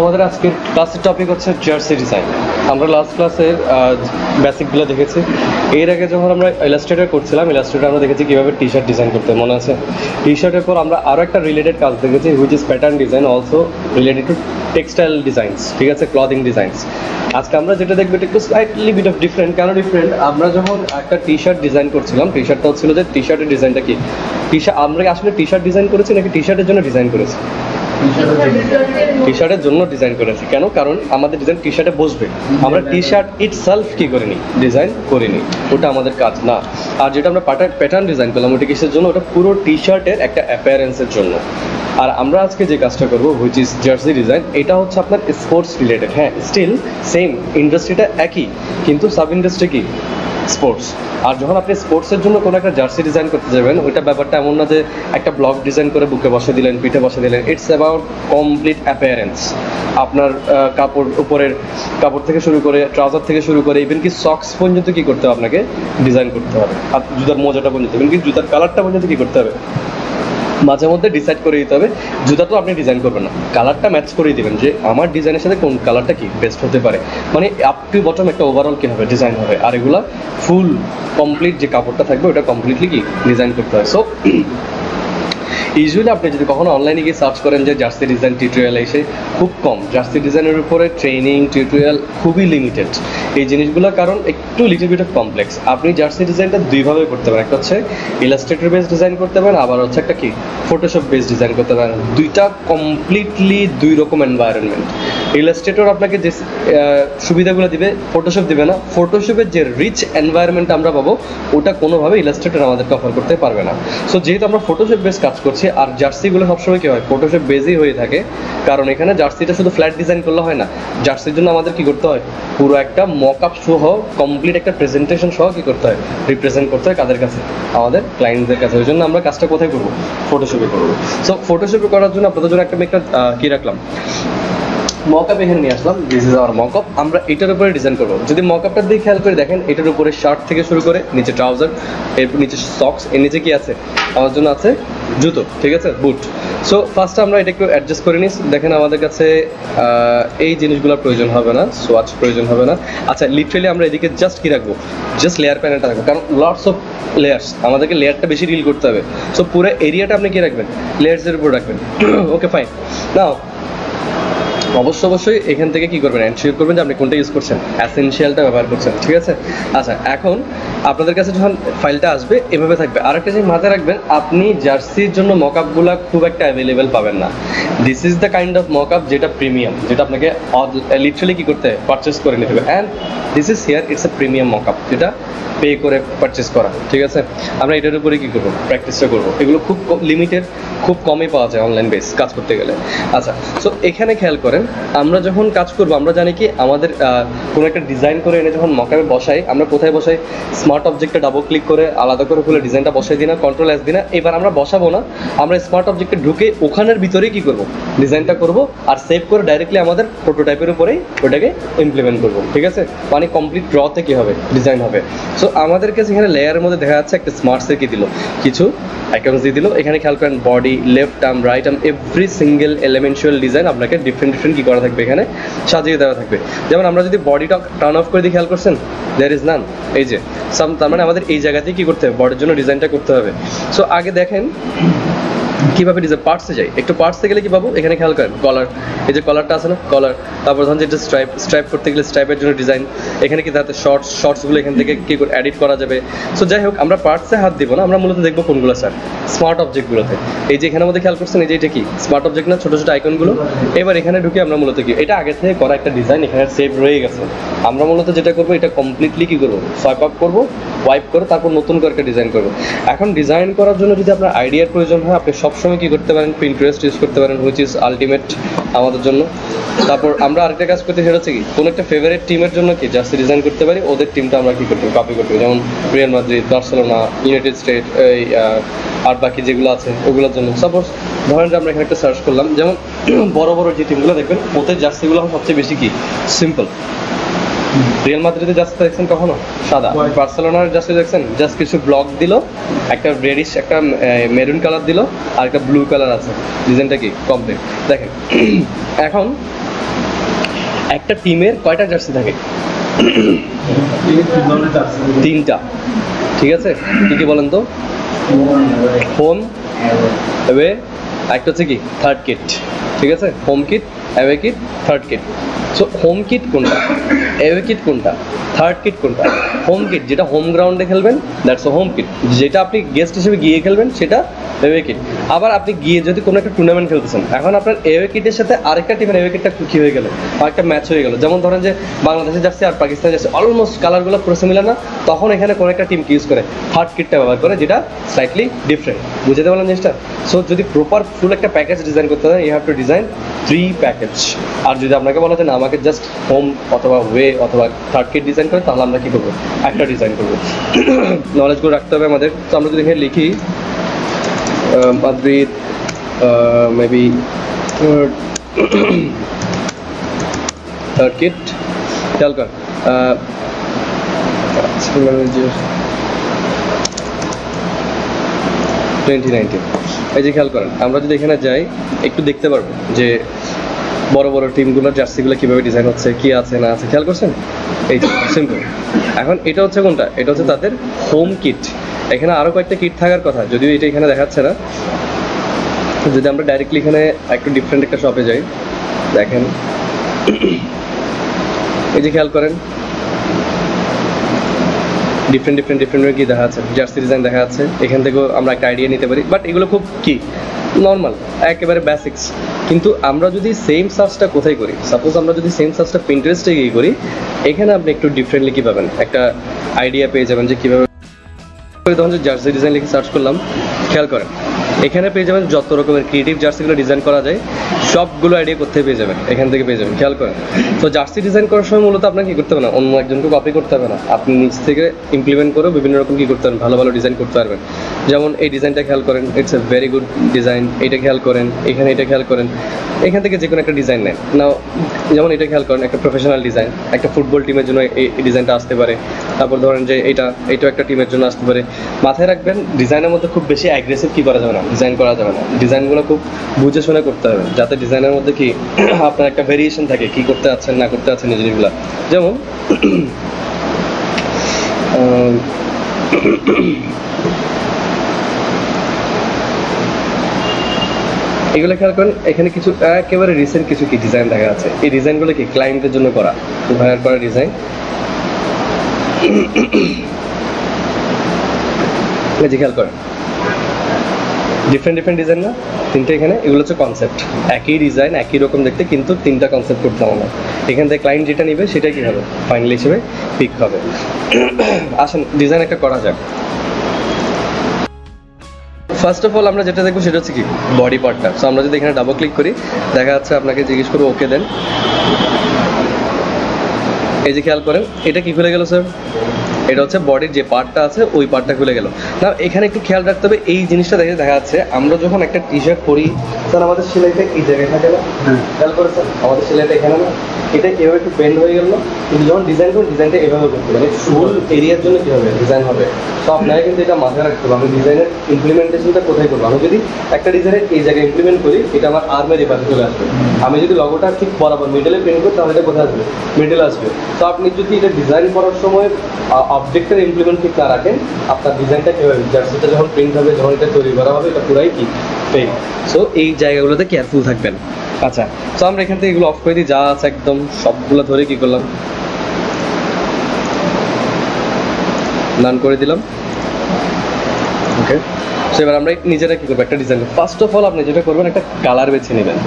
আমাদের আজকের ক্লাসের টপিক হচ্ছে জার্সি ডিজাইন। আমরা লাস্ট ক্লাসের বেসিকগুলো দেখেছি। এর আগে যখন আমরা ইলাস্ট্রেটর করছিলাম, ইলাস্ট্রেটর আমরা দেখেছি কীভাবে টি শার্ট ডিজাইন করতে, মনে আছে? টি শার্টের পর আমরা আরও একটা রিলেটেড কাজ দেখেছি, which is pattern design, also related to textile designs, ঠিক আছে, ক্লদিং ডিজাইনস। আজকে আমরা যেটা দেখবো এটা একটু স্লাইটলি বিট অফ ডিফারেন্ট। কেন ডিফারেন্ট? আমরা যখন একটা টি শার্ট ডিজাইন করছিলাম, টি শার্টটা হচ্ছিল যে টি শার্টের ডিজাইনটা কি, আমরা আসলে টি শার্ট ডিজাইন করেছি নাকি টি শার্টের জন্য ডিজাইন করেছি? টি শার্টের জন্য ডিজাইন করেছি। কেন? কারণ আমাদের ডিজাইন টি শার্টে বসবে, আমরা টি শার্ট ইটসেলফ কি করিনি, ডিজাইন করিনি, ওটা আমাদের কাজ না। আর যেটা আমরা প্যাটার্ন ডিজাইন করলাম ওটা কিসের জন্য? ওটা পুরো টি শার্টের একটা অ্যাপিয়ারেন্সের জন্য। আর আমরা আজকে যে কাজটা করবো হুইচ ইজ জার্সি ডিজাইন, এটা হচ্ছে আপনার স্পোর্টস রিলেটেড। হ্যাঁ, স্টিল সেম, ইন্ডাস্ট্রিটা একই, কিন্তু সাব ইন্ডাস্ট্রি কি স্পোর্টস। আর যখন আপনি স্পোর্টসের জন্য কোনো একটা জার্সি ডিজাইন করতে যাবেন, ওইটা ব্যাপারটা এমন না যে একটা ব্লক ডিজাইন করে বুকে বসে দিলেন, পিঠে বসে দিলেন। It's about complete appearance. আপনার কাপড়, উপরের কাপড় থেকে শুরু করে, ট্রাউজার থেকে শুরু করে, ইভেন কি সক্স পর্যন্ত কী করতে হবে আপনাকে ডিজাইন করতে হবে। আর জুতার মোজাটা পর্যন্ত, ইভেন কি জুতার কালারটা পর্যন্ত কী করতে হবে মাঝে মধ্যে ডিসাইড করে দিতে হবে। জুতা তো আপনি ডিজাইন করবেন না, কালারটা ম্যাচ করেই দেবেন যে আমার ডিজাইনের সাথে কোন কালারটা কি বেস্ট হতে পারে, মানে আপ টু বটম একটা ওভারঅল কী হবে ডিজাইন হবে। আর এগুলা ফুল কমপ্লিট যে কাপড়টা থাকবে ওটা কমপ্লিটলি কি ডিজাইন করতে হয়। সো ইউজুয়ালি আপনি যদি কখনো অনলাইনে গিয়ে সার্চ করেন যে জার্সি ডিজাইন টিউটোরিয়াল, এসে খুব কম। জার্সি ডিজাইনের উপরে ট্রেনিং টিউটোরিয়াল খুবই লিমিটেড এই জিনিসগুলো, কারণ একটু লিটল বিট অফ কমপ্লেক্স। আপনি জার্সি ডিজাইনটা দুইভাবে করতে পারেন, একটা হচ্ছে ইলাস্ট্রেটর বেস ডিজাইন করতে পারেন, আবার হচ্ছে একটা কি ফটোশপ বেস ডিজাইন করতে পারেন। দুইটা কমপ্লিটলি দুই রকম এনভায়রনমেন্ট। ইলাস্ট্রেটর আপনাকে যে সুবিধাগুলো দিবে ফটোশপ দিবে না। ফটোশপের যে রিচ এনভায়রনমেন্ট আমরা পাবো ওটা কোনোভাবে ইলাস্ট্রেটর আমাদেরকে অফার করতে পারবে না। সো যেহেতু আমরা ফটোশপ বেস কাজ করছি, আর জার্সিগুলো সবসময় কী হয় ফটোশপ বেসই হয়ে থাকে, কারণ এখানে জার্সিটা শুধু ফ্ল্যাট ডিজাইন করলে হয় না, জার্সির জন্য আমাদের কী করতে হয়, পুরো একটা মক আপ সহ কমপ্লিট একটা প্রেজেন্টেশন সহ কী করতে হয়, রিপ্রেজেন্ট করতে হয় কাদের কাছে, আমাদের ক্লায়েন্টদের কাছে। ওই জন্য আমরা কাজটা কোথায় করবো, ফটোশপে করবো। সো ফটোশপে করার জন্য আপনাদের জন্য একটা কী রাখলাম, মকআপ এখানে নিয়ে আসলাম। This is our mockup. আমরা এটার উপরে ডিজাইন করবো। যদি মকআপটার দিকে খেয়াল করে দেখেন, এটার উপরে শার্ট থেকে শুরু করে নিচে ট্রাউজার, এরপর নিচে সক্স, এর নিচে কি আছে আমার জন্য আছে জুতো, ঠিক আছে, বুট। সো ফার্স্টে আমরা এটা একটু অ্যাডজাস্ট করে নিই। দেখেন আমাদের কাছে এই জিনিসগুলোর প্রয়োজন হবে না, সোয়াচ প্রয়োজন হবে না। আচ্ছা, লিটারেলি আমরা এদিকে জাস্ট কী রাখবো, জাস্ট লেয়ার প্যানেলটা রাখবো, কারণ লটস অফ লেয়ার্স, আমাদেরকে লেয়ারটা বেশি ডিল করতে হবে। সো পুরো এরিয়াটা আপনি কী রাখবেন, লেয়ার্সের উপর রাখবেন। ওকে, ফাইন। নাও অবশ্যই এখান থেকে কী করবেন, এনশিওর করবেন যে আপনি কোনটা ইউজ করছেন, অ্যাসেনশিয়ালটা ব্যবহার করছেন, ঠিক আছে। আচ্ছা, এখন আপনাদের কাছে যখন ফাইলটা আসবে এভাবে থাকবে। আরেকটা জিনিস মাথায় রাখবেন, আপনি জার্সির জন্য মকআপগুলো খুব একটা অ্যাভেলেবেল পাবেন না। This is the kind of mockup যেটা প্রিমিয়াম, যেটা আপনাকে লিটারালি কী করতে হয়, পারচেস করে নিতে হবে। And this is here it's a premium mockup, যেটা পে করে পারচেস করা, ঠিক আছে। আমরা এটার উপরে কী করবো, প্র্যাকটিসটা করবো। এগুলো খুব লিমিটেড, খুব কমই পাওয়া যায় অনলাইন বেস কাজ করতে গেলে। আচ্ছা, সো এখানে খেয়াল করেন, আমরা যখন কাজ করবো আমরা জানি কি আমাদের কোনো একটা ডিজাইন করে এনে যখন মকআপে বসাই, আমরা কোথায় বসাই, স্মার্ট অবজেক্টে ডাবল ক্লিক করে আলাদা করে খুলে ডিজাইনটা বসাই দিই না, কন্ট্রোল এস দিই না। এবার আমরা বসাবো না, আমরা স্মার্ট অবজেক্টে ঢুকে ওখানের ভিতরেই কী করবো, ডিজাইনটা করবো, আর সেভ করে ডাইরেক্টলি আমাদের প্রোটোটাইপের উপরেই ওটাকে ইমপ্লিমেন্ট করবো, ঠিক আছে। মানে কমপ্লিট ড্রতে কী হবে, ডিজাইন হবে। সো আমাদের কাছে এখানে লেয়ারের মধ্যে দেখা যাচ্ছে একটা স্মার্টসে কী দিল, কিছু আইকনস দিয়ে দিল। এখানে খেয়াল করেন body, left arm, right arm, every single elemental design আপনাকে ডিফারেন্ট কী করা থাকবে, এখানে সাজিয়ে দেওয়া থাকবে। যেমন আমরা যদি বডিটা টার্ন অফ করে দিই, খেয়াল করছেন দেয়ার ইজ নান, এই যে তার মানে আমাদের এই জায়গাতেই কী করতে হবে, বডির জন্য ডিজাইনটা করতে হবে। সো আগে দেখেন কীভাবে ডিজাইন পার্টসে যাই, একটু পার্টসে গেলে কী পাবো, এখানে খেয়াল করেন কলার, এই যে কলারটা আছে না, কলার। তারপর ধরুন যেটা স্ট্রাইপ করতে গেলে স্ট্রাইপের জন্য ডিজাইন, এখানে কি তাতে শর্টসগুলো এখান থেকে কী করে এডিট করা যাবে। সো যাই হোক, আমরা পার্টসে হাত দিব না, আমরা মূলত দেখবো কোনগুলো স্যার, স্মার্ট অবজেক্টগুলোতে। এই যে এখানে মধ্যে খেয়াল করছেন, এই যে এটা কি স্মার্ট অবজেক্ট না, ছোটো ছোটো আইকনগুলো। এবার এখানে ঢুকে আমরা মূলত কি, এটা আগে থেকে করা একটা ডিজাইন এখানে সেভ রয়ে গেছে। আমরা মূলত যেটা করবো, এটা কমপ্লিটলি কী করবো, সোয়াইপ আপ করবো, ওয়াইপ করে তারপর নতুন করে একটা ডিজাইন করবো। এখন ডিজাইন করার জন্য যদি আপনার আইডিয়ার প্রয়োজন হয়, আপনি সবসময় কী করতে পারেন, পিন্টারেস্ট ইউজ করতে পারেন, হুইচ ইজ আলটিমেট আমাদের জন্য। তারপর আমরা আরেকটা কাজ করতে, সেটা হচ্ছে কি, কোনো একটা ফেভারিট টিমের জন্য কি জার্সি ডিজাইন করতে পারি, ওদের টিমটা আমরা কী করতে কপি করতে পারি, যেমন Real Madrid, Barcelona, United state, এই আর বাকি যেগুলো আছে ওগুলোর জন্য। সাপোজ ধরেন যে আমরা এখানে একটা সার্চ করলাম, যেমন বড় বড় যে টিমগুলো দেখবেন ওদের জার্সিগুলো সবচেয়ে বেশি কি সিম্পল, রিয়াল মাদ্রিদে জার্সি দেখছেন কখনো সাদা, বার্সেলোনার জার্সি দেখছেন জাস্ট কিছু ব্লক দিল, একটা রেডিশ একটা মেরুন কালার দিল আর একটা ব্লু কালার আছে, ডিজাইনটা কি কমপ্লিট। দেখেন এখন একটা টিমের কয়টা জার্সি থাকে? 3টা, ঠিক আছে? কি কি বলেন তো? হোম, অ্যাওয়ে, একটা হচ্ছে কি থার্ড কিট, ঠিক আছে? Home kit, away kit, third kit. So home kit কোনটা, অ্যাওয়ে কিট কোনটা, থার্ড কিট কোনটা? হোম কিট যেটা হোম গ্রাউন্ডে খেলবেন দ্যাটস হোম কিট, যেটা আপনি গেস্ট হিসেবে গিয়ে খেলবেন সেটা অ্যাওয়ে কিট। আবার আপনি গিয়ে যদি কোনো একটা টুর্নামেন্ট খেলতেছেন, এখন আপনার অ্যাওয়ে কিটের সাথে আরেকটা টিমের অ্যাওয়ে কিটটা কি হয়ে গেল, আরেকটা ম্যাচ হয়ে গেল। যেমন ধরেন যে বাংলাদেশের জার্সি আর পাকিস্তানের জার্সি অলমোস্ট কালারগুলো পুরো সিমিলার না, তখন এখানে কোনো একটা টিম ইউজ করে থার্ড কিটটা ব্যবহার করে, যেটা স্লাইটলি ডিফারেন্ট। বুঝতে পারলাম জিনিসটা? সো যদি প্রপার ফুল একটা প্যাকেজ ডিজাইন করতে হয়, you have to design 3 package. আর যদি আপনাকে বলা যায় না আমাকে জাস্ট হোম অথবা ওয়ে অথবা থার্ড কিট ডিজাইন করে, তাহলে আমরা কী করবো, একটা ডিজাইন করবো। নলেজগুলো রাখতে হবে আমাদের। তো আমরা যদি এখানে লিখি মাদ্রিদ মেবি থার্ড কিট, খেয়াল কর 2019, এই যে খেয়াল করেন। আমরা যদি এখানে যাই একটু দেখতে পারবো যে বড় বড় টিমগুলোর জার্সিগুলো কীভাবে ডিজাইন হচ্ছে, কী আছে না আছে, খেয়াল করছেন? এই সিম্পল। এখন এটা হচ্ছে কোনটা, এটা হচ্ছে তাদের হোম কিট। এখানে আরও কয়েকটা কিট থাকার কথা, যদিও এটা এখানে দেখাচ্ছে না। যদি আমরা ডাইরেক্টলি এখানে একটু ডিফারেন্ট একটা শপে যাই, দেখেন এই যে খেয়াল করেন ডিফারেন্ট কি দেখা যাচ্ছে, জার্সি ডিজাইন দেখা যাচ্ছে। এখান থেকেও আমরা একটা আইডিয়া নিতে পারি, বাট এগুলো খুব কি নর্মাল, একেবারে বেসিক্স। কিন্তু আমরা যদি সেম সার্চটা কোথায় করি, সাপোজ আমরা যদি সেম সার্চটা পিন্টারেস্টে গিয়ে করি, এখানে আপনি একটু ডিফারেন্টলি কী পাবেন, একটা আইডিয়া পেয়ে যাবেন যে কীভাবে। তখন যে জার্সি ডিজাইন লিখে সার্চ করলাম, খেয়াল করেন এখানে পেয়ে যাবেন যত রকমের ক্রিয়েটিভ জার্সিগুলো ডিজাইন করা যায়, সবগুলো আইডিয়া করতে পেয়ে যাবেন, এখান থেকে পেয়ে যাবেন। খেয়াল করেন। তো জার্সি ডিজাইন করার সময় মূলত আপনাকে কী করতে হবে না, অন্য একজনকে কপি করতে হবে না, আপনি নিজ থেকে ইমপ্লিমেন্ট করে বিভিন্ন রকম কী করতে পারেন, ভালো ভালো ডিজাইন করতে পারবেন। যেমন এই ডিজাইনটা খেয়াল করেন, it's a very good design. এটা খেয়াল করেন, এখানে এটা খেয়াল করেন, এখান থেকে যে কোনো একটা ডিজাইন নেন না। যেমন এটা খেয়াল করেন, একটা প্রফেশনাল ডিজাইন, একটা ফুটবল টিমের জন্য এই ডিজাইনটা আসতে পারে। তারপর ধরেন যে এইটাও একটা টিমের জন্য আসতে পারে। মাথায় রাখবেন ডিজাইনের মধ্যে খুব বেশি অ্যাগ্রেসিভ কী করা যাবে না, ডিজাইন করা যাবে না। ডিজাইনগুলো খুব বুঝে শুনে করতে হবে, যাতে ডিজাইনের মধ্যে কি আপনার একটা ভেরিয়েশন থাকে, কি করতে আছেন না করতে আছেন এই জিনিসগুলো। যেমন এগুলো খেয়াল করেন, এখানে কিছু একেবারে রিসেন্ট কিছু কি ডিজাইন দেখা যাচ্ছে। এই ডিজাইনগুলো কি ক্লায়েন্টের জন্য করা, খুব হায়ার করা ডিজাইন। এই যে খেয়াল করেন ডিফারেন্ট ডিজাইন না, 3টে এখানে। এগুলো হচ্ছে কনসেপ্ট, একই ডিজাইন একই রকম দেখতে, কিন্তু 3টা কনসেপ্ট করতে হবে না। এখান থেকে ক্লায়েন্ট যেটা নেবে সেটাই কী হবে, ফাইনাল হিসেবে পিক হবে। আসেন ডিজাইন একটা করা যাক। ফার্স্ট অফ অল আমরা যেটা দেখবো সেটা হচ্ছে কি বডি পার্টটা। সো আমরা যদি এখানে ডাবল ক্লিক করি, দেখা যাচ্ছে আপনাকে জিজ্ঞেস করবো ওকে দেন। এই যে খেয়াল করেন এটা কি খুলে গেল স্যার, এটা হচ্ছে বডির যে পার্টটা আছে ওই পার্টটা খুলে গেল না। এখানে একটু খেয়াল রাখতে হবে, এই জিনিসটা দেখা যাচ্ছে আমরা যখন একটা টি শার্ট পরি, স্যার আমাদের সেলাইটা এই জায়গায় থাকে না, খেয়াল করেছেন আমাদের সেলাইটা এখানে না, এটা এভাবে একটু বেন্ড হয়ে গেল না। কিন্তু যখন ডিজাইন করুন, ডিজাইনটা এভাবে করতে হবে, ফুল এরিয়ার জন্য কী হবে ডিজাইন হবে। তো আপনাকে কিন্তু এটা মাথায় রাখতে হবে, আমি ডিজাইনের ইমপ্লিমেন্টেশনটা কোথায় করবো। আমি যদি একটা ডিজাইনের এই জায়গায় ইমপ্লিমেন্ট করি, এটা আমার আর্মের এপাশে চলে আসবে। আমি যদি লগোটা ঠিক বরাবর মিডলে প্রিন্ট করি, তাহলে এটা কোথায় আসবে, মিডলে আসবে। তো আপনি যদি এটা ডিজাইন করার সময় অবজেক্টের ইমপ্লিমেন্ট ঠিক না রাখেন, আপনার ডিজাইনটা কী হবে, জার্সিটা যখন প্রিন্ট হবে, যখন এটা তৈরি করা হবে, এটা পুরাই কি ফেক। সো এই জায়গাগুলোতে কেয়ারফুল থাকবেন। আচ্ছা, তো আমরা এখান থেকে এগুলো অফ করে দিই, যা আছে একদম সবগুলো ধরে কি করলাম, নান করে দিলাম। ওকে, সো এবার আমরা নিজেরা কী করবো, একটা ডিজাইন। ফার্স্ট অফ অল আপনি যেটা করবেন, একটা কালার বেছে নেবেন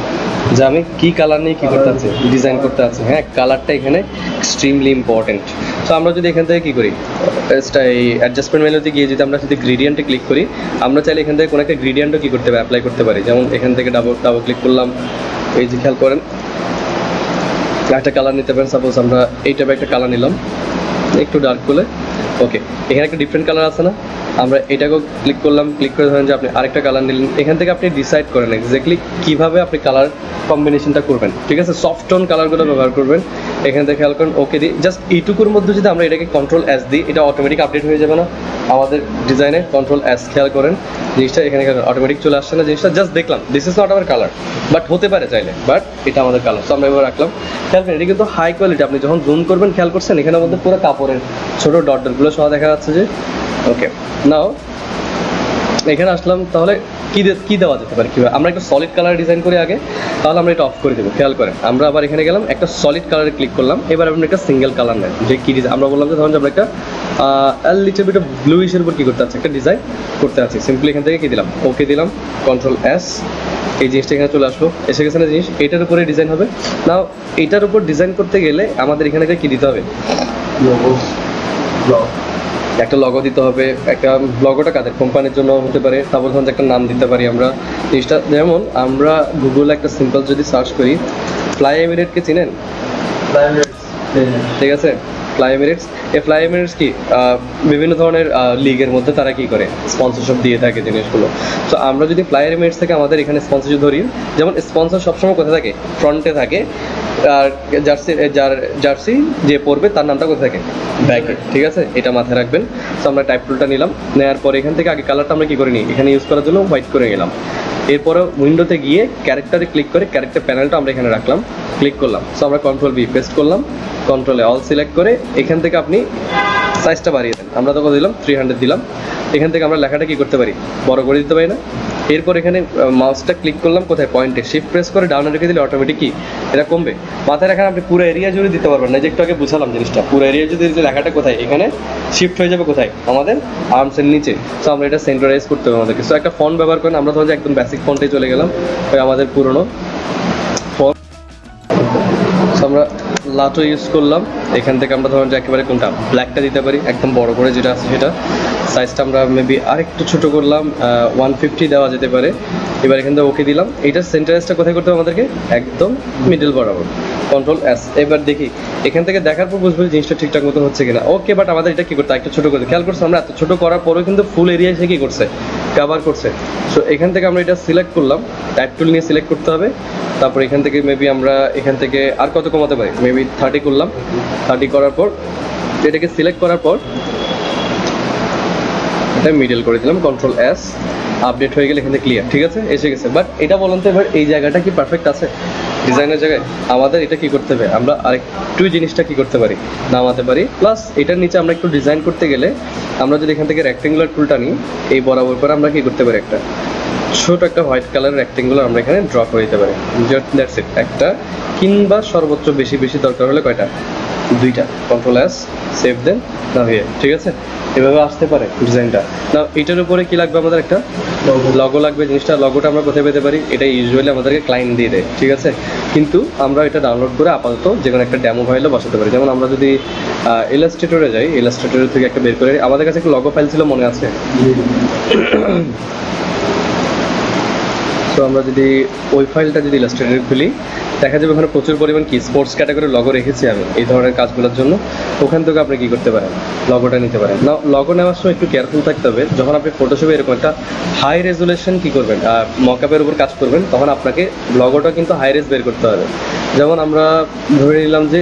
যে আমি কী কালার নিয়ে কী করতে আছি, ডিজাইন করতে আছি। হ্যাঁ, কালারটা এখানে এক্সট্রিমলি ইম্পর্টেন্ট। সো আমরা যদি এখান থেকে কী করি, এই অ্যাডজাস্টমেন্ট মেনুতে গিয়ে যদি আমরা যদি গ্রেডিয়েন্টে ক্লিক করি, আমরা চাইলে এখান থেকে কোনো একটা গ্রেডিয়েন্টও কী করতে পারি, অ্যাপ্লাই করতে পারি। যেমন এখান থেকে ডাবল ক্লিক করলাম, এই যে খেয়াল করেন একটা কালার নিতে পারেন। সাপোজ আমরা এই টাইপের একটা কালার নিলাম, একটু ডার্ক করলে ওকে, এখানে একটা ডিফারেন্ট কালার আছে না, আমরা এটাকেও ক্লিক করলাম, ক্লিক করে ধরেন যে আপনি আরেকটা কালার নিলেন, এখান থেকে আপনি ডিসাইড করেন এক্স্যাক্টলি কীভাবে আপনি কালার কম্বিনেশনটা করবেন, ঠিক আছে, সফট টোন কালারগুলো ব্যবহার করবেন। এখান থেকে খেয়াল করেন ওকে দিই, জাস্ট এইটুকুর মধ্যে যদি আমরা এটাকে কন্ট্রোল এস দিই, এটা অটোমেটিক আপডেট হয়ে যাবে না আমাদের ডিজাইনে, কন্ট্রোল এস খেয়াল করেন জিনিসটা এখানে অটোমেটিক চলে আসছে না জিনিসটা, জাস্ট দেখলাম this is not our colour, but হতে পারে চাইলে, বাট এটা আমাদের কালার। সো আমরা এবার রাখলাম, খেয়াল করেন এটা কিন্তু হাই কোয়ালিটি, আপনি যখন জুম করবেন খেয়াল করছেন এখানে আমাদের পুরো কাপড়ের ছোটো ডটগুলো সহ দেখা যাচ্ছে যে। ওকে, নাও এখানে আসলাম, তাহলে কী দেওয়া যেতে পারে, কীভাবে আমরা একটা সলিড কালার ডিজাইন করি আগে, তাহলে আমরা এটা অফ করে দেবো। খেয়াল করেন আমরা আবার এখানে গেলাম, একটা সলিড কালারে ক্লিক করলাম, এবার আপনি একটা সিঙ্গেল কালার নেন, যে কী ডিজাইন আমরা বললাম যে ধরুন যে আমরা একটা লিটল বিট ব্লুইশের উপর কী করতে আছে, একটা ডিজাইন করতে আছি, সিম্পলি এখান থেকে কী দিলাম, ওকে দিলাম, কন্ট্রোল এস, এই জিনিসটা এখানে চলে আসলো, এসে গেছে না জিনিস, এটার উপরে ডিজাইন হবে। নাও এটার উপর ডিজাইন করতে গেলে আমাদের এখানে কী দিতে হবে, একটা লগো দিতে হবে, একটা লগোটা কাদের কোম্পানির জন্য হতে পারে, তারপর ধরুন একটা নাম দিতে পারি আমরা জিনিসটা, যেমন আমরা গুগলে একটা সিম্পল যদি সার্চ করি, ফ্লাই এমিরেটকে চিনেন, ঠিক আছে, ফ্লাই এমিরেটস, এই ফ্লাই এমিরেটস কি বিভিন্ন ধরনের লিগের মধ্যে তারা কি করে স্পন্সরশিপ দিয়ে থাকে জিনিসগুলো। তো আমরা যদি ফ্লাই এমিরেটস থেকে আমাদের এখানে স্পন্সরশিপ ধরি, যেমন স্পন্সর সবসময় কোথায় থাকে, ফ্রন্টে থাকে, আর জার্সি যে পরবে তার নামটা কোথায় থাকে, ব্যাকে, ঠিক আছে, এটা মাথায় রাখবেন। তো আমরা টাইপ টুলটা নিলাম, নেওয়ার পরে এখান থেকে আগে কালারটা আমরা কী করে নিই, এখানে ইউজ করার জন্য হোয়াইট করে গেলাম, এরপরে উইন্ডোতে গিয়ে ক্যারেক্টারে ক্লিক করে ক্যারেক্টার প্যানেলটা আমরা এখানে রাখলাম, ক্লিক করলাম। সো আমরা কন্ট্রোল বি পেস্ট করলাম, কন্ট্রোলে অল সিলেক্ট করে এখান থেকে আপনি সাইজটা বাড়িয়ে দেন, আমরা তখন দিলাম 300 দিলাম, এখান থেকে আমরা লেখাটা কী করতে পারি, বড় করে দিতে পারি না। এরপর এখানে মাউসটা ক্লিক করলাম কোথায়, পয়েন্টে, শিফট প্রেস করে ডাউনে রেখে দিলে অটোমেটিক কি এটা কমবে। মাথায় রাখেন আপনি পুরো এরিয়া জুড়ে দিতে পারবেন না, যে একটু আগে বুঝালাম জিনিসটা, পুরো এরিয়া যদি লেখাটা কোথায়, এখানে শিফট হয়ে যাবে কোথায়, আমাদের আর্মসের নিচে। সো আমরা এটা সেন্টারাইজ করতে হবে আমাদেরকে। সো একটা ফন্ট ব্যবহার করেন, আমরা ধরুন যে একদম বেসিক ফন্টে চলে গেলাম, ওই আমাদের পুরনো ফন্ট। সো আমরা লাটো ইউজ করলাম, এখান থেকে আমরা ধরুন যে একেবারে কোনটা, ব্ল্যাকটা দিতে পারি, একদম বড় করে যেটা আছে সেটা, সাইজটা আমরা মেবি আরেকটু ছোটো করলাম, 150 দেওয়া যেতে পারে। এবার এখান থেকে ওকে দিলাম, এইটার সেন্টারাইজটা কোথায় করতে হবে আমাদেরকে, একদম মিডল বরাবর, কন্ট্রোল এস। এবার দেখি এখান থেকে দেখার পর বুঝবো জিনিসটা ঠিকঠাক মতো হচ্ছে কিনা। ওকে, বাট আমাদের এটা কী করতে, একটু ছোটো করতে, খেয়াল করছে আমরা এত ছোটো করার পরেও কিন্তু ফুল এরিয়া সে কী করছে, কভার করছে। সো এখান থেকে আমরা এটা সিলেক্ট করলাম, টাইপ টুল নিয়ে সিলেক্ট করতে হবে, তারপর এখান থেকে মেবি আমরা এখান থেকে আর কত কমাতে পারি, মেবি 30 করলাম, 30 করার পর এটাকে সিলেক্ট করার পর এটা মিডল করে দিলাম, কন্ট্রোল এস, আপডেট হয়ে গেলে এখানে ক্লিয়ার, ঠিক আছে, এসে গেছে। বাট এটা বলুন তো এবার এই জায়গাটা কি পারফেক্ট আছে ডিজাইনের জায়গায়, আমাদের এটা কি করতে হবে, আমরা আরেকটু জিনিসটা কি করতে পারি, নামাতে পারি, প্লাস এটার নিচে আমরা একটু ডিজাইন করতে গেলে আমরা যদি এখান থেকে রেক্টেঙ্গুলার টুলটা নিই, এই বরাবর করে আমরা কি করতে পারি, একটা ছোট একটা হোয়াইট কালার রেক্টেঙ্গুলার আমরা এখানে ড্র করে দিতে পারি, দ্যাটস ইট, একটা, কিংবা সর্বোচ্চ বেশি দরকার হলে কয়টা, 2টা, কন্ট্রোল এস, সেভ দেন, না হয়ে, ঠিক আছে, এভাবে আসতে পারে ডিজাইনটা। না এটার উপরে কি লাগবে, আমাদের একটা লগো লাগবে, জিনিসটা লগোটা আমরা কোথায় পেতে পারি, এটা ইউজুয়ালি আমাদেরকে ক্লায়েন্ট দিয়ে দেয়, ঠিক আছে, কিন্তু আমরা এটা ডাউনলোড করে আপাতত যে কোনো একটা ডেমো ফাইলও বসাতে পারি। যেমন আমরা যদি ইলাস্ট্রেটরে যাই, ইলাস্ট্রেটর থেকে একটা বের করে, আমাদের কাছে একটা লগো ফাইল ছিল মনে আছে, তো আমরা যদি ওই ফাইলটা যদি ইলাস্ট্রেটরে খুলি, দেখা যাবে ওখানে প্রচুর পরিমাণ কি স্পোর্টস ক্যাটাগরির লগো রেখেছি আমি এই ধরনের কাজগুলোর জন্য, ওখান থেকে আপনি কী করতে পারেন, লগোটা নিতে পারেন। না লগো নেওয়ার সময় একটু কেয়ারফুল থাকতে হবে, যখন আপনি ফটোশপে এরকম একটা হাই রেজুলেশন কী করবেন, মকআপের উপর কাজ করবেন, তখন আপনাকে লগোটা কিন্তু হাই রেজ বের করতে হবে। যেমন আমরা ধরে নিলাম যে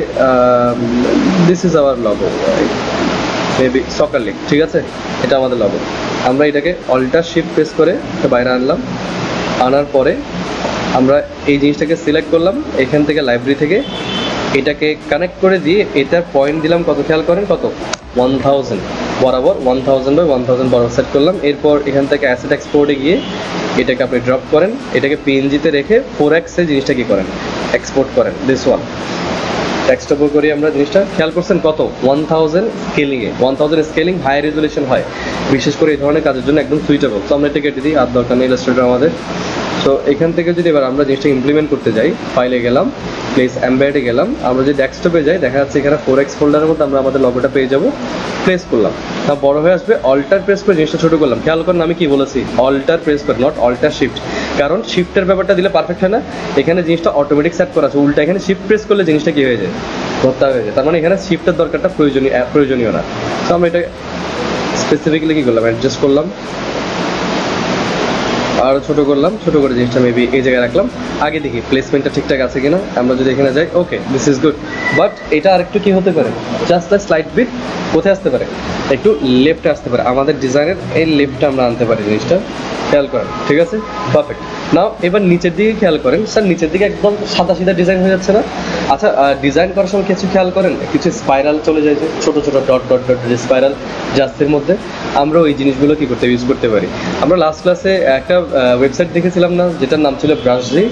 this is hour logo, maybe soccer league, ঠিক আছে, এটা আমাদের লগো, আমরা এটাকে অল্টার শিফট প্রেস করে বাইরে আনলাম, আনার পরে আমরা এই জিনিসটাকে সিলেক্ট করলাম, এখান থেকে লাইব্রেরি থেকে এটাকে কানেক্ট করে দিয়ে এটার পয়েন্ট দিলাম কত, খেয়াল করেন কত, 1000 বরাবর, 1000/1000 বরাবর সেট করলাম। এরপর এখান থেকে অ্যাসেট এক্সপোর্টে গিয়ে এটাকে আপনি ড্রপ করেন, এটাকে পিএনজিতে রেখে 4x এ জিনিসটা কী করেন, এক্সপোর্ট করেন, দিস ওয়ান টেক্সট করি আমরা, জিনিসটা খেয়াল করছেন কত, 1000 স্কেলিংয়ে, 1000 স্কেলিং হাই রেজুলেশন হয়, বিশেষ করে এই ধরনের কাজের জন্য একদম সুইটেবল। তো আমরা এটা কেটে দিই, আর দরকার নেই ইলাস্ট্রেটর আমাদের। সো এখান থেকে যদি এবার আমরা জিনিসটা ইমপ্লিমেন্ট করতে যাই, ফাইলে গেলাম, প্লেস এমবেডে গেলাম, আমরা যদি ডেস্কটপে যাই, দেখা যাচ্ছে এখানে 4x ফোল্ডারের মধ্যে আমরা আমাদের লগোটা পেয়ে যাবো, প্রেস করলাম, তা বড় হয়ে আসবে, অল্টার প্রেস করে জিনিসটা ছোটো করলাম, খেয়াল করেন আমি কি বলেছি, অল্টার প্রেস করে, নট অল্টার শিফট, কারণ শিফটের ব্যাপারটা দিলে পারফেক্ট হয় না, এখানে জিনিসটা অটোমেটিক সেট করা আছে, উল্টা এখানে শিফট প্রেস করলে জিনিসটা কি হয়ে যায়, ভর্তা হয়ে যায়। তার মানে এখানে শিফটের দরকারটা প্রয়োজনীয় না। তো আমরা এটা স্পেসিফিক্যালি কী করলাম, অ্যাডজাস্ট করলাম, আরও ছোটো করলাম, ছোটো করে জিনিসটা মেবি এই জায়গায় রাখলাম। আগে দেখি প্লেসমেন্টটা ঠিকঠাক আছে কিনা। আমরা যদি এখানে যাই, okay this is good, but এটা আরেকটু কী হতে পারে, জাস্ট স্লাইড বিট কোথায় আসতে পারে, একটু লেফটে আসতে পারে। আমাদের ডিজাইনের এই লেফটে আমরা আনতে পারি, জিনিসটা খেয়াল করেন, ঠিক আছে, পারফেক্ট। নাও এবার নিচের দিকে খেয়াল করেন, স্যার নিচের দিকে একদম সাদা সিধা ডিজাইন হয়ে যাচ্ছে না? আচ্ছা, ডিজাইন করার সময় কিছু খেয়াল করেন, কিছু স্পাইরাল চলে যায়, যে ছোটো ছোটো ডট ডট ডট যে স্পাইরাল জাস্টের মধ্যে, আমরা ওই জিনিসগুলো কী করতে ইউজ করতে পারি। আমরা লাস্ট ক্লাসে একটা ওয়েবসাইট দেখেছিলাম না, যেটার নাম ছিল ব্রাশজি।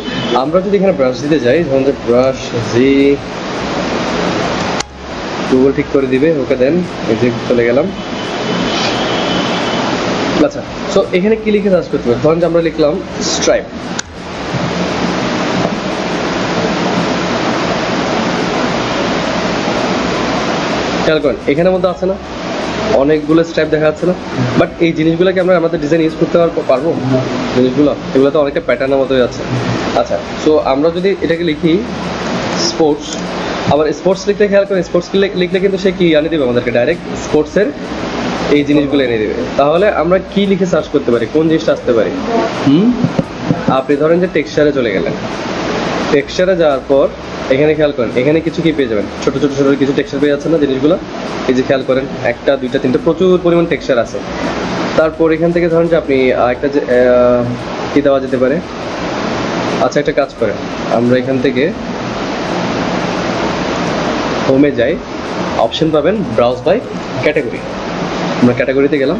আমরা যদি এখানে ব্রাশ দিতে যাই, ধরুন যে ব্রাশজি, গুগল ঠিক করে দিবে, ওকে দেন, এই যে চলে গেলাম। আচ্ছা, সো এখানে কি লিখে সার্চ করতে হবে, ধরুন যে আমরা লিখলাম স্ট্রাইপ। খেয়াল করেন এখানের মধ্যে আছে না অনেকগুলো স্ট্রাইপ দেখা যাচ্ছে না? বাট এই জিনিসগুলোকে আমরা আমাদের ডিজাইন ইউজ করতে পারবো? জিনিসগুলো এগুলো তো অনেকটা প্যাটার্নের মতোই আছে। আচ্ছা, সো আমরা যদি এটাকে লিখি স্পোর্টস, আবার স্পোর্টস লিখতে খেয়াল করেন, স্পোর্টস লিখলে কিন্তু সে কি আনে দেবে আমাদেরকে, ডাইরেক্ট স্পোর্টসের এই জিনিসগুলো এনে দেবে। তাহলে আমরা কি লিখে সার্চ করতে পারি, কোন জিনিসটা আসতে পারি? আপনি ধরেন যে টেক্সচারে চলে গেলেন, টেক্সচারে যাওয়ার পর এখানে খেয়াল করেন, এখানে কিছু কি পেয়ে যাবেন, ছোটো ছোটো ছোটো কিছু টেক্সচার পেয়ে যাচ্ছে না জিনিসগুলো, এই যে খেয়াল করেন, একটা দুইটা তিনটা প্রচুর পরিমাণ টেক্সচার আছে। তারপর এখান থেকে ধরেন যে আপনি একটা যে কী দেওয়া যেতে পারে। আচ্ছা, একটা কাজ করেন, আমরা এখান থেকে হোমে যাই, অপশন পাবেন ব্রাউজ বাই ক্যাটাগরি। আমরা ক্যাটাগরিতে গেলাম,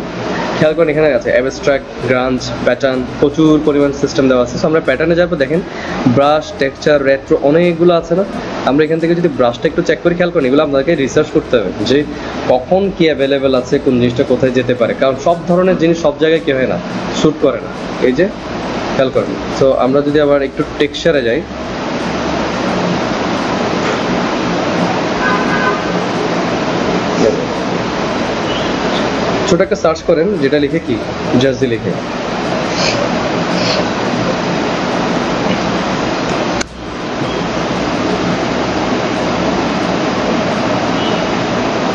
খেয়াল করেন এখানে আছে অ্যাবস্ট্রাক্ট, গ্রাঞ্জ, প্যাটার্ন, প্রচুর পরিমাণ সিস্টেম দেওয়া আছে। সো আমরা প্যাটার্নে যাবো, দেখেন ব্রাশ, টেক্সচার, রেট্রো, অনেকগুলো আছে না? আমরা এখান থেকে যদি ব্রাশটা একটু চেক করে খেয়াল করেন, এগুলো আপনাকে রিসার্চ করতে হবে যে কখন কি অ্যাভেলেবেল আছে, কোন জিনিসটা কোথায় যেতে পারে, কারণ সব ধরনের জিনিস সব জায়গায় কি হয় না, শ্যুট করে না। এই যে খেয়াল করেন। সো আমরা যদি আবার একটু টেক্সচারে যাই, ছোট একটা সার্চ করেন, যেটা লিখে কি জার্সি লিখে,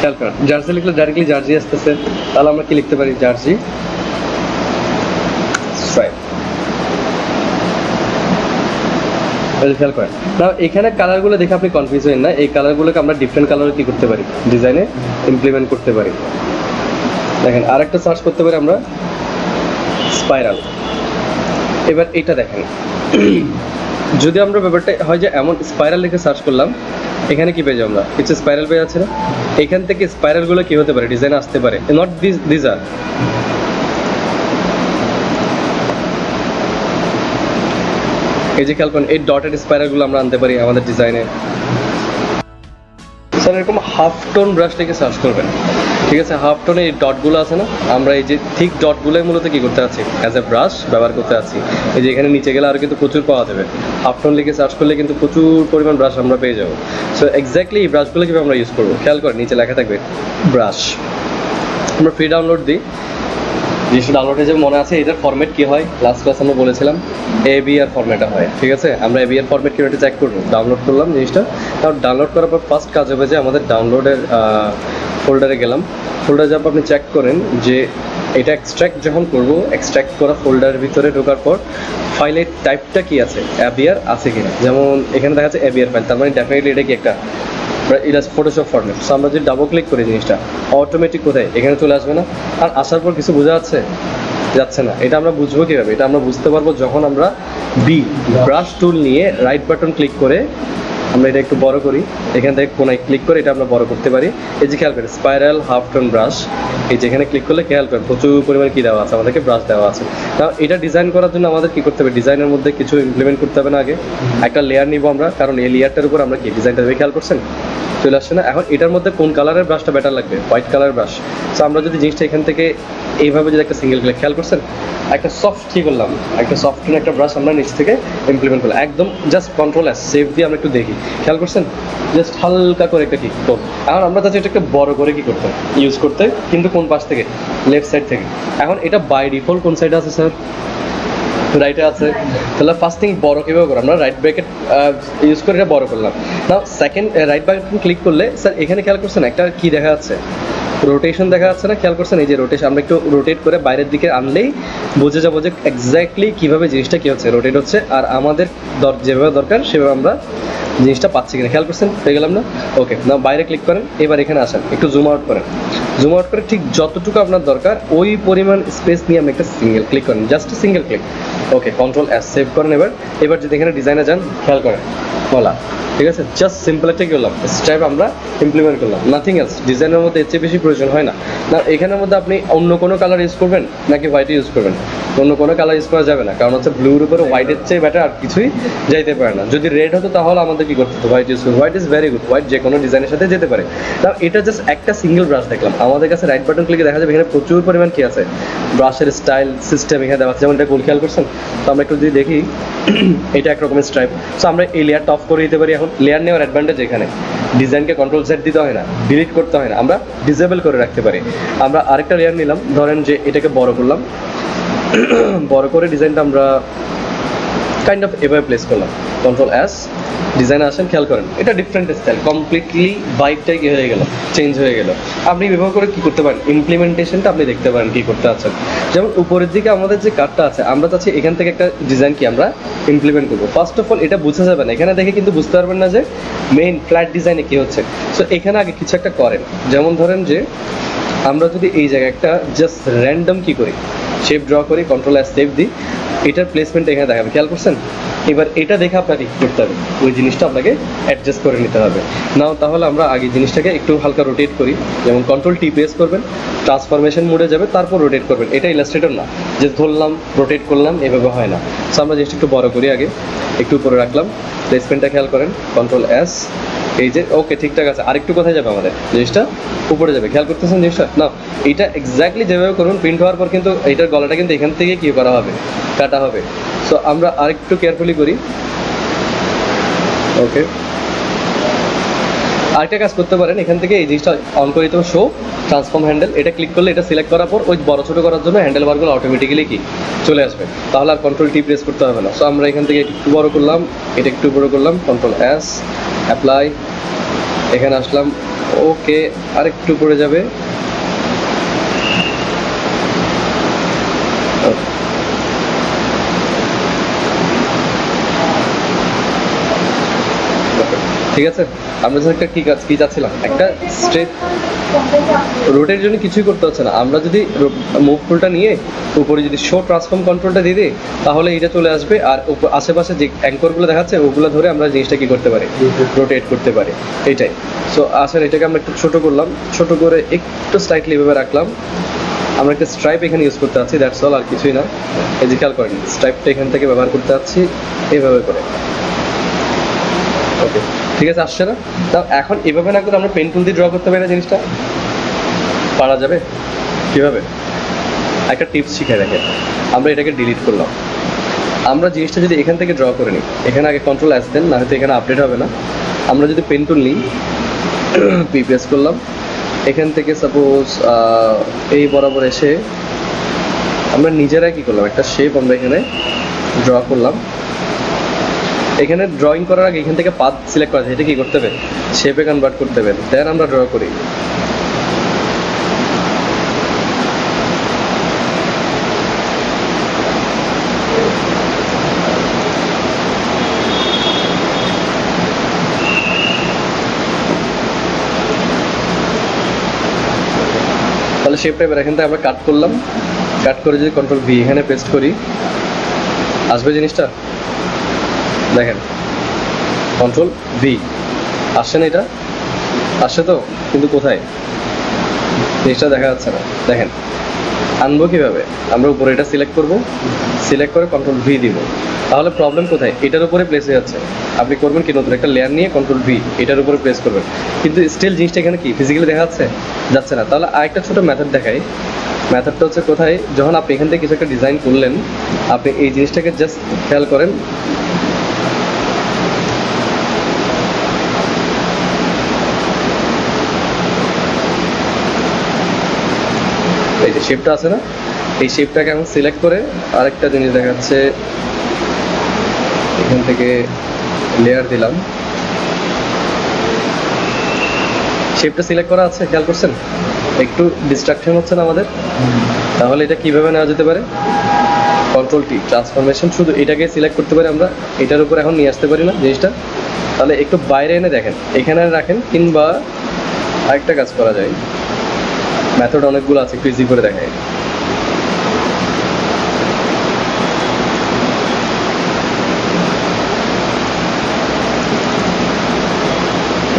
খেয়াল করেন জার্সি লিখলে ডাইরেক্টলি জার্সি আসতেছে। তাহলে আমরা কি লিখতে পারি, জার্সি স্ট্রাইপ। খেয়াল করেন না, এখানে কালারগুলো দেখে আপনি কনফিউজ হবেন না, এই কালারগুলোকে আমরা ডিফারেন্ট কালারে কি করতে পারি, ডিজাইনে ইমপ্লিমেন্ট করতে পারি। দেখেন আরেকটা সার্চ করতে পারি আমরা, স্পাইরাল। এবার এটা দেখেন, যদি আমরা ব্যাপারটা হয় যে এমন স্পাইরাল লিখে সার্চ করলাম, এখানে কি পেয়ে যাবো আমরা, কিছু স্পাইরাল পেয়ে যাচ্ছে না? এখান থেকে স্পাইরালগুলো কি হতে পারে, ডিজাইন আসতে পারে, নট দিস আর। এই যে খেয়াল করেন, এই ডটেড স্পাইরালগুলো আমরা আনতে পারি আমাদের ডিজাইনে। স্যার এরকম হাফ টোন ব্রাশ থেকে সার্চ করবেন, ঠিক আছে? হাফ টোনে এই ডটগুলো আছে না, আমরা এই যে ঠিক ডটগুলোই মূলত কি করতে আছি, অ্যাজ এ ব্রাশ ব্যবহার করতে আছি। এই যে এখানে নিচে গেলে আরও কিন্তু প্রচুর পাওয়া যাবে, হাফ টোন লিখে সার্চ করলে কিন্তু প্রচুর পরিমাণ ব্রাশ আমরা পেয়ে যাবো। সো এক্স্যাক্টলি এই ব্রাশগুলো কীভাবে আমরা ইউজ করবো, খেয়াল করেন নিচে লেখা থাকবে ব্রাশ। আমরা ফ্রি ডাউনলোড দিই, জিনিসটা ডাউনলোডে যে মনে আছে এটার ফরম্যাট কী হয়, লাস্ট ক্লাস আমরা বলেছিলাম ABR ফরম্যাটে হয়, ঠিক আছে? আমরা ABR ফরম্যাট কীভাবে চেক করবো, ডাউনলোড করলাম জিনিসটা। কারণ ডাউনলোড করার পর ফার্স্ট কাজ হবে যে আমাদের ডাউনলোডের ফোল্ডারে গেলাম, ফোল্ডারে যাওয়ার পর আপনি চেক করেন যে এটা এক্সট্র্যাক্ট যখন করবো, এক্সট্র্যাক্ট করা ফোল্ডারের ভিতরে ঢোকার পর ফাইলের টাইপটা কি আছে, ABR আছে কিনা। যেমন এখানে দেখা যাচ্ছে ABR ফাইল, তার মানে ডেফিনেটলি এটা কি একটা ফটোশপ ফরম্যাট। সো আমরা যদি ডাবল ক্লিক করি, জিনিসটা অটোমেটিক কোথায় এখানে চলে আসবে না? আর আসার পর কিছু বোঝা যাচ্ছে না। এটা আমরা বুঝবো কীভাবে, এটা আমরা বুঝতে পারবো যখন আমরা ব্রাশ টুল নিয়ে রাইট বাটন ক্লিক করে আমরা এটা একটু বড় করি, এখান থেকে কোনায় ক্লিক করে এটা আমরা বড় করতে পারি। এই যে খেয়াল করেন স্পাইরাল হাফ টোন ব্রাশ, এই যেখানে ক্লিক করলে খেয়াল করেন প্রচুর পরিমাণে কী দেওয়া আছে, আমাদেরকে ব্রাশ দেওয়া আছে। তা এটা ডিজাইন করার জন্য আমাদের কী করতে হবে, ডিজাইনের মধ্যে কিছু ইমপ্লিমেন্ট করতে হবে না, আগে একটা লেয়ার নিব আমরা, কারণ এই লেয়ারটার উপর আমরা কি ডিজাইনটা দেখে খেয়াল করছেন চলে আসছে না? এখন এটার মধ্যে কোন কালারের ব্রাশটা বেটার লাগবে, হোয়াইট কালার ব্রাশ। সো আমরা যদি জিনিসটা এখান থেকে এইভাবে যদি একটা সিঙ্গেল ক্লিক, খেয়াল করছেন একটা সফট কী করলাম, একটা সফট একটা ব্রাশ আমরা নিচ থেকে ইমপ্লিমেন্ট করলাম, একদম জাস্ট কন্ট্রোল এস সেভ দিয়ে আমরা একটু দেখি, খেয়াল করছেন জাস্ট হালকা করে একটা কিক করুন। এখন আমরা চাচ্ছি এটাকে বড় করে কি করতে ইউজ করতে, কিন্তু কোন পাশ থেকে, লেফট সাইড থেকে। এখন এটা বাই ডিফল্ট কোন সাইডে আছে স্যার, রাইটে আছে, তাহলে ফার্স্ট থিং বড় কীভাবে করো, আমরা রাইট ব্র্যাকেট ইউজ করে এটা বড় করলাম। নাও সেকেন্ড রাইট বাটন ক্লিক করলে স্যার এখানে খেয়াল করছেন একটা কি দেখা যাচ্ছে, রোটেশন দেখা যাচ্ছে না, খেয়াল করছেন এই যে রোটেশন, আমরা একটু রোটেট করে বাইরের দিকে আনলেই বুঝে যাবো যে এক্স্যাক্টলি কীভাবে জিনিসটা কী হচ্ছে, রোটেট হচ্ছে, আর আমাদের যেভাবে দরকার সেভাবে আমরা জিনিসটা পাচ্ছি কিনা খেয়াল করছেন, পেয়ে গেলাম না? ওকে, না বাইরে ক্লিক করেন, এবার এখানে আসেন, একটু জুম আউট করেন, জুম আউট করে ঠিক যতটুকু আপনার দরকার ওই পরিমাণ স্পেস নিয়ে আপনি একটা সিঙ্গেল ক্লিক করেন, জাস্ট সিঙ্গেল ক্লিক। ওকে, কন্ট্রোল এস সেভ করেন। এবার যদি এখানে ডিজাইনে যান খেয়াল করেন বলা, ঠিক আছে, জাস্ট সিম্পল একটা কি করলাম, স্টাইপ আমরা ইমপ্লিমেন্ট করলাম, নাথিং এলস। ডিজাইনের মধ্যে এর চেয়ে বেশি প্রয়োজন হয় না। না এখানের মধ্যে আপনি অন্য কোনো কালার ইউজ করবেন নাকি হোয়াইট ইউজ করবেন? অন্য কোনো কালার ইউজ করা যাবে না, কারণ হচ্ছে ব্লুর উপরে হোয়াইটের চেয়ে বেটার আর কিছুই যাইতে পারে না। যদি রেড হতো তাহলে আমাদের কি করতে হতো, হোয়াইট ইউজ করবো। White is very good, white যে কোনো ডিজাইনের সাথে যেতে পারে। তাও এটা জাস্ট একটা সিঙ্গেল ব্রাশ দেখলাম, আমাদের কাছে রাইট বাটন ক্লিকে দেখা যাবে এখানে প্রচুর পরিমাণ কি আছে, ব্রাশের স্টাইল সিস্টেম এখানে দেওয়া আছে, যেমন এটা গোল খেয়াল করছেন। তো আমরা একটু যদি দেখি এটা একরকমের স্ট্রাইপ। সো আমরা এই লেয়ারটা অফ করে দিতে পারি। এখন লেয়ার নেওয়ার অ্যাডভান্টেজ এখানে, ডিজাইনকে কন্ট্রোল সেট দিতে হয় না, ডিলিট করতে হয় না, আমরা ডিসেবল করে রাখতে পারি। আমরা আরেকটা লেয়ার নিলাম, ধরেন যে এটাকে বড় করলাম, বড় করে ডিজাইনটা আমরা কাইন্ড অফ এভাবে প্লেস করলাম, কন্ট্রোল এস, ডিজাইনে আসেন, খেয়াল করেন এটা ডিফারেন্ট স্টাইল, কমপ্লিটলি ভাইবটাই কি হয়ে গেল, চেঞ্জ হয়ে গেল। আপনি ব্যবহার করে কি করতে পারেন, ইমপ্লিমেন্টেশনটা আপনি দেখতে পারেন কি করতে আছেন। যেমন উপরের দিকে আমাদের যে কার্ডটা আছে, আমরা চাচ্ছি এখান থেকে একটা ডিজাইন কি আমরা ইমপ্লিমেন্ট করবো। ফার্স্ট অফ অল এটা বুঝে যাবেন, এখানে দেখে কিন্তু বুঝতে পারবেন না যে মেইন ফ্ল্যাট ডিজাইনে কি হচ্ছে। সো এখানে আগে কিছু একটা করেন, যেমন ধরেন যে আমরা যদি এই জায়গায় একটা জাস্ট র্যান্ডম কি করি, শেপ ড্র করি, কন্ট্রোল এস সেভ দিই, এটার প্লেসমেন্ট এখানে দেখাবে, খেয়াল করছেন? এবার এটা দেখে আপনাকে কি করতে হবে, ওই জিনিসটা আপনাকে অ্যাডজাস্ট করে নিতে হবে। নাও তাহলে আমরা আগে জিনিসটাকে একটু হালকা রোটেট করি, যেমন কন্ট্রোল টি প্রেস করবেন, ট্রান্সফরমেশন মোডে যাবে, তারপর রোটেট করবেন। এটা ইলাস্ট্রেটর না যে ধরলাম রোটেট করলাম, এভাবে হয় না। সো আমরা জিনিসটা একটু বড় করি, আগে একটু উপরে রাখলাম, প্লেসমেন্টটা খেয়াল করেন, কন্ট্রোল এস, এই যে ওকে ঠিকঠাক আছে। আরেকটু কোথায় যাবে আমাদের জিনিসটা, উপরে যাবে, খেয়াল করতেছেন জিনিসটা না? এইটা এক্স্যাক্টলি যেভাবে করুন, প্রিন্ট হওয়ার পর কিন্তু এইটার গলাটা কিন্তু এখান থেকে কি করা হবে, কাটা হবে। সো আমরা আরেকটু কেয়ারফুলি করি। ওকে, আরেকটা কাজ করতে পারেন, এখান থেকে এই জিনিসটা অন করে দিতে হবে, শো ট্রান্সফর্ম হ্যান্ডেল, এটা ক্লিক করলে এটা সিলেক্ট করার পর ওই বড় ছোটো করার জন্য হ্যান্ডেল বারগুলো অটোমেটিক্যালি কি চলে আসবে, তাহলে আর কন্ট্রোল টি প্রেস করতে হবে না। সো আমরা এখান থেকে একটু বড় করলাম, এটা একটু বড় করলাম, কন্ট্রোল এস, অ্যাপ্লাই, এখানে আসলাম, ওকে আরেকটু পড়ে যাবে, ঠিক আছে। আমরা একটা কি চাচ্ছিলাম, একটা স্ট্রেট রোটের জন্য কিছুই করতে হচ্ছে না। আমরা যদি মুভ টুলটা নিয়ে উপরে যদি শো ট্রান্সফর্ম কন্ট্রোলটা দিয়ে দিই, তাহলে এটা চলে আসবে, আর আশেপাশে যে অ্যাঙ্করগুলো দেখাচ্ছে ওগুলো ধরে আমরা জিনিসটা কি করতে পারি, রোটেট করতে পারি, এইটাই। সো আসলে এটাকে আমরা একটু ছোটো করলাম, ছোটো করে একটু স্লাইটলি এভাবে রাখলাম। আমরা একটা স্ট্রাইপ এখানে ইউজ করতে পারছি, দ্যাটস অল, আর কিছুই না। এই যে খেয়াল করেন, স্ট্রাইপটা এখান থেকে ব্যবহার করতে পারছি এইভাবে করে। ওকে, ঠিক আছে, আসছে না? তাও এখন এভাবে না করে আমরা পেন টুল দিয়ে ড্র করতে পারি না, জিনিসটা পারা যাবে কীভাবে? একটা টিপস শিখে দেখেন, আমরা এটাকে ডিলিট করলাম, আমরা জিনিসটা যদি এখান থেকে ড্র করে নিই, এখানে আগে কন্ট্রোল এস দেন, না হয়তো এখানে আপডেট হবে না। আমরা যদি পেন টুল নিই, পি প্রেস করলাম, এখান থেকে সাপোজ এই বরাবর এসে আমরা নিজেরাই কী করলাম, একটা শেপ আমরা এখানে ড্র করলাম। এখানে ড্রয়িং করার আগে এখান থেকে পাথ সিলেক্ট করা যায়, এটা কী করতে হবে, শেপে কনভার্ট করতে হবে, দেন আমরা ড্র করি। তাহলে শেপটা এবার এখান থেকে আমরা কাট করলাম, কাট করে যদি কন্ট্রোল ভি এখানে পেস্ট করি, আসবে জিনিসটা, দেখেন কন্ট্রোল ভি আসছে না, এটা আসছে তো, কিন্তু কোথায় জিনিসটা দেখা যাচ্ছে না। দেখেন আনবো কীভাবে, আমরা উপরে এটা সিলেক্ট করব, সিলেক্ট করে কন্ট্রোল ভি দিব, তাহলে প্রবলেম কোথায়, এটার উপরে প্লেস হয়ে যাচ্ছে। আপনি করবেন কি, নতুন একটা লেয়ার নিয়ে কন্ট্রোল ভি এটার উপরে প্লেস করবেন, কিন্তু স্টিল জিনিসটা এখানে কি ফিজিক্যালি দেখা যাচ্ছে না। তাহলে আরেকটা ছোটো মেথড দেখাই, মেথডটা হচ্ছে কোথায়, যখন আপনি এখান থেকে কিছু একটা ডিজাইন করলেন, আপনি এই জিনিসটাকে জাস্ট খেয়াল করেন, এই যে শেপটা আছে না, এই শেপটাকে এখন সিলেক্ট করে আরেকটা জিনিস দেখাচ্ছে, এখান থেকে লেয়ার দিলাম, শেপটা সিলেক্ট করা আছে, খেয়াল করছেন? একটু ডিস্ট্রাকশন হচ্ছে না আমাদের? তাহলে এটা কিভাবে নেওয়া যেতে পারে? কন্ট্রোল টি, ট্রান্সফরমেশন, শুধু এটাকে সিলেক্ট করতে পারি আমরা, এটার উপর এখন নিয়ে আসতে পারি না জিনিসটা। তাহলে একটু বাইরে এনে দেখেন, এখানে রাখেন, কিংবা আরেকটা কাজ করা যায়, মেথড অনেকগুলো আছে, একটু ইজি করে দেখায়।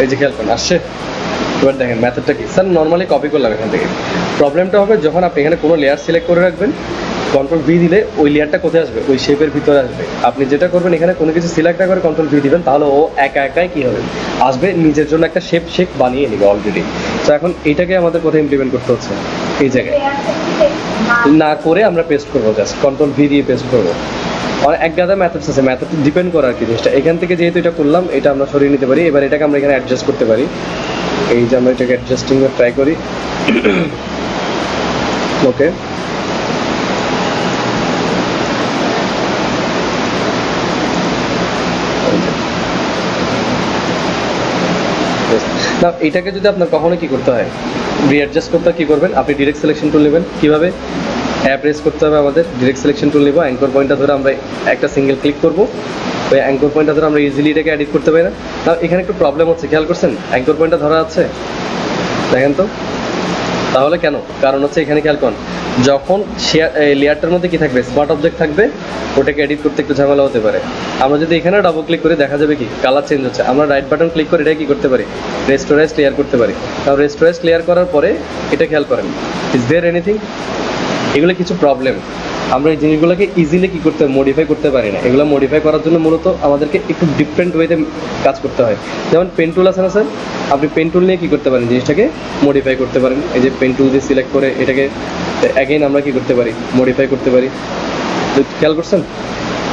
এই যে খেয়াল করেন আসছে, এবার দেখেন মেথডটা কি। স্যার নর্মালি কপি করলাম এখান থেকে। প্রবলেমটা হবে যখন আপনি এখানে কোনো লেয়ার সিলেক্ট করে রাখবেন, কন্ট্রোল ভি দিলে ওই লেয়ারটা কোথায় আসবে? ওই শেপের ভিতরে আসবে। আপনি যেটা করবেন এখানে কোনো কিছু সিলেক্ট না করে কন্ট্রোল ভি দিবেন, তাহলে ও একা একাই কি হবে? আসবে, নিজের জন্য একটা শেপ বানিয়ে নিবে অলরেডি। তো এখন এইটাকে আমাদের কোথায় ইমপ্লিমেন্ট করতে হচ্ছে? এই জায়গায় না করে আমরা পেস্ট করবো, জাস্ট কন্ট্রোল ভি দিয়ে পেস্ট করবো। আর এক গাদা মেথডস আছে, মেথড ডিপেন্ড করা আর কি জিনিসটা। এখান থেকে যেহেতু এটা করলাম, এটা আমরা সরিয়ে নিতে পারি। এবার এটাকে আমরা এখানে অ্যাডজাস্ট করতে পারি। এই যে আমরা এটাকে অ্যাডজাস্টিং ট্রাই করি, ওকে। না, এটাকে যদি আপনার কখনো কি করতে হয়, রিঅ্যাডজাস্ট করতে হয়, কি করবেন? আপনি ডিরেক্ট সিলেকশন টুল নেবেন। কিভাবে? অ্যাপ প্রেস করতে হবে আমাদের, ডিরেক্ট সিলেকশন টুল নেব, অ্যাঙ্কর পয়েন্টটা ধরে আমরা একটা সিঙ্গেল ক্লিক করব। ওই অ্যাঙ্কর পয়েন্টটা ধরে আমরা ইজিলি এটাকে এডিট করতে পারি না। না, এখানে একটু প্রবলেম হচ্ছে, খেয়াল করছেন? অ্যাঙ্কর পয়েন্টটা ধরা আছে, দেখেন তো। তাহলে কেন? কারণ হচ্ছে এখানে খেয়াল করুন, যখন লেয়ারটার মধ্যে কি থাকবে? স্মার্ট অবজেক্ট থাকবে, ওটাকে এডিট করতে একটু ঝামেলা হতে পারে। আমরা যদি এখানে ডাবল ক্লিক করে দেখা যাবে কি কালার চেঞ্জ হচ্ছে। আমরা রাইট বাটন ক্লিক করে এটা কি করতে পারি? রেস্টোরাইজ লেয়ার করতে পারি। তাও রেস্টোরাইজ লেয়ার করার পরে এটা খেয়াল করেন, ইজ দেয়ার এনিথিং? এগুলো কিছু প্রবলেম। আমরা এই জিনিসগুলোকে ইজিলি কি করতে মডিফাই করতে পারি না। এগুলো মডিফাই করার জন্য মূলত আমাদেরকে একটু ডিফারেন্ট ওয়েতে কাজ করতে হয়। যেমন পেন টুল আছে না স্যার, আপনি পেন টুল নিয়ে কী করতে পারেন? জিনিসটাকে মডিফাই করতে পারেন। এই যে পেন টুল দিয়ে সিলেক্ট করে এটাকে অ্যাগেইন আমরা কি করতে পারি? মডিফাই করতে পারি। খেয়াল করছেন?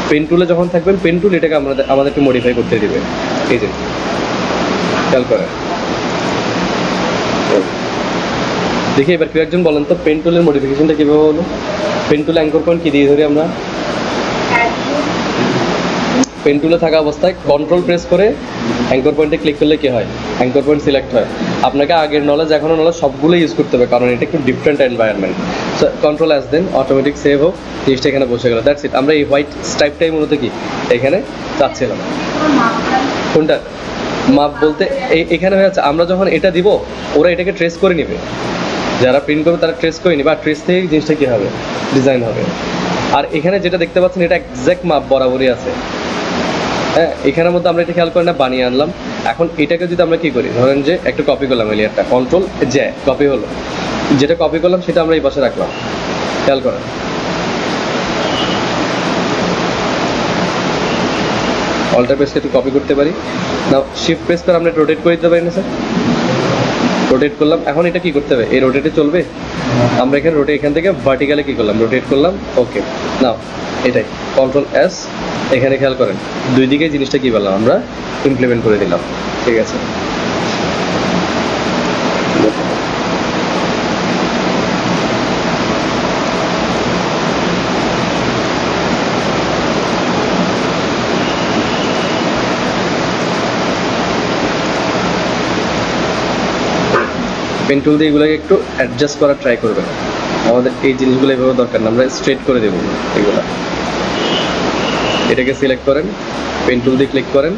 পেন টুলে যখন থাকবেন, পেন টুল এটাকে আমাদেরকে মডিফাই করতে দিবে। এই যে খেয়াল করেন, দেখি এবার কেউ একজন বলেন তো পেন টুলের মডিফিকেশনটা কীভাবে হলো? পেন টুলে অ্যাঙ্কর পয়েন্ট কি দিয়ে ধরি আমরা? পেন টুলে থাকা অবস্থায় কন্ট্রোল প্রেস করে অ্যাঙ্কর পয়েন্টে ক্লিক করলে কি হয়? অ্যাঙ্কর পয়েন্ট সিলেক্ট হয়। আপনাকে আগের নলেজ এখনও নলেজ সবগুলো ইউজ করতে হবে, কারণ এটা একটু different environment. So control S then automatic save হোক, জিনিসটা এখানে বসে গেল। That's it. আমরা এই হোয়াইট স্ট্রাইপটাই মূলত কি এখানে চাচ্ছিলাম। কোনটা মাপ বলতে এখানে হয়ে যাচ্ছে, আমরা যখন এটা দিব ওরা এটাকে ট্রেস করে নেবে, যারা প্রিন্ট করবে তারা ট্রেস করে নেবে, আর ট্রেস থেকে জিনিসটা কী হবে? ডিজাইন হবে। আর এখানে যেটা দেখতে পাচ্ছেন এটা এক্স্যাক্ট মাপ বরাবরই আছে। হ্যাঁ, এখানের মধ্যে আমরা এটা খেয়াল করে না বানিয়ে আনলাম। এখন এটাকে যদি আমরা কী করি, ধরেন যে একটা কপি করলাম, এই লেয়ারটা কন্ট্রোল জে কপি হলো, যেটা কপি করলাম সেটা আমরা এই পাশে রাখলাম। খেয়াল করেন, অল্টার প্রেসকে একটু কপি করতে পারি না, শিফট প্রেস করে আমরা রোটেট করে দিতে পারি না স্যার? রোটেট করলাম। এখন এটা কি করতে হবে? এই রোটেটে চলবে। আমরা এখানে এখান থেকে ভার্টিক্যালে কি করলাম? রোটেট করলাম। ওকে, নাও এটাই কন্ট্রোল এস। এখানে খেয়াল করেন দুই দিকে জিনিসটা কি বললাম আমরা ইমপ্লিমেন্ট করে দিলাম। ঠিক আছে, পেন টুল দিয়ে এগুলোকে একটু অ্যাডজাস্ট করার ট্রাই করবেন। আমাদের এই জিনিসগুলো এভাবে দরকার না, আমরা স্ট্রেট করে দেবো এগুলো। এটাকে সিলেক্ট করেন, পেন টুল দিয়ে ক্লিক করেন,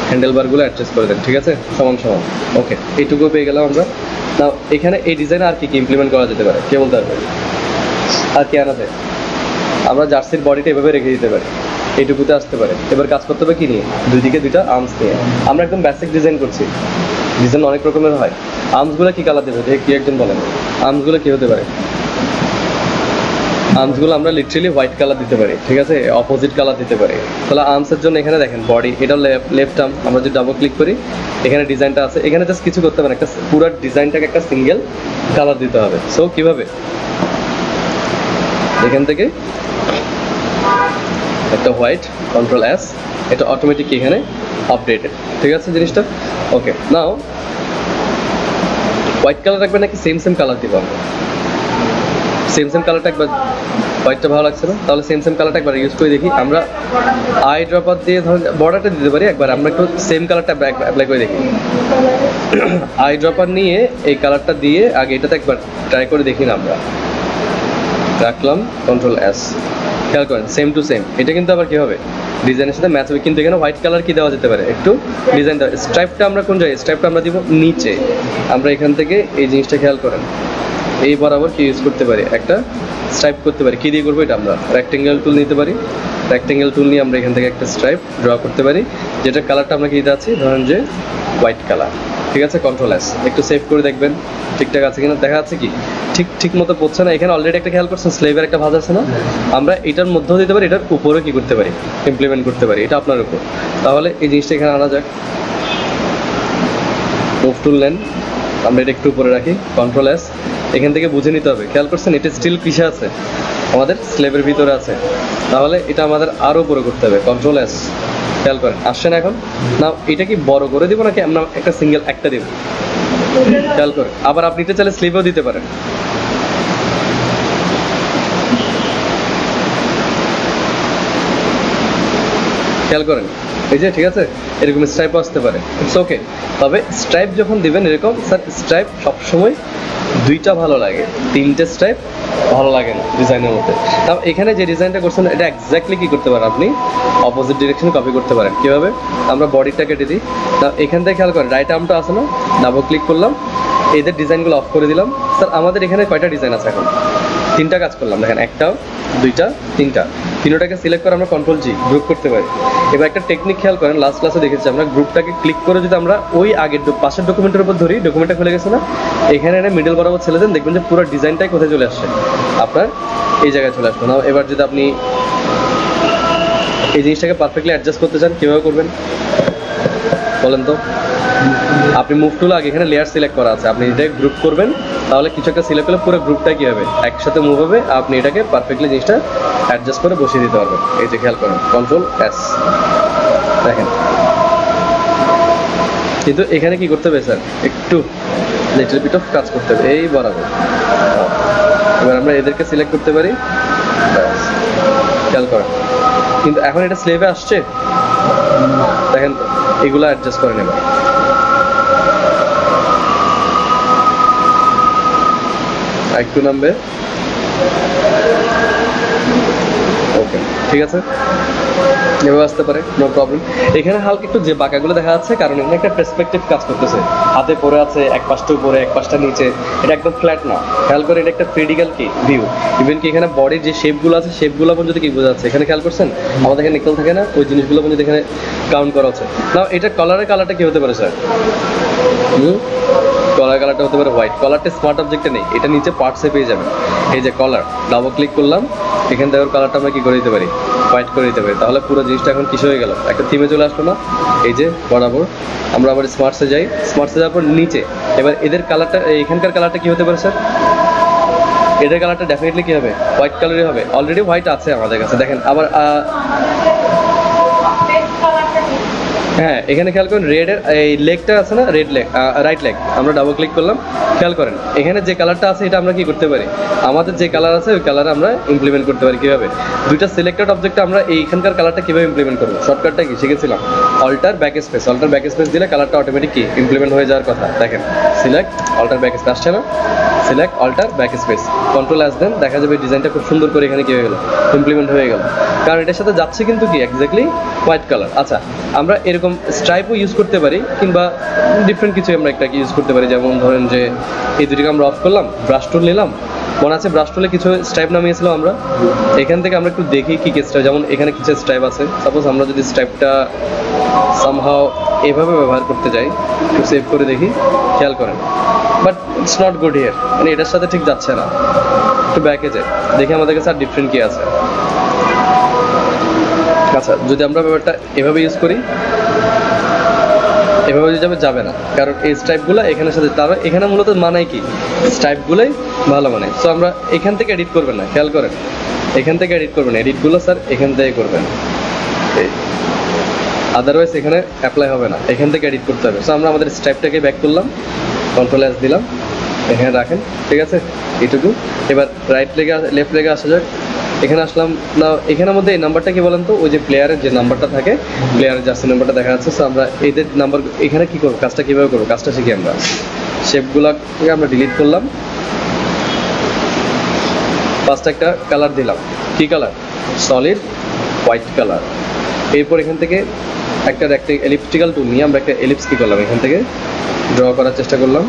হ্যান্ডেল বারগুলো অ্যাডজাস্ট করে দেন। ঠিক আছে, সমান সমান। ওকে, এইটুকু পেয়ে গেলাম আমরা। না, এখানে এই ডিজাইনে আর কি কি ইমপ্লিমেন্ট করা যেতে পারে কে বলতে পারবে? আর কি আনা যায়? আমরা জার্সির বডিটা এভাবে রেখে দিতে পারি, এইটুকুতে আসতে পারে। এবার কাজ করতে হবে কি নিয়ে? দুই দিকে দুইটা আর্মস নিয়ে। আমরা একদম বেসিক ডিজাইন করছি, ডিজাইন অনেক রকমের হয়। আর্মসগুলো কি কালার দেবে? কি একজন বলেন, আর্মসগুলো কি হতে পারে? আর্মসগুলো আমরা লিটারেলি হোয়াইট কালার দিতে পারি। ঠিক আছে, অপোজিট কালার দিতে পারি। তাহলে আর্মসের জন্য এখানে দেখেন বডি, এটা লেফট আর্ম। আমরা যদি ডাবল ক্লিক করি এখানে ডিজাইনটা আছে, এখানে জাস্ট কিছু করতে হবে না, একটা পুরো ডিজাইনটাকে একটা সিঙ্গেল কালার দিতে হবে। সো কিভাবে? এখান থেকে একটা হোয়াইট, কন্ট্রোল এস, এটা অটোমেটিক এখানে আপডেটেড। ঠিক আছে জিনিসটা? ওকে, নাও হোয়াইট কালার রাখবে নাকি সেম কালার দিব? আমরা সেম কালারটা একবার হোয়াইটটা ভালো লাগছে না, তাহলে সেম কালারটা একবার ইউজ করে দেখি। আমরা আই ড্রপার দিয়ে ধরুন বর্ডারটা দিতে পারি একবার, আমরা একটু সেম কালারটা অ্যাপ্লাই করে দেখি। আই ড্রপার নিয়ে এই কালারটা দিয়ে আগে এটাতে একবার ট্রাই করে দেখি না, আমরা রাখলাম কন্ট্রোল এস, খেয়াল করেন সেম টু সেম। এটা কিন্তু আবার কি হবে, ডিজাইনের সাথে ম্যাচ হবে, কিন্তু এখানে হোয়াইট কালার কি দেওয়া যেতে পারে, একটু ডিজাইন দেওয়া। স্ট্রাইপটা আমরা কোন জায়গায়, স্ট্রাইপটা আমরা দিব নিচে। আমরা এখান থেকে এই জিনিসটা খেয়াল করেন, এই বরাবর কি ইউজ করতে পারি, একটা স্ট্রাইপ করতে পারি। কি দিয়ে করবো এটা, আমরা রেক্টেঙ্গেল টুল নিতে পারি। রেক্টেঙ্গেল টুল নিয়ে আমরা এখান থেকে একটা স্ট্রাইপ ড্র করতে পারি, যেটা কালারটা আমরা কি দিতে আছি, ধরেন যে হোয়াইট কালার। ঠিক আছে, কন্ট্রোল এস, একটু সেভ করে দেখবেন ঠিকঠাক আছে কিনা। দেখা যাচ্ছে কি ঠিক মতো পড়ছে না। এখানে অলরেডি একটা খেয়াল করছেন স্লেভের একটা ভাঁজ আছে না, আমরা এটার মধ্যেও দিতে পারি, এটার উপরেও কি করতে পারি, ইমপ্লিমেন্ট করতে পারি, এটা আপনার উপর। তাহলে এই জিনিসটা এখানে আনা যাক, মুভ টুল নেন, আমরা এটা একটু উপরে রাখি, কন্ট্রোল এস। এখান থেকে বুঝে নিতে হবে, খেয়াল করছেন এটা স্টিল কিসে আছে, আমাদের স্লেভের ভিতরে আছে। তাহলে এটা আমাদের আরও উপরে করতে হবে, কন্ট্রোল এস। খেয়াল করেন আসছে না এখন না, এটা কি বড় করে দিব নাকি আমরা একটা সিঙ্গেল একটা দিব, খেয়াল করেন। আবার আপনি এটা চাইলে স্লিভও দিতে পারেন। খেয়াল করেন এই যে, ঠিক আছে, এরকম স্ট্রাইপও আসতে পারে, ইটস ওকে। তবে স্ট্রাইপ যখন দিবেন এরকম, স্যার স্ট্রাইপ সবসময় দুইটা ভালো লাগে, তিনটে স্ট্রাইপ ভালো লাগে না ডিজাইনের মধ্যে। তাও এখানে যে ডিজাইনটা করছেন এটা এক্স্যাক্টলি কি করতে পারেন, আপনি অপোজিট ডিরেকশনে কপি করতে পারেন। কীভাবে, আমরা বডিটা কেটে দিই, তা এখান থেকে খেয়াল করেন রাইট আর্মটা আছে না, ডাবল ক্লিক করলাম, এদের ডিজাইনগুলো অফ করে দিলাম। স্যার আমাদের এখানে কয়টা ডিজাইন আছে এখন, তিনটা কাজ করলাম, দেখেন একটা দুইটা তিনটা, তিনটাকে সিলেক্ট করে আমরা কন্ট্রোল জি গ্রুপ করতে পারি। এবার একটা টেকনিক খেয়াল করেন, লাস্ট ক্লাসে দেখেছি আমরা, গ্রুপটাকে ক্লিক করে যদি আমরা ওই আগের পাশের ডকুমেন্টের উপর ধরি, ডকুমেন্টটা খুলে গেছে না, এখানে এনে মিডল বরাবর ছেড়ে দেন, দেখবেন যে পুরো ডিজাইনটাই কোথায় চলে আসছে, আপনার এই জায়গায় চলে আসবে না। এবার যদি আপনি এই জিনিসটাকে পারফেক্টলি অ্যাডজাস্ট করতে চান, কীভাবে করবেন বলেন তো? আপনি মুভ টুল আগে এখানে লেয়ার সিলেক্ট করা আছে, আপনি এটাকে গ্রুপ করবেন, তাহলে কিছু একটা সিলেক্ট করলে পুরো গ্রুপটা কি হবে, একসাথে মুভ হবে। আপনি এটাকে পারফেক্টলি জিনিসটা অ্যাডজাস্ট করে বসিয়ে দিতে পারবেন। এই যে খেয়াল করেন কন্ট্রোল এস, দেখেন। কিন্তু এখানে কি করতে হবে স্যার, একটু লিটল বিট অফ কাজ করতে হবে, এই বরাবর। এবার আমরা এদেরকে সিলেক্ট করতে পারি, খেয়াল করেন। কিন্তু এখন এটা স্লেভে আসছে, দেখেন এগুলো অ্যাডজাস্ট করে নেবেন। একটু নামবে, ওকে ঠিক আছে, এভাবে আসতে পারে, নো প্রবলেম। এখানে হালকা একটু যে বাঁকাগুলো দেখা যাচ্ছে, কারণ এখানে একটা পার্সপেক্টিভ কাজ করতেছে, হাতে পড়ে আছে, এক পাশটা উপরে এক পাশটা নিচে, এটা একদম ফ্ল্যাট না। খেয়াল করে এটা একটা ক্রিটিক্যাল কি ভিউ, ইভেন কি এখানে বডির যে শেপগুলো আছে, শেপগুলো পর্যন্ত কি বোঝা যাচ্ছে, এখানে খেয়াল করছেন আমাদের এখানে নিকেল থাকে না, ওই জিনিসগুলো পর্যন্ত এখানে কাউন্ট করা হচ্ছে না। এটা কালারটা কি হতে পারে স্যার, কালারটা হতে পারে হোয়াইট। কালারটা স্মার্ট অবজেক্টে নেই, এটা নিচে পার্টসে পেয়ে যাবেন। এই যে কালার, ডাবল ক্লিক করলাম, এখান থেকে কালারটা আমরা কি করে দিতে পারি, হোয়াইট করে দিতে পারি। তাহলে পুরো জিনিসটা এখন কিছু হয়ে গেল, একটা থিমে চলে আসলো না। এই যে বরাবর আমরা আবার স্মার্টসে যাই, স্মার্টসে যাওয়ার পর নিচে, এবার এদের কালারটা, এখানকার কালারটা কি হতে পারে স্যার, এদের কালারটা ডেফিনেটলি কি হবে, হোয়াইট কালারই হবে। অলরেডি হোয়াইট আছে আমাদের কাছে, দেখেন। আবার হ্যাঁ, এখানে খেয়াল করেন রেডের এই লেগটা আছে না, রেড লেগ, রাইট লেগ, আমরা ডাবল ক্লিক করলাম, খেয়াল করেন এখানে যে কালারটা আছে এটা আমরা কি করতে পারি, আমাদের যে কালার আছে ওই কালার আমরা ইমপ্লিমেন্ট করতে পারি। কীভাবে, দুইটা সিলেক্টেড অবজেক্টে আমরা এইখানকার কালারটা কীভাবে ইমপ্লিমেন্ট করবো, শর্টকাটটা কি শিখেছিলাম, alter back space. Alter back space দিলে কালারটা অটোমেটিক কি ইমপ্লিমেন্ট হয়ে যাওয়ার কথা। দেখেন সিলেক্ট অল্টার ব্যাক স্পেস, আসছে না, select alt back space, control S then, দেখা যাবে ডিজাইনটা খুব সুন্দর করে এখানে কি হয়ে গেল, ইমপ্লিমেন্ট হয়ে গেল, কারণ এটার সাথে যাচ্ছে কিন্তু কি এক্স্যাক্টলি হোয়াইট কালার। আচ্ছা, আমরা এরকম স্ট্রাইপও ইউজ করতে পারি, কিংবা ডিফারেন্ট কিছু আমরা একটা ইউজ করতে পারি। যেমন ধরেন যে এই দুটিকে আমরা অফ করলাম, ব্রাশ টুল নিলাম, মনে আছে ব্রাশ টুলে কিছু স্ট্রাইপ নামিয়েছিলাম আমরা, এখান থেকে আমরা একটু দেখি কি কি স্ট্রাইপ, যেমন এখানে কিছু স্ট্রাইপ আছে। সাপোজ আমরা যদি স্ট্রাইপটা সামহাও এভাবে ব্যবহার করতে যাই, একটু সেভ করে দেখি, খেয়াল করেন, but it's not good here, মানে এটার সাথে ঠিক যাচ্ছে না। একটু ব্যাকে যাই, দেখি আমাদের কাছে আর ডিফারেন্ট কি আছে। আচ্ছা, যদি আমরা ব্যাপারটা এভাবে ইউজ করি, এভাবে যাবে না, কারণ এই স্ট্রাইপগুলো এখানের সাথে, তার এখানে মূলত মানায় কি স্ট্রাইপগুলোই ভালো মানে। সো আমরা এখান থেকে এডিট করবেন না, খেয়াল করেন এখান থেকে এডিট করবেন, এডিটগুলো স্যার এখান থেকে করবেন, আদারওয়াইজ এখানে অ্যাপ্লাই হবে না, এখান থেকে এডিট করতে হবে। সো আমরা আমাদের স্ট্রাইপটাকে ব্যাক করলাম, কন্ট্রোল এস দিলাম, এখানে রাখেন, ঠিক আছে এইটুকু। এবার রাইট লেগে লেফট লেগে আসা যাক, এখানে আসলাম না, এখানের মধ্যে এই নাম্বারটা কি বলেন তো, ওই যে প্লেয়ারের যে নাম্বারটা থাকে, প্লেয়ারের জার্সি নাম্বারটা দেখা যাচ্ছে। সো আমরা এদের নাম্বার এখানে কি করবো, কাজটা কীভাবে করবো, কাজটা শিখি আমরা। শেপগুলোকে আমরা ডিলিট করলাম, ফার্স্ট একটা কালার দিলাম, কি কালার, সলিড হোয়াইট কালার। এরপর এখান থেকে একটা এলিপ্টিক্যাল টুল নিয়ে আমরা একটা এলিপস কি করলাম, এখান থেকে ড্র করার চেষ্টা করলাম।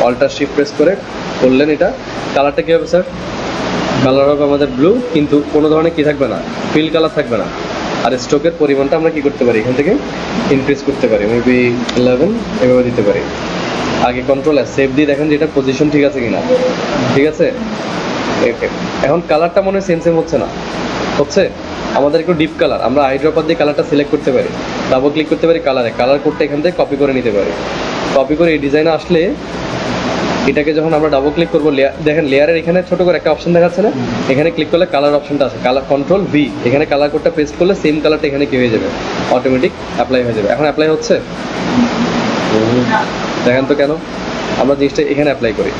অল্টার শিফট প্রেস করে করলেন, এটা কালারটা কী হবে স্যার, কালার হবে আমাদের ব্লু, কিন্তু কোনো ধরনের কি থাকবে না, ফিল কালার থাকবে না। আর স্ট্রোকের পরিমাণটা আমরা কি করতে পারি, এখান থেকে ইনক্রিজ করতে পারি, মেবি 11 এভাবে দিতে পারি। আগে কন্ট্রোল আর সেভ দিয়ে দেখেন যে এটা পজিশন ঠিক আছে কিনা, ঠিক আছে। ওকে, এখন কালারটা মনে হয় সেম সেম হচ্ছে না, হচ্ছে আমাদের একটু ডিপ কালার। আমরা আই ড্রপার দিয়ে কালারটা সিলেক্ট করতে পারি, ডাবল ক্লিক করতে পারি কালারে, কালার কোডটা এখান থেকে কপি করে নিতে পারি। কপি করে এই ডিজাইনে আসলে এটাকে যখন আমরা ডাবল ক্লিক করবো, দেখেন লেয়ারের এখানে ছোট করে একটা অপশন দেখাচ্ছে না, এখানে ক্লিক করলে কালার অপশনটা আছে, কালার কন্ট্রোল ভি, এখানে কালার কোডটা পেস্ট করলে সেম কালারটা এখানে কি হয়ে যাবে, অটোমেটিক অ্যাপ্লাই হয়ে যাবে। এখন অ্যাপ্লাই হচ্ছে, দেখেন তো কেন, আমরা জিনিসটা এখানে অ্যাপ্লাই করি,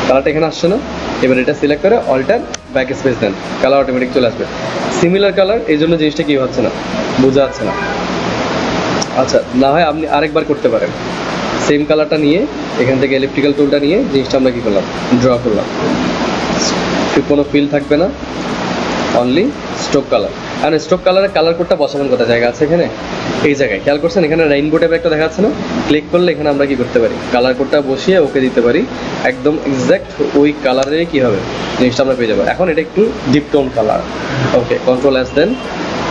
কালারটা এখানে আসছে না। এবার এটা সিলেক্ট করে অল্টার ব্যাক স্পেস দেন, কালার অটোমেটিক চলে আসবে, সিমিলার কালার। এই জন্য জিনিসটা কি হচ্ছে না, বোঝা যাচ্ছে না। আচ্ছা, না হয় আপনি আরেকবার করতে পারেন, সেম কালারটা নিয়ে এখান থেকে ইলেকট্রিক্যাল টুলটা নিয়ে জিনিসটা আমরা কী করলাম, ড্র করলাম, কোনো ফিল থাকবে না, অনলি স্ট্রোক কালার। আর স্ট্রোক কালারের কালার কোডটা বসানোর কথা জায়গা আছে এখানে, এই জায়গায় খেয়াল করছেন, এখানে রেইনবো টাইপের একটা দেখা যাচ্ছে না, ক্লিক করলে এখানে আমরা কি করতে পারি, কালার কোডটা বসিয়ে ওকে দিতে পারি, একদম এক্স্যাক্ট ওই কালারে কি হবে জিনিসটা আমরা পেয়ে যাবো। এখন এটা একটু ডিপ টোন কালার, ওকে, কন্ট্রোল এস দেন,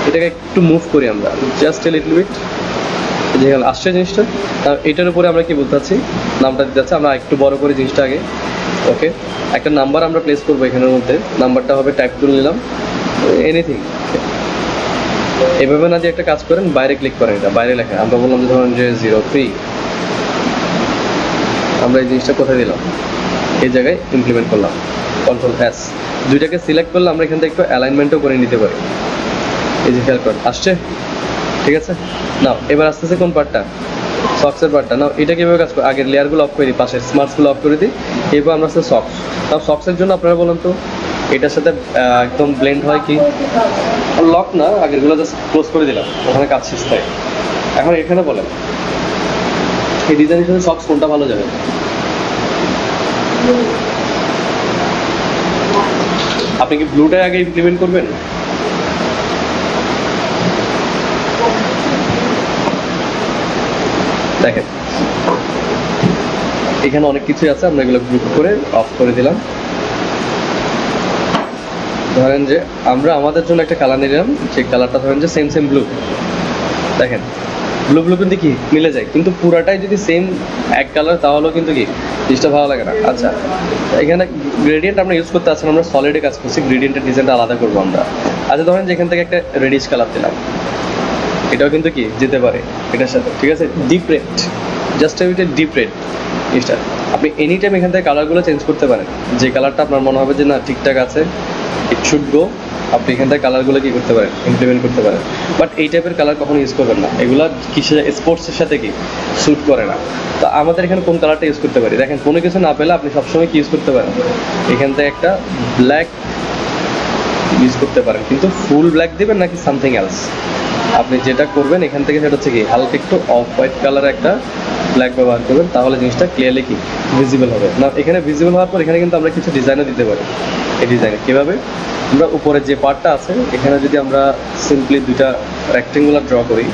এটাকে একটু মুভ করি আমরা, জাস্ট এ লিটল বিট, যেখানে আসছে জিনিসটা, এটার উপরে আমরা কি বলতে চাচ্ছি, নামটা দিতে চাচ্ছি, আমরা একটু বড় করে জিনিসটা আগে, ওকে, একটা নাম্বার আমরা প্লেস করবো এখানের মধ্যে, নাম্বারটা হবে টাইপ টুল নিলাম, এনিথিং, এভাবে না দিয়ে একটা কাজ করেন, বাইরে ক্লিক করেন, এটা বাইরে লেখা, আমরা বললাম যে ধরুন যে 03, আমরা এই জিনিসটা কোথায় দিলাম, এই জায়গায় ইমপ্লিমেন্ট করলাম, কন্ট্রোল এস, দুইটাকে সিলেক্ট করলে আমরা এখান থেকে একটু অ্যালাইনমেন্টও করে নিতে পারি, এই যে খেয়াল করেন আসছে, ঠিক আছে। নাও এবার আসতেছে কোন পার্টটা, সক্সের পার্টটা। নাও এটা কীভাবে কাজ করে, আগের লেয়ারগুলো অফ করে দিই, পাশের স্মার্টসগুলো অফ করে দিই, এরপর আমরা আসছে সক্স। তাও সক্সের জন্য আপনারা বলুন তো এটার সাথে একদম ব্লেন্ড হয় কি, লক না, আগেরগুলো জাস্ট ক্লোজ করে দিলাম, ওখানে কাজ শেষ থাকে। এখন এখানে বলেন এই ডিজাইনের সাথে সক্স কোনটা ভালো যাবে, আপনি কি ব্লুটাই আগে ইমপ্লিমেন্ট করবেন, দেখেন এখানে অনেক কিছুই আছে, আমরা এগুলো গ্রুপ করে অফ করে দিলাম। ধরেন যে আমরা আমাদের জন্য একটা কালার নিলাম, সেই কালারটা ধরেন যে সেম ব্লু, দেখেন ব্লু কিন্তু কি মিলে যায়, কিন্তু পুরাটাই যদি সেম এক কালার তাহলেও কিন্তু কি জিনিসটা ভালো লাগে না। আচ্ছা, এখানে গ্রেডিয়েন্ট আমরা ইউজ করতে আসলে আমরা সলিডে কাজ করছি, গ্রেডিয়েন্টের ডিজাইনটা আলাদা করবো আমরা। আচ্ছা ধরেন যে এখান থেকে একটা রেডিশ কালার দিলাম, এটাও কিন্তু কি যেতে পারে এটার সাথে, ঠিক আছে, ডিপ রেড, জাস্ট এটা ডিপ রেড জিনিসটা। আপনি এনি টাইম এখান থেকে কালারগুলো চেঞ্জ করতে পারেন, যে কালারটা আপনার মনে হবে যে না ঠিকঠাক আছে, ইট শুড গো, আপনি এখান থেকে কালারগুলো কী করতে পারেন, ইমপ্লিমেন্ট করতে পারেন। বাট এই টাইপের কালার কখনো ইউজ করবেন না, এগুলো কিসে স্পোর্টসের সাথে কি স্যুট করে না। তো আমাদের এখানে কোন কালারটা ইউজ করতে পারি, দেখেন কোনো কিছু না পেলে আপনি সবসময় কি ইউজ করতে পারেন, এখান থেকে একটা ব্ল্যাক ইউজ করতে পারেন, কিন্তু ফুল ব্ল্যাক দেবেন নাকি সামথিং এলস, আপনি যেটা করবেন এখান থেকে সেটা হচ্ছে কি হালকা একটু অফ হোয়াইট কালার একটা ব্ল্যাক ব্যবহার করবেন, তাহলে জিনিসটা ক্লিয়ারলি কি ভিজিবল হবে না। এখানে ভিজিবল হওয়ার পর এখানে কিন্তু আমরা কিছু ডিজাইনও দিতে পারি। এই ডিজাইনে কীভাবে, আমরা উপরে যে পার্টটা আছে এখানে যদি আমরা সিম্পলি দুইটা রেক্টেঙ্গুলার ড্র করি,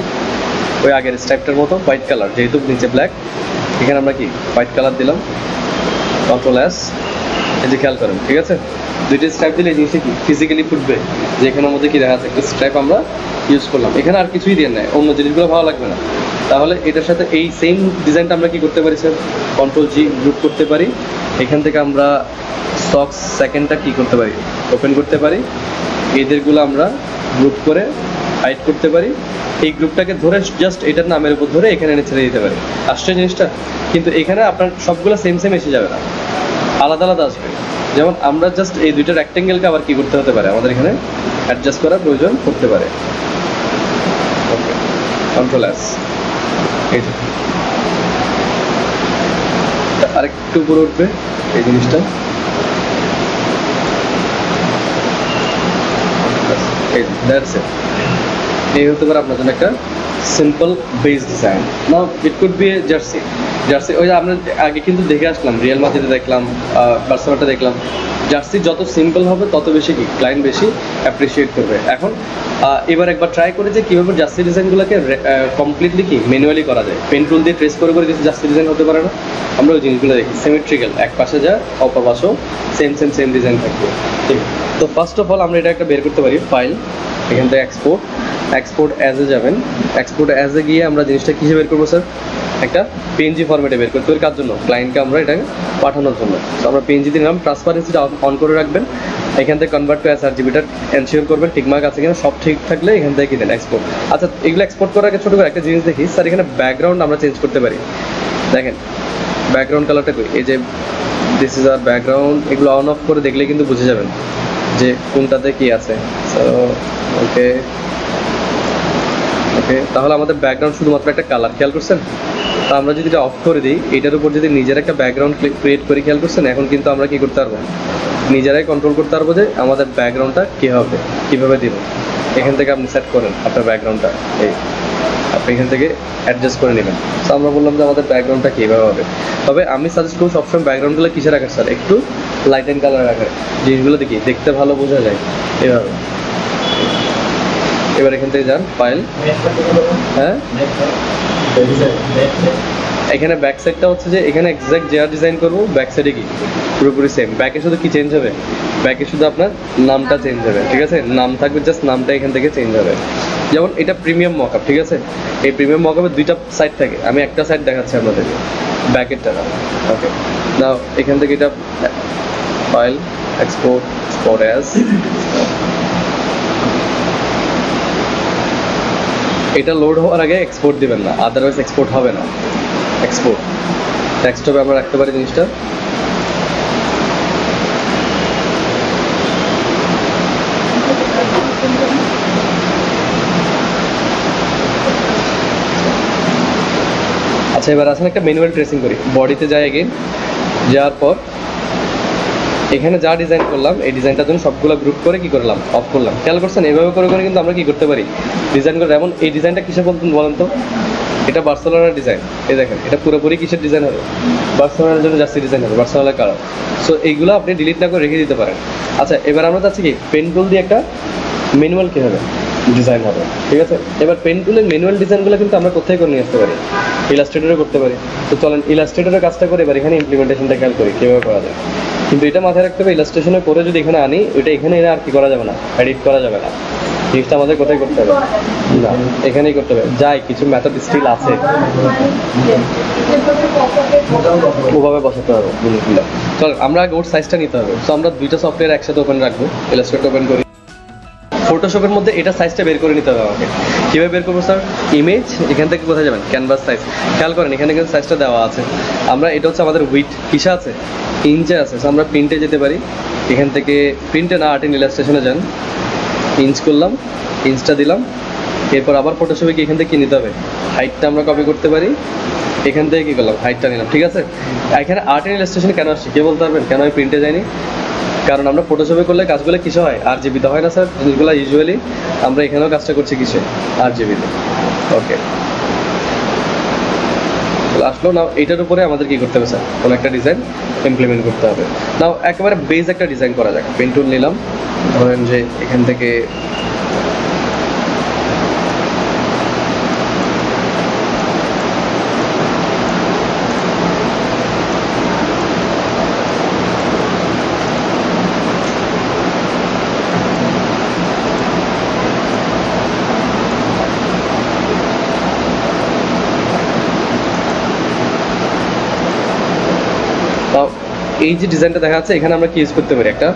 ওই আগের স্ট্রাইপটার মতো হোয়াইট কালার, যেহেতু নিচে ব্ল্যাক, এখানে আমরা কি হোয়াইট কালার দিলাম, কন্ট্রোল এস, এই যে খেয়াল করেন, ঠিক আছে, দুইটা স্ট্রাইপ দিলে এই জিনিসটা কি ফিজিক্যালি ফুটবে, যে এখানের মধ্যে কি দেখা যাচ্ছে একটা স্ট্রাইপ আমরা ইউজ করলাম, এখানে আর কিছুই দিয়ে নেয়, অন্য জিনিসগুলো ভালো লাগবে না। তাহলে এটার সাথে এই সেম ডিজাইনটা আমরা কি করতে পারি স্যার, কন্ট্রোল জি গ্রুপ করতে পারি, এখান থেকে আমরা সক্স সেকেন্ডটা কি করতে পারি, ওপেন করতে পারি, এদেরগুলো আমরা গ্রুপ করে হাইড করতে পারি, এই গ্রুপটাকে ধরে জাস্ট এটার নামের উপর ধরে এখানে এনে ছেড়ে দিতে পারি, আসছে জিনিসটা। কিন্তু এখানে আপনার সবগুলো সেম এসে যাবে না, আলাদা আলাদা আসবে। যেমন আমরা জাস্ট এই দুইটা রেক্টেঙ্গেলকে আবার কি করতে হতে পারে, আমাদের এখানে অ্যাডজাস্ট করার প্রয়োজন করতে পারে। ওকে, কন্ট্রোল এস, এই আরেকটু উপরে উঠবে এই জিনিসটা, দ্যাটস ইট। এই হতে পারে আপনার জন্য একটা simple base design. Now it could B A jersey. Jersey ওই যে আমরা আগে কিন্তু দেখে আসলাম, রিয়াল মাদ্রিদে দেখলাম, বার্সেলোনাটা দেখলাম। জার্সি যত সিম্পল হবে তত বেশি কি ক্লায়েন্ট বেশি অ্যাপ্রিসিয়েট করবে। এখন এবার একবার ট্রাই করে যে কীভাবে জার্সি ডিজাইনগুলোকে কমপ্লিটলি কি ম্যানুয়ালি করা যায়। পেন টুল দিয়ে ট্রেস করে কিছু জার্সি ডিজাইন হতে পারে না? আমরা ওই জিনিসগুলো দেখি সিমেট্রিক্যাল, এক পাশে যা অপর পাশেও সেম ডিজাইন থাকবে। ঠিক, তো ফার্স্ট অফ অল আমরা এটা একটা বের করতে পারি ফাইল, এখান থেকে এক্সপোর্ট অ্যাজে যাবেন। এক্সপোর্ট অ্যাজে গিয়ে আমরা জিনিসটা কিসে বের করবো স্যার? একটা পিএনজি ফরম্যাটে বের করতে পারি। কার জন্য? ক্লায়েন্টকে আমরা এটাকে পাঠানোর জন্য। তো আমরা পিএনজিতে নিলাম, ট্রান্সপারেন্সিটা অন করে রাখবেন। এখান থেকে কনভার্ট টু এসআরজিবিটা এনশিওর করবেন ঠিকমার্ক আছে কিনা, সব ঠিক থাকলে এখান থেকে কি দেন এক্সপোর্ট। আচ্ছা, এগুলো এক্সপোর্ট করার আগে ছোটো করে একটা জিনিস দেখি স্যার, এখানে ব্যাকগ্রাউন্ড আমরা চেঞ্জ করতে পারি। দেখেন ব্যাকগ্রাউন্ড কালারটা কই, এই যে দিস ইজ আর ব্যাকগ্রাউন্ড, এগুলো অন অফ করে দেখলে কিন্তু বুঝে যাবেন যে কোনটাতে কি আছে। সো ওকে, তাহলে আমাদের ব্যাকগ্রাউন্ড শুধুমাত্র একটা কালার, খেয়াল করছেন? তো আমরা যদি এটা অফ করে দিই, এটার উপর যদি নিজের একটা ব্যাকগ্রাউন্ড ক্রিয়েট করি, খেয়াল করছেন? এখন কিন্তু আমরা কি করতে পারবো, নিজেরাই কন্ট্রোল করতে পারবো যে আমাদের ব্যাকগ্রাউন্ডটা কী হবে, কীভাবে দিব। এখান থেকে আপনি সেট করেন আপনার ব্যাকগ্রাউন্ডটা, এই আপনি এখান থেকে অ্যাডজাস্ট করে নেবেন। তো আমরা বললাম যে আমাদের ব্যাকগ্রাউন্ডটা কীভাবে হবে। তবে আমি সাজেস্ট করবো সবসময় ব্যাকগ্রাউন্ডগুলো কিসে রাখার স্যার? একটু লাইট অ্যান্ড কালার রাখার, জিনিসগুলো দেখি দেখতে ভালো বোঝা যায় এভাবে। এবার এখান থেকে যান ফাইল, হ্যাঁ এখানে ব্যাক সাইডটা হচ্ছে যে এখানে এক্সাক্ট যে ডিজাইন করবো ব্যাক সাইডে কি পুরোপুরি সেম। ব্যাকে শুধু কি চেঞ্জ হবে? ব্যাকে শুধু আপনার নামটা চেঞ্জ হবে, ঠিক আছে? নাম থাকবে, জাস্ট নামটা এখান থেকে চেঞ্জ হবে। যেমন এটা প্রিমিয়াম মকআপ, ঠিক আছে? এই প্রিমিয়াম মকআপের দুইটা সাইড থাকে, আমি একটা সাইড দেখাচ্ছি আপনাদের, ব্যাকেরটা। ওকে, নাও এখান থেকে এটা ফাইল এক্সপোর্ট অ্যাজ, এটা লোড হওয়ার আগে এক্সপোর্ট দিবেন না, আদারওয়াইজ এক্সপোর্ট হবে না। এক্সপোর্ট ডেস্কটপে আমরা রাখতে পারি জিনিসটা। আচ্ছা, এবার আসলে একটা ম্যানুয়াল ট্রেসিং করি। বডিতে যাই, এগেইন যাওয়ার পর এখানে যা ডিজাইন করলাম এই ডিজাইনটার জন্য সবগুলো গ্রুপ করে কি করলাম, অফ করলাম। খেয়াল করছেন? এভাবে করে করে কিন্তু আমরা কি করতে পারি, ডিজাইন করে। যেমন এই ডিজাইনটা কিসে বলেন তো? এটা বার্সেলোনার ডিজাইন। এই দেখেন, এটা পুরোপুরি কিসের ডিজাইন হবে? বার্সেলোনার জন্য জার্সি ডিজাইন হবে, বার্সেলোনার কালার। সো এইগুলো আপনি ডিলিট না করে রেখে দিতে পারেন। আচ্ছা, এবার আমরা চাচ্ছি কি পেন টুল দিয়ে একটা ম্যানুয়াল কী হবে ডিজাইন হবে, ঠিক আছে? এবার পেন টুলের ম্যানুয়াল ডিজাইনগুলো কিন্তু আমরা কোথায় করে নিয়ে আসতে পারি? ইলাস্ট্রেটরে করতে পারি। তো চলেন ইলাস্ট্রেটরের কাজটা করে এবার এখানে ইমপ্লিমেন্টেশনটা খেয়াল করি কীভাবে করা যায়। কিন্তু এটা মাথায় রাখতে হবে, ইলাস্ট্রেশনে করে যদি এখানে আনি, ওইটা এখানে এনে আর কি করা যাবে না, এডিট করা যাবে না। জিনিসটা আমাদের কোথায় করতে হবে? না, এখানেই করতে হবে। যাই কিছু মেথড স্টিল আছে, ওভাবে বসাতে হবে জিনিসগুলো। চল আমরা আগে ওর সাইজটা নিতে হবে। তো আমরা দুইটা সফটওয়্যার একসাথে ওপেন রাখবো। ইলাস্ট্রেটর ওপেন করি, ফটোশপের মধ্যে এটা সাইজটা বের করে নিতে হবে আমাকে। কীভাবে বের করবো স্যার? ইমেজ, এখান থেকে কোথায় যাবেন? Canvas size. খেয়াল করেন এখানে কিন্তু সাইজটা দেওয়া আছে। আমরা এটা হচ্ছে আমাদের উইথ কিসে আছে? ইঞ্চে আছে। সো আমরা প্রিন্টে যেতে পারি, এখান থেকে প্রিন্টে না আর্ট ইন ইলাস্ট্রেশনে যান, ইঞ্চ করলাম, ইঞ্চটা দিলাম। এরপর আবার ফটোশপে কি এখান থেকে কী নিতে হবে? হাইটটা আমরা কপি করতে পারি, এখান থেকে কী করলাম? হাইটটা নিলাম, ঠিক আছে? এখানে আর্ট ইন ইলাস্ট্রেশনে কেন আসছি কে বলতে পারবেন? কেন আমি প্রিন্টে যাইনি? কারণ আমরা ফটোশপে করলে কাজগুলো কিসে হয়? RGB-তে হয় না স্যার জিনিসগুলো। ইউজুয়ালি আমরা এখানেও কাজটা করছি কিসে? RGB-তে। ওকে, আসলো। নাও এইটার উপরে আমাদের কি করতে হবে স্যার? কোনো একটা ডিজাইন ইমপ্লিমেন্ট করতে হবে। নাও একেবারে বেস একটা ডিজাইন করা যাক। পেন টুল নিলাম, ধরেন যে এখান থেকে এই যে ডিজাইনটা দেখা যাচ্ছে, এখানে আমরা কি ইউজ করতে পারি? একটা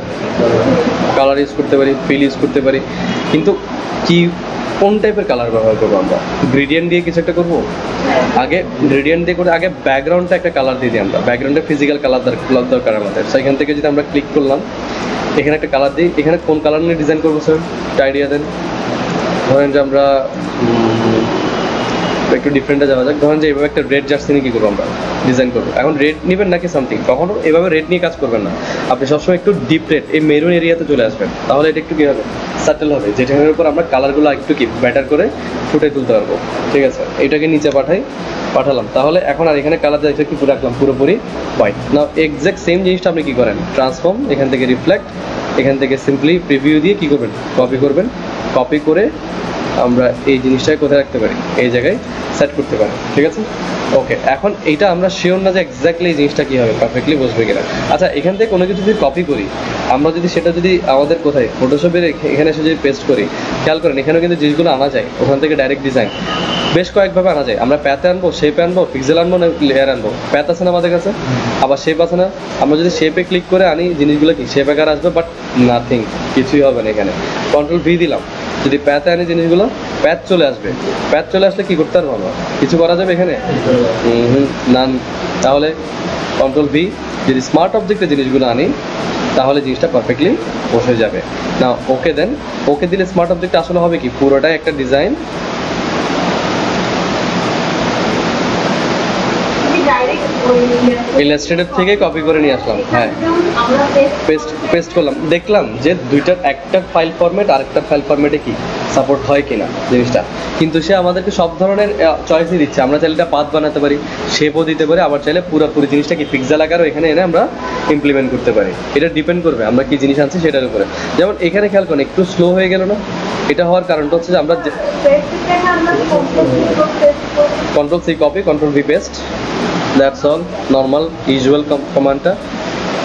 কালার ইউজ করতে পারি, ফিল ইউজ করতে পারি। কিন্তু কি কোন টাইপের কালার ব্যবহার করবো আমরা? গ্রেডিয়েন্ট দিয়ে কিছু একটা করবো। আগে গ্রেডিয়েন্ট দিয়ে করে আগে ব্যাকগ্রাউন্ডটা একটা কালার দিয়ে দিই আমরা। ব্যাকগ্রাউন্ডে ফিজিক্যাল কালার দরকার আমাদের। সো এখান থেকে যদি আমরা ক্লিক করলাম, এখানে একটা কালার দিই। এখানে কোন কালার নিয়ে ডিজাইন করবো স্যার? একটা আইডিয়া দেন। ধরেন যে আমরা একটু ডিফারেন্টে যাওয়া যাক। ধরেন যে এইভাবে একটা রেড জার্সি নিয়ে কী করবো আমরা ডিজাইন করবো। এখন রেড নেবেন নাকি সামথিং, কখনো এভাবে রেড নিয়ে কাজ করবেন না। আপনি সবসময় একটু ডিপ রেড এই মেরুন এরিয়াতে চলে আসবেন, তাহলে এটা একটু কী হবে, সাটেল হবে, যেটার উপর আমরা কালারগুলো একটু কি ব্যাটার করে ফুটে তুলতে পারবো। ঠিক আছে, এটাকে নিচে পাঠালাম। তাহলে এখন আর এখানে কালার দেখে কি রাখলাম, পুরোপুরি হোয়াইট। নাও এক্স্যাক্ট সেম জিনিসটা আপনি কী করেন, ট্রান্সফর্ম, এখান থেকে রিফ্লেক্ট, এখান থেকে সিম্পলি প্রিভিউ দিয়ে কী করবেন, কপি করে আমরা এই জিনিসটাকে কোথায় রাখতে পারি, এই জায়গায় সেট করতে পারি। ঠিক আছে, ওকে। এখন এইটা আমরা শিওর না যে এক্স্যাক্টলি এই জিনিসটা কী হবে, পারফেক্টলি বসবে কিনা। আচ্ছা, এখান থেকে কোনো কিছু যদি কপি করি আমরা, যদি সেটা যদি আমাদের কোথায় ফটোশপের এখানে এসে যদি পেস্ট করি, খেয়াল করেন এখানেও কিন্তু জিনিসগুলো আনা যায়, ওখান থেকে ডাইরেক্ট ডিজাইন বেশ কয়েকভাবে আনা যায়। আমরা প্যাথে আনবো, শেপে আনবো, পিক্সেল আনবো, না লেয়ার আনবো। প্যাথ আছে না আমাদের কাছে, আবার শেপ আছে না। আমরা যদি শেপে ক্লিক করে আনি জিনিসগুলো কি শেপ আকার আসবে, বাট নাথিং, কিছুই হবে না। এখানে কন্ট্রোল ভি দিলাম, যদি প্যাথে আনি জিনিসগুলো প্যাথ চলে আসবে। প্যাথ চলে আসলে কি করতে পারবো আমরা, কিছু করা যাবে এখানে নান। তাহলে কন্ট্রোল ভি, যদি স্মার্ট অবজেক্টে জিনিসগুলো আনি তাহলে জিনিসটা পারফেক্টলি বসে যাবে না। ওকে দেন, ওকে দিলে স্মার্ট অবজেক্ট আসলে হবে কি, পুরোটাই একটা ডিজাইন ইলাস্ট্রেটর থেকে কপি করে নিয়ে আসলাম। হ্যাঁ, পেস্ট করলাম, দেখলাম যে দুইটার একটা ফাইল ফরম্যাট আর একটা ফাইল ফরম্যাটে কি সাপোর্ট হয় কিনা জিনিসটা। কিন্তু সে আমাদেরকে সব ধরনের চয়েসই দিচ্ছে। আমরা চাইলে এটা পাথ বানাতে পারি, শেপও দিতে পারি, আবার চাইলে পুরোপুরি জিনিসটা কি পিক্সেল আকারও এখানে এনে আমরা ইমপ্লিমেন্ট করতে পারি। এটা ডিপেন্ড করবে আমরা কি জিনিস আনছি সেটার উপরে। যেমন এখানে খেয়াল করুন একটু স্লো হয়ে গেল না, এটা হওয়ার কারণটা হচ্ছে যে আমরা control C copy, control V paste, that's all, normal usual কমান্ডটা।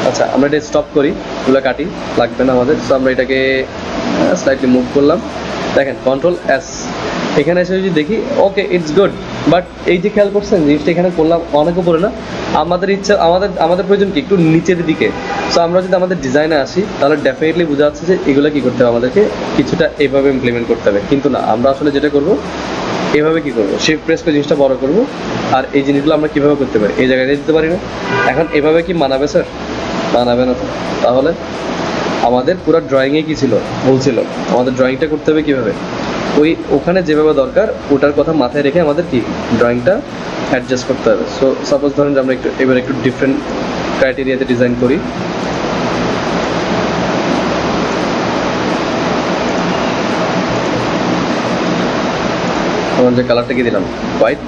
আচ্ছা, আমরা এটা স্টপ করি, এগুলো কাটি, লাগবে না আমাদের। সো আমরা এটাকে স্লাইটলি মুভ করলাম। দেখেন কন্ট্রোল এস, এখানে এসে যদি দেখি ওকে ইটস গুড, বাট এই যে খেয়াল করছেন জিনিসটা এখানে করলাম অনেক উপরে না, আমাদের ইচ্ছা আমাদের প্রয়োজন কি একটু নিচের দিকে। সো আমরা যদি আমাদের ডিজাইনে আসি তাহলে ডেফিনেটলি বোঝা যাচ্ছে যে এগুলো কী করতে হবে, আমাদেরকে কিছুটা এইভাবে ইমপ্লিমেন্ট করতে হবে। কিন্তু না, আমরা আসলে যেটা করবো এভাবে কী করবো, শিফট প্রেস করে জিনিসটা বড় করবো। আর এই জিনিসগুলো আমরা কীভাবে করতে পারি, এই জায়গায় দিতে পারি না। এখন এভাবে কি মানাবে স্যার? মানাবে না। তাহলে আমাদের পুরো ড্রয়িংয়ে কী ছিল, ভুল ছিল। আমাদের ড্রয়িংটা করতে হবে কীভাবে, ওখানে যেভাবে দরকার ওটার কথা মাথায় রেখে আমাদের কি ড্রয়িংটা অ্যাডজাস্ট করতে হবে। সো সাপোজ ধরেন যে আমরা এবার একটু ডিফারেন্ট ক্রাইটেরিয়াতে ডিজাইন করি। যে কালারটা কি দিলাম, হোয়াইট।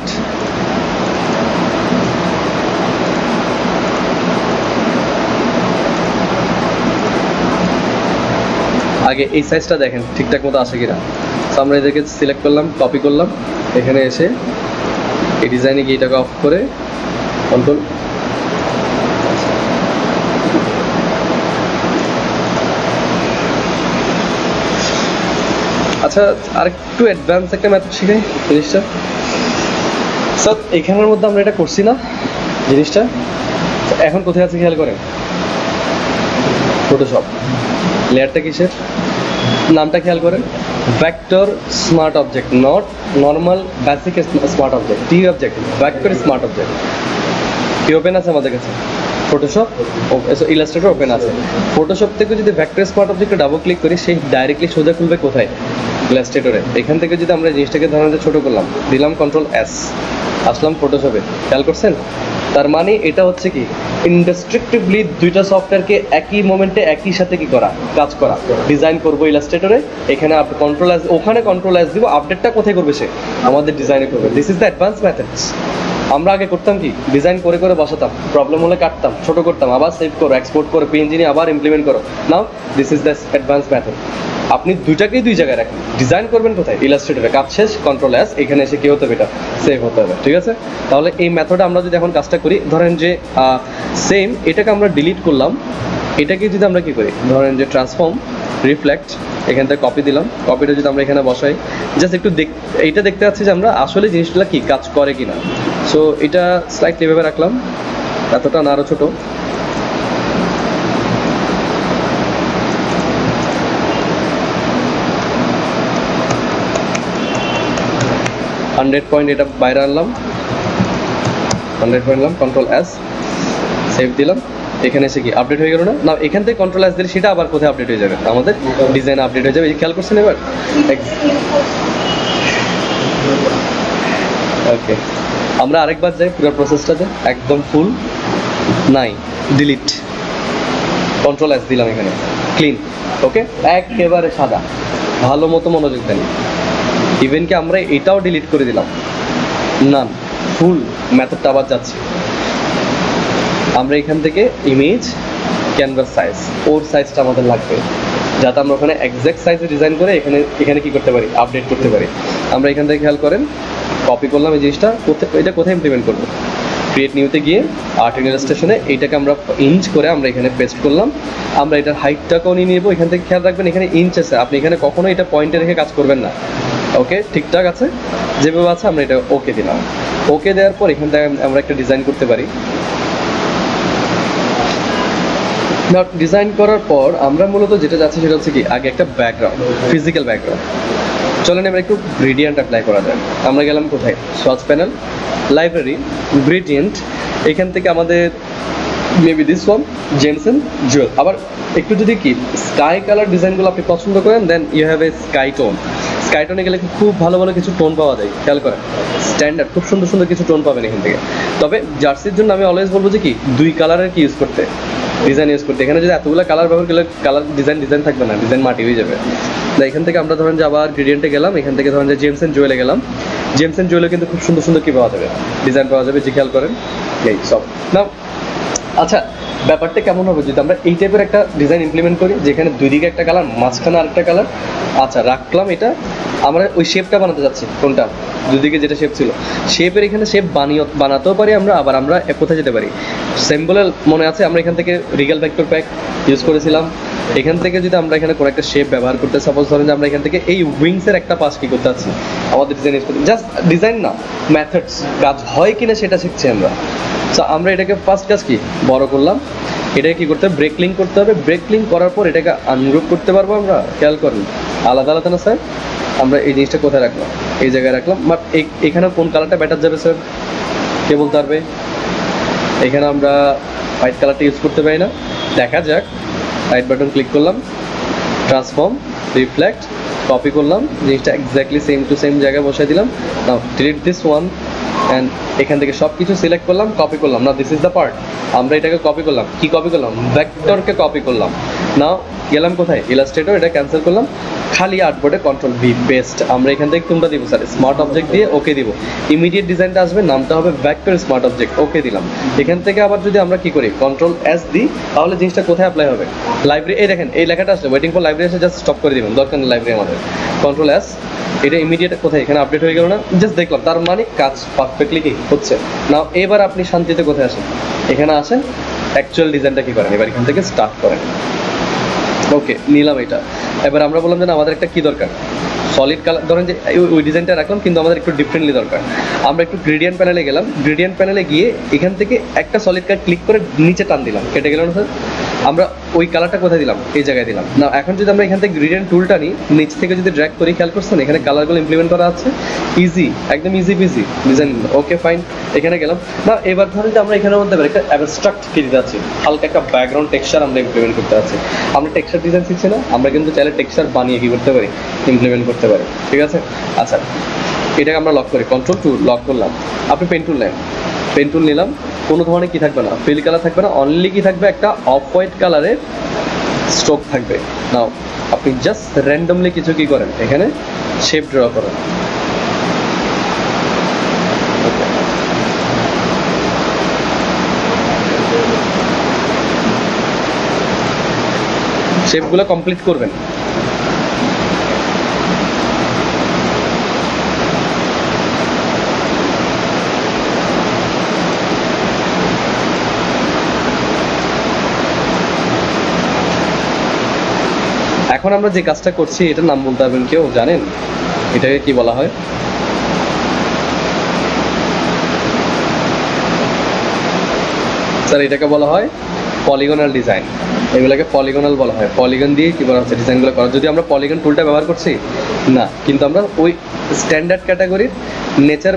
আগে এই সাইজটা দেখেন ঠিকঠাক মতো আসে কিনা। তো আমরা এদেরকে সিলেক্ট করলাম, কপি করলাম, এখানে এসে এই ডিজাইনে গিয়ে এটাকে অফ করে কন্ট্রোল আচ্ছা, আরেকটু অ্যাডভান্স একটা মেথড শিখাই জিনিসটা। স্যার এখানের মধ্যে আমরা এটা করছি না জিনিসটা, এখন কোথায় আছে খেয়াল করেন, ফটোশপ। লেয়ারটা কিসের, নামটা খেয়াল করেন, vector smart object, not normal basic smart object, T object, vector smart object. কি ওপেন আছে আমাদের কাছে? ফটোশপ, ইলাস্ট্রেটর ওপেন আছে। ফটোশপ থেকে যদি ভেক্টর স্মার্ট অবজেক্টে ডাবল ক্লিক করি, সেই ডাইরেক্টলি সোজা খুলবে কোথায়, ইলাস্ট্রেটরে। এখান থেকে যদি আমরা জিনিসটাকে ধরেন যে ছোটো করলাম, দিলাম কন্ট্রোল এস, আসলাম ফটোশপে। খেয়াল করছেন? তার মানে এটা হচ্ছে কি ইনডেস্ট্রাকটিভলি দুইটা সফটওয়্যারকে একই মোমেন্টে একই সাথে কি করা, কাজ করা। ডিজাইন করবো ইলাস্ট্রেটরে, এখানে কন্ট্রোল এস, ওখানে কন্ট্রোল এস দিব, আপডেটটা কোথায় করবে সে, আমাদের ডিজাইনে করবে। This is the advance methods. আমরা আগে করতাম কি, ডিজাইন করে করে বসাতাম, প্রবলেম হলে কাটতাম, ছোটো করতাম, আবার সেভ করো, এক্সপোর্ট করো, পিএনজি নিয়ে আবার ইমপ্লিমেন্ট করো। Now this is the advance method. আপনি দুইটাকেই দুই জায়গায় রাখেন, ডিজাইন করবেন কোথায়, ইলাস্ট্রেটরে, কাজ শেষ, কন্ট্রোল এস, এখানে এসে কি হতে হবে, এটা সেভ হতে হবে। ঠিক আছে, তাহলে এই মেথডে আমরা যদি এখন কাজটা করি, ধরেন যে সেম এটাকে আমরা ডিলিট করলাম, এটাকে যদি আমরা কি করি, ধরেন যে ট্রান্সফর্ম, রিফ্লেক্ট, এখান থেকে কপি দিলাম, কপিটা যদি আমরা এখানে বসাই, জাস্ট একটু এইটা দেখতে পাচ্ছি যে আমরা আসলে জিনিসগুলো কি কাজ করে কিনা। সো এটা স্লাইটলি এভাবে রাখলাম, এতটা না, আরও ছোটো। $100 এটা বাইরে আনলাম, 100 আনলাম, কন্ট্রোল এস, সেভ দিলাম। এখানে এসে কি আপডেট হয়ে গেল না? না, এখান থেকে কন্ট্রোল এস দিলে সেটা আবার কোথায় আপডেট হয়ে যাবে, আমাদের ডিজাইন আপডেট হয়ে যাবে। খেয়াল করছেন এবার? ওকে, আমরা আরেকবার যাই পুরো প্রসেসটাতে, একদম ফুল নাই, ডিলিট, কন্ট্রোল এস দিলাম এখানে, ক্লিন। ওকে, একেবারে সাদা, ভালো মতো মনোযোগ দেন। ইভেন কি আমরা এটাও ডিলিট করে দিলাম, নান, ফুল মেথডটা আবার যাচ্ছি। আমরা এখান থেকে ইমেজ ক্যানভাস সাইজ, ওর সাইজটা আমাদের লাগবে, যাতে আমরা ওখানে এক্স্যাক্ট সাইজে ডিজাইন করে এখানে এখানে কি করতে পারি, আপডেট করতে পারি। আমরা এখান থেকে খেয়াল করেন, কপি করলাম এই জিনিসটা, এটা কোথায় ইমপ্লিমেন্ট করবো, ক্রিয়েট নিউতে গিয়ে আর্ট ইলাস্ট্রেশনে এইটাকে আমরা ইঞ্চ করে আমরা এখানে পেস্ট করলাম। আমরা এটার হাইটটাকেও নিয়ে নেবো, এখান থেকে খেয়াল রাখবেন এখানে ইঞ্চ আছে, আপনি এখানে কখনো এটা পয়েন্টে রেখে কাজ করবেন না। ওকে, ঠিকঠাক আছে, যেভাবে আছে আমরা এটা ওকে দিলাম। ওকে দেওয়ার পর এখান থেকে আমরা একটা ডিজাইন করতে পারি। ডিজাইন করার পর আমরা মূলত যেটা যাচ্ছি সেটা হচ্ছে কি, আগে একটা ব্যাকগ্রাউন্ড, ফিজিক্যাল ব্যাকগ্রাউন্ড। চলেন এবার একটু গ্রেডিয়েন্ট অ্যাপ্লাই করা যায়। আমরা গেলাম কোথায়, সোর্স প্যানেল, লাইব্রেরি, গ্রেডিয়েন্ট। এখান থেকে আমাদের maybe this one, Jameson Jewel. আবার একটু যদি কি স্কাই কালার ডিজাইনগুলো আপনি পছন্দ করেন, then you have a sky tone. Sky টোনে গেলে খুব ভালো ভালো কিছু টোন পাওয়া যায়, খেয়াল করেন, স্ট্যান্ডার্ড খুব সুন্দর সুন্দর কিছু টোন পাবেন এখান থেকে। তবে জার্সির জন্য আমি অলওয়েজ বলবো যে কি, 2 কালারের কি ইউজ করতে, ডিজাইন ইউজ করতে। এখানে যদি এতগুলো কালার ব্যবহার করলে কালার ডিজাইন থাকবে না, ডিজাইন মাটি হয়ে যাবে। তাই এখান থেকে আমরা ধরেন যে আবার গ্রেডিয়েন্টে গেলাম, এখান থেকে ধরেন যে জেমসন জুয়েলে গেলাম। জেমসন জুয়েলে কিন্তু খুব সুন্দর সুন্দর কি পাওয়া যাবে, ডিজাইন পাওয়া যাবে, যে খেয়াল করেন এই সব না। আচ্ছা, ব্যাপারটা কেমন হবে যদি আমরা এই টাইপের একটা ডিজাইন ইমপ্লিমেন্ট করি, যেখানে 2 দিকে একটা কালার, মাঝখানে আরেকটা কালার। আচ্ছা, রাখলাম এটা, আমরা ওই শেপটা বানাতে যাচ্ছি, কোনটা 2 দিকে যেটা শেপ ছিল, শেপের এখানে শেপ বানাতেও পারি আমরা। আবার আমরা কোথায় যেতে পারি, সিম্বলের মনে আছে আমরা এখান থেকে রিগেল ভেক্টর প্যাক ইউজ করেছিলাম। এখান থেকে যদি আমরা এখানে কোনো একটা শেপ ব্যবহার করতে, সাপোজ ধরেন যে আমরা এখান থেকে এই উইংসের একটা পাশ কি করতে চাচ্ছি, আমাদের ডিজাইন ইউজ করতে, জাস্ট ডিজাইন না, মেথডস কাজ হয় কিনা সেটা শিখছি আমরা। সো আমরা এটাকে ফার্স্ট কাজ কি, বড় করলাম, এটাকে কি করতে হবে, ব্রেক লিঙ্ক করতে হবে। ব্রেক লিঙ্ক করার পর এটাকে আনগ্রুপ করতে পারবো আমরা, খেয়াল করেন, আলাদা আলাদা না স্যার। আমরা এই জিনিসটা কোথায় রাখলাম, এই জায়গায় রাখলাম। বাট এখানে কোন কালারটা বেটার যাবে স্যার, কে বলতে পারবে? এখানে আমরা হোয়াইট কালারটা ইউজ করতে পারি না, দেখা যাক। রাইট বাটন ক্লিক করলাম, ট্রান্সফর্ম, রিফ্লেক্ট, কপি করলাম, জিনিসটা এক্স্যাক্টলি সেম টু সেম জায়গায় বসাই দিলাম। নাও ডিলিট দিস ওয়ান, অ্যান্ড এখান থেকে সব কিছু সিলেক্ট করলাম, কপি করলাম। না, দিস ইজ দ্য পার্ট, আমরা এটাকে কপি করলাম। কি কপি করলাম, ভেক্টরকে কপি করলাম। নাও গেলাম কোথায়, ইলাস্ট্রেটর, এটা ক্যান্সেল করলাম, খালি আর্টবোর্ডে কন্ট্রোল ভি, পেস্ট। আমরা এখান থেকে কোনটা দিব স্যার, স্মার্ট অবজেক্ট দিয়ে ওকে দিব। ইমিডিয়েট ডিজাইনটা আসবে, নামটা হবে ভেক্টর স্মার্ট অবজেক্ট, ওকে দিলাম। এখান থেকে আবার যদি আমরা কি করি, কন্ট্রোল এস দিই, তাহলে জিনিসটা কোথায় অ্যাপ্লাই হবে, লাইব্রেরি। এই দেখেন এই লেখাটা আসলে ওয়েটিং ফর লাইব্রেরি এসে জাস্ট স্টপ করে দিবেন, দরকার নেই লাইব্রেরি আমাদের। কন্ট্রোল এস, এটা ইমিডিয়েট কোথায়, এখানে আপডেট হয়ে গেল না, জাস্ট দেখলাম, তার মানে কাজ পারফেক্টলি কি হচ্ছে। নাও এবার আপনি শান্তিতে কোথায় আসেন, এখানে আসেন, অ্যাকচুয়াল ডিজাইনটা কি করেন, এবার এখান থেকে স্টার্ট করেন। ওকে, নিলাম এটা। এবার আমরা বললাম যে আমাদের একটা কি দরকার, সলিড কালার, ধরেন যে ওই ডিজাইনটা রাখলাম, কিন্তু আমাদের একটু ডিফারেন্টলি দরকার। আমরা একটু গ্রেডিয়েন্ট প্যানেলে গেলাম, গ্রেডিয়েন্ট প্যানেলে গিয়ে এখান থেকে একটা সলিড কালার ক্লিক করে নিচে টান দিলাম, কেটে গেল না স্যার। আমরা ওই কালারটা কোথায় দিলাম, এই জায়গায় দিলাম। না, এখন যদি আমরা এখান থেকে গ্রেডিয়েন্ট টুলটা নিই, নিচ থেকে যদি ড্র্যাগ করি, খেয়াল করছেন এখানে কালারগুলো ইমপ্লিমেন্ট করা আছে, ইজি, একদম easy PG design. Okay fine, এখানে গেলাম। না, এবার ধরেন যে আমরা এখানের মধ্যে একটা অ্যাবস্ট্রাক্ট কি দিতে যাচ্ছি, হালকা একটা ব্যাকগ্রাউন্ড টেক্সচার আমরা ইমপ্লিমেন্ট করতে যাচ্ছি। আমরা টেক্সচার ডিজাইন শিখছি না, আমরা কিন্তু চাইলে টেক্সচার বানিয়ে কি করতে পারি, ইমপ্লিমেন্ট করতে পারি, ঠিক আছে। আচ্ছা, এটাকে আমরা লক করি, কন্ট্রোল টু, লক করলাম। আপনি পেন টুল নেন, পেন টুল নিলাম, কোনো ধরনের কি থাকবে না, ফিল কালার থাকবে না, অনলি কি থাকবে, একটা অফ হোয়াইট কালারের স্ট্রোক থাকবে। নাও আপনি জাস্ট র্যান্ডমলি কিছু কি করেন, এখানে শেপ ড্র করেন। শেপগুলো কমপ্লিট করবেন। এখন আমরা যে কাজটা করছি এটার নাম বলতে পারবেন কেউ, জানেন এটাকে কি বলা হয়? স্যার এটাকে বলা হয় পলিগনাল ডিজাইন। এগুলোকে পলিগনাল বলা হয়। পলিগন দিয়ে কি করা হচ্ছে, ডিজাইনগুলো করা। যদি আমরা পলিগন টুলটা ব্যবহার করছি না, কিন্তু আমরা ওই স্ট্যান্ডার্ড ক্যাটাগরির নেচার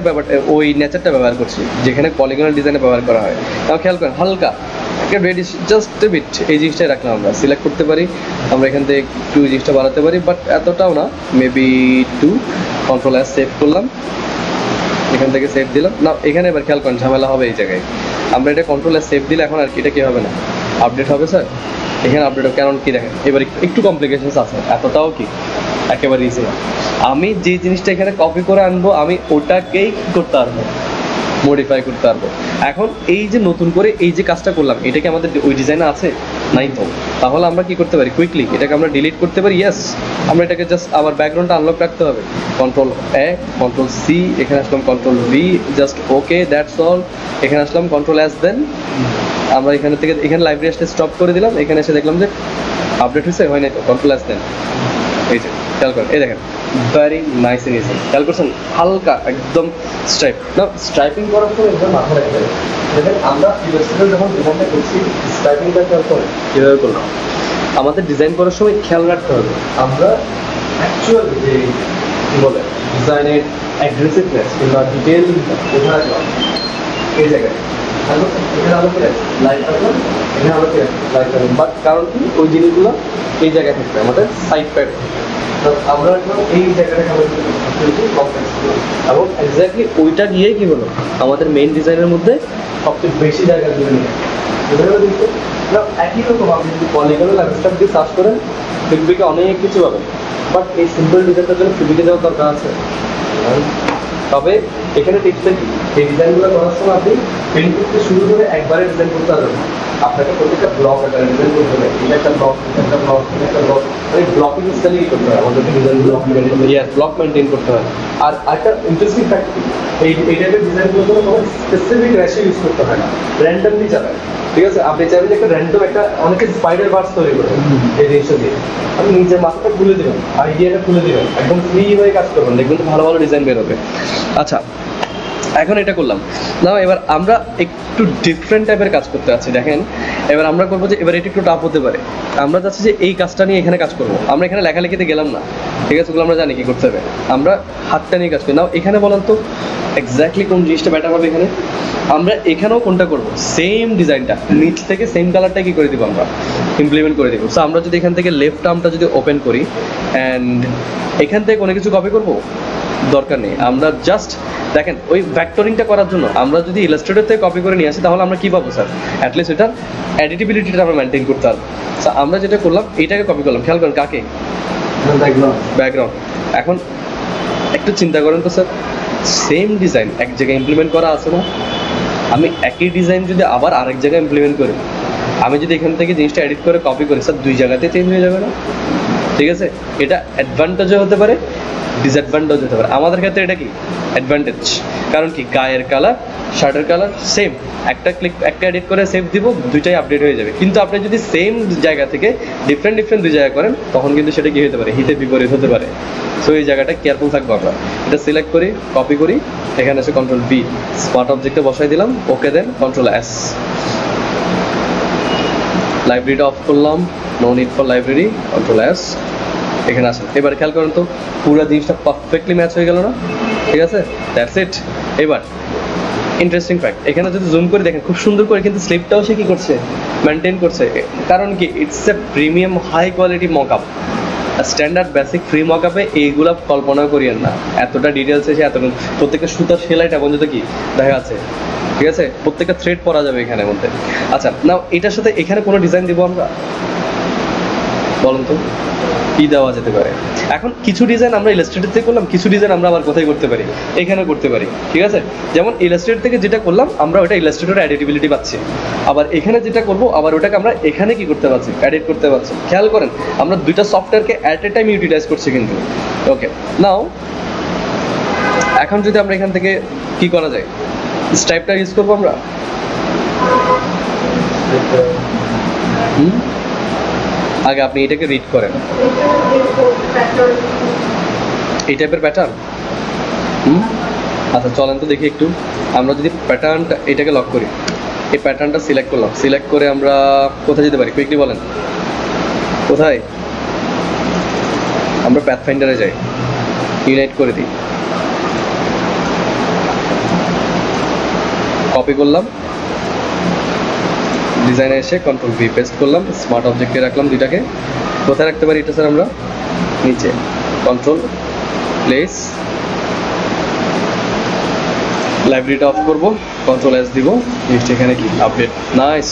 ওই নেচারটা ব্যবহার করছি, যেখানে পলিগনাল ডিজাইনে ব্যবহার করা হয়। তাও খেয়াল করেন, হালকা একটা রেডিশ, জাস্ট এ বিট, এই জিনিসটাই রাখলাম। আমরা সিলেক্ট করতে পারি, আমরা এখান থেকে একটু জিনিসটা বাড়াতে পারি, বাট এতটাও না, মেবি 2। কন্ট্রোল এস সেভ করলাম, এখান থেকে সেভ দিলাম না, এখানে এবার খেয়াল করেন ঝামেলা হবে এই জায়গায়। আমরা এটা কন্ট্রোলে সেভ দিলে এখন আর কি এটা কি হবে না, আপডেট হবে স্যার। এখানে আপডেট হবে, কারণ কি দেখেন এবার একটু কমপ্লিকেশনস আছে, এতটাও কি একেবারে ইজি। আমি যে জিনিসটা এখানে কপি করে আনবো আমি ওটাকেই করতে পারবো, মডিফাই করতে পারবো। এখন এই যে নতুন করে এই যে কাজটা করলাম, এটা কি আমাদের ওই ডিজাইনে আছে? নাই তো। তাহলে আমরা কি করতে পারি, কুইকলি এটাকে আমরা ডিলিট করতে পারি। ইয়েস, আমরা এটাকে জাস্ট আবার ব্যাকগ্রাউন্ডটা আনলক রাখতে হবে, কন্ট্রোল এ, কন্ট্রোল সি, এখানে আসলাম control V, just okay, that's all. এখানে আসলাম কন্ট্রোল এস, দেন আমরা এখানে থেকে এখানে লাইব্রেরি আসতে স্টপ করে দিলাম। এখানে এসে দেখলাম যে আপডেট হয়েছে, হয় নাই তো, কন্ট্রোল এস দেন। এই যে খেয়াল করেন, এই দেখেন ভেরি নাইস এন্ড ইজি। খেয়াল করছেন হালকা একদম স্ট্রাইপ না, স্ট্রাইপিং করার পর একদম মাথা রাখতে হবে। দেখেন আমরা ইলাস্ট্রেটর যখন ডিজাইনটা করছি, স্ট্রাইপিংটা খেয়াল করেন কীভাবে করলাম। আমাদের ডিজাইন করার সময় খেয়াল রাখতে হবে আমরা অ্যাকচুয়াল যে কী বলে ডিজাইনের অ্যাগ্রেসিভনেস কিংবা ডিটেল কোথায় রাখলাম এই জায়গায়, এখানে আলো ফিরে লাইট রাখলাম, এখানে আলো ফিরে লাইট রাখলাম, বাট কারণ কি ওই জিনিসগুলো এই জায়গায় থাকবে আমাদের সাইড প্যাড। আমরা এই জায়গাটাকে এবং এক্স্যাক্টলি ওইটা গিয়ে কি হলো আমাদের মেইন ডিজাইনের মধ্যে সবচেয়ে বেশি জায়গা জুড়ে নিয়ে একই রকম আপনি যদি পলিগন ল্যান্ডস্কেপ দিয়ে সার্চ করেন ফিডব্যাকে অনেক কিছু পাবেন, বাট এই সিম্পল ডিজাইনটার জন্য ফিডব্যাকে যাওয়ার দরকার আছে। তবে এখানে টিপসটা কি, এই ডিজাইনগুলো করার সময় আপনি পেন্ট করতে শুরু করে একবারে ডিজাইন করতে পারবেন না, আপনাকে প্রত্যেকটা ব্লক একটা ডিজাইন করতে হবে। এটা একটা ব্লক, একটা ব্লক, একটা ব্লক, মানে ব্লকিং স্টাইলে কি করতে হয় আমাদেরকে ডিজাইন ব্লক মেনটেন করতে, ইয়াস ব্লক মেনটেন করতে হয়। আর একটা ইন্টারেস্টিং ফ্যাক্ট এই টাইপের ডিজাইনগুলো কোনো স্পেসিফিক রেশিও ইউজ করতে হয় না, র্যান্ডমলি চালায়। ঠিক আছে, আপনি চাইলে একটা র্যান্ডম একটা অনেকে স্পাইডার বার্ডস তৈরি করে এই জিনিসটা দিয়ে আপনি নিজের মাথাটা খুলে দেবেন, আইডিয়াটা খুলে দেবেন, একদম ফ্রি হয়ে কাজ করবেন, দেখবেন তো ভালো ভালো ডিজাইন বেরোবে। আচ্ছা এখন এটা করলাম না, এবার আমরা একটু ডিফারেন্ট টাইপের কাজ করতে আছি। দেখেন এবার আমরা করবো যে এবার এটা একটু টাফ হতে পারে, আমরা চাচ্ছি যে এই কাজটা নিয়ে এখানে কাজ করবো। আমরা এখানে লেখালেখিতে গেলাম না, ঠিক আছে, ওগুলো আমরা জানি কি করতে হবে, আমরা হাতটা নিয়ে কাজ করি। নাও এখানে বলেন তো এক্স্যাক্টলি কোন জিনিসটা ব্যাটার হবে এখানে। আমরা এখানেও কোনটা করবো, সেম ডিজাইনটা নিচ থেকে সেম কালারটা কি করে দিব, আমরা ইমপ্লিমেন্ট করে দিব। সো আমরা যদি এখান থেকে লেফট আর্মটা যদি ওপেন করি অ্যান্ড এখান থেকে কোনো কিছু কপি করবো দরকার নেই, আমরা জাস্ট দেখেন ওই ভেক্টরিংটা করার জন্য আমরা যদি ইলাস্ট্রেটর থেকে কপি করে নিয়ে আসি তাহলে আমরা কি পাবো স্যার, অ্যাটলিস্ট এটার এডিটিবিলিটিটা আমরা মেনটেন করতে পারবো। সো আমরা যেটা করলাম এটাকে কপি করলাম, খেয়াল করেন কাকে, ব্যাকগ্রাউন্ড। এখন একটু চিন্তা করেন তো স্যার, সেম ডিজাইন এক জায়গায় ইমপ্লিমেন্ট করা আছে না, আমি একই ডিজাইন যদি আবার আরেক জায়গায় ইমপ্লিমেন্ট করি, আমি যদি এখান থেকে জিনিসটা এডিট করে কপি করি স্যার, দুই জায়গাতে চেঞ্জ হয়ে যাবে না? ঠিক আছে, এটা অ্যাডভান্টেজও হতে পারে ডিসঅ্যাডভান্টেজ হতে পারে। আমাদের ক্ষেত্রে এটা কি অ্যাডভান্টেজ, কারণ কি গায়ের কালার শার্টের কালার সেম, একটা ক্লিক একটা এডিট করে সেভ দিব, দুইটাই আপডেট হয়ে যাবে। কিন্তু আপনি যদি সেম জায়গা থেকে ডিফারেন্ট দুই জায়গা করেন তখন কিন্তু সেটা কি হতে পারে, হিতে বিপরীত হতে পারে। সো এই জায়গাটা কেয়ারফুল থাকবো আমরা। এটা সিলেক্ট করি, কপি করি, এখানে এসে কন্ট্রোল বি স্মার্ট অবজেক্টে বসাই দিলাম, ওকে দেন কন্ট্রোল এস, লাইব্রেরিটা অফ করলাম, no need for library, control S, এখানে আসেন। এবার খেয়াল করেন তো পুরো জিনিসটা পারফেক্টলি ম্যাচ হয়ে গেল না? ঠিক আছে, দ্যাটস ইট। এবার ইন্টারেস্টিং ফ্যাক্ট, এখানে যদি জুম করে দেখেন খুব সুন্দর করে কিন্তু স্লিপটাও সে কি করছে, মেনটেন করছে। কারণ কি it's a premium high quality mockup, standard basic free মকআপে এইগুলা কল্পনা করিয়েন না, এতটা ডিটেলস এসে এত প্রত্যেকটা সুতার সেলাইটা পর্যন্ত কি দেখা যাচ্ছে। ঠিক আছে, প্রত্যেকটা থ্রেড পরা যাবে এখানের মধ্যে। আচ্ছা নাও এটার সাথে এখানে কোনো ডিজাইন দিব আমরা, বলুন তো কি দেওয়া যেতে পারে? এখন কিছু ডিজাইন আমরা ইলাস্ট্রেটর থেকে করলাম, কিছু ডিজাইন আমরা আবার কোথায় করতে পারি, এখানে করতে পারি। ঠিক আছে, যেমন ইলাস্ট্রেটর থেকে যেটা করলাম আমরা ওটা ইলাস্ট্রেটর এডিটিবিলিটি পাচ্ছি, আবার এখানে যেটা করব আবার ওটাকে আমরা এখানে কি করতে পারছি, এডিট করতে পারছি। খেয়াল করেন আমরা দুইটা সফটওয়্যারকে অ্যাট এ টাইম ইউটিলাইজ করছি কিন্তু। ওকে নাও এখন যদি আমরা এখান থেকে কি করা যায়, স্ট্রাইপটা ইউজ করবো আমরা। আগে আপনি এটাকে রিড করেন, এই টাইপের প্যাটার্ন। আচ্ছা চলেন তো দেখি একটু, আমরা যদি প্যাটার্নটা এটাকে লক করি, এই প্যাটার্নটা সিলেক্ট করলাম, সিলেক্ট করে আমরা কোথায় যেতে পারি কুইকলি বলেন, কোথায়? আমরা প্যাথফাইন্ডারে যাই, ইউনাইট করে দিই, কপি করলাম, ডিজাইনে এসে কন্ট্রোল ভি পেস্ট করলাম, স্মার্ট অবজেক্টে রাখলাম দুইটাকে। কোথায় রাখতে পারি এটা স্যার আমরা? নিচে, কন্ট্রোল প্লেস লাইব্রেরিটা অফ করব, কন্ট্রোল এস দিব, নেক্সট এখানে কি আপডেট, নাইস,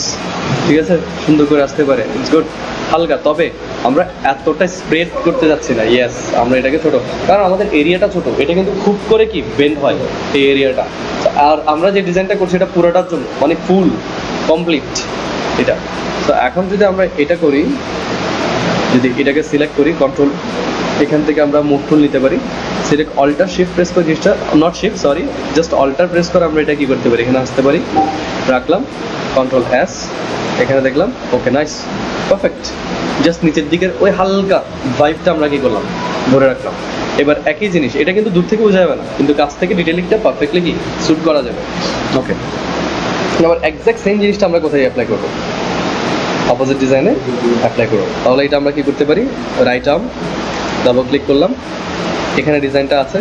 ঠিক আছে, সুন্দর করে আসতে পারে, ইটস গুড। হালকা, তবে আমরা এতটা স্প্রেড করতে যাচ্ছি না, ইয়েস, আমরা এটাকে ছোট, কারণ আমাদের এরিয়াটা ছোট, এটা কিন্তু খুব করে কি বেন্ড হয় এই এরিয়াটা, আর আমরা যে ডিজাইনটা করছি এটা পুরোটার জন্য, মানে ফুল কমপ্লিট এটা। তো এখন যদি আমরা এটা করি, যদি এটাকে সিলেক্ট করি, কন্ট্রোল এখান থেকে আমরা মুভ টুল নিতে পারি, সিলেক্ট অল্টার শিফট প্রেস করে জিনিসটা, not shift sorry, just alter press করে আমরা এটা কি করতে পারি, এখানে আসতে পারি, রাখলাম, কন্ট্রোল এস, এখানে দেখলাম, ওকে নাইস, পারফেক্ট। জাস্ট নিচের দিকের ওই হালকা ভাইবটা আমরা কি করলাম, ধরে রাখলাম। এবার একই জিনিস, এটা কিন্তু দূর থেকে বোঝা যাবে না, কিন্তু কাছ থেকে ডিটেলিংটা পারফেক্টলি কি শুট করা যাবে। ওকে, আবার এক্স্যাক্ট সেম জিনিসটা আমরা কোথায় অ্যাপ্লাই করবো, অপোজিট ডিজাইনে অ্যাপ্লাই করবো। তাহলে এটা আমরা কি করতে পারি, রাইট আর্ম ডাবল ক্লিক করলাম, এখানে ডিজাইনটা আছে,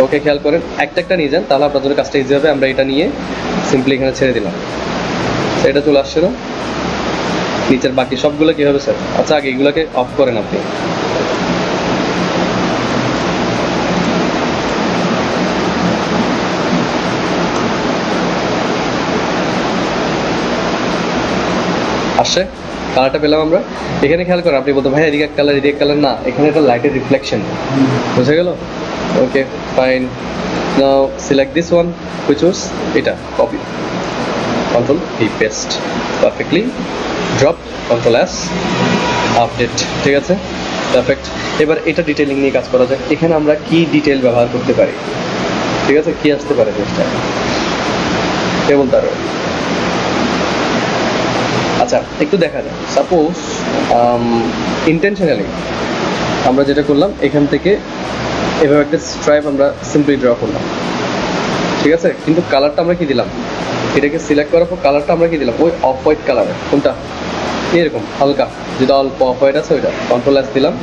ওকে খেয়াল করেন, একটা নিয়ে যান, তাহলে আপনার জন্য কাজটা ইজি হবে। আমরা এটা নিয়ে সিম্পলি এখানে ছেড়ে দিলাম, এটা চলে আসছে না, নিচের বাকি সবগুলো কি হবে স্যার? আচ্ছা, আগে এগুলোকে অফ করেন আপনি, আসছে কালারটা পেলাম আমরা। এখানে খেয়াল করেন, আপনি বলতে ভাই এদিকে এক কালার, এদিকে কালার না, এখানে একটা লাইটের রিফ্লেকশন, বুঝে গেল? Okay fine, now select this one, which was এটা, copy, control V paste, perfectly drop, control S, update, ঠিক আছে, পারফেক্ট। এবার এটা ডিটেলিং নিয়ে কাজ করা যায়। এখানে আমরা কি ডিটেল ব্যবহার করতে পারি, ঠিক আছে, কি আসতে পারে জিনিসটা, কে বলতে পারবে? আচ্ছা, একটু দেখা যায়, সাপোজ ইন্টেনশনালি আমরা যেটা করলাম, এখান থেকে এভাবে একটা স্ট্রাইপ আমরা সিম্পলি ড্র করলাম, ঠিক আছে, কিন্তু কালারটা আমরা কি দিলাম, এটাকে সিলেক্ট করার পর কালারটা আমরা কি দিলাম, ওই অফ হোয়াইট কালারের, কোনটা, এরকম হালকা, যেটা অল্প অফ হোয়াইট আছে ওইটা, কন্ট্রোল এস দিলাম,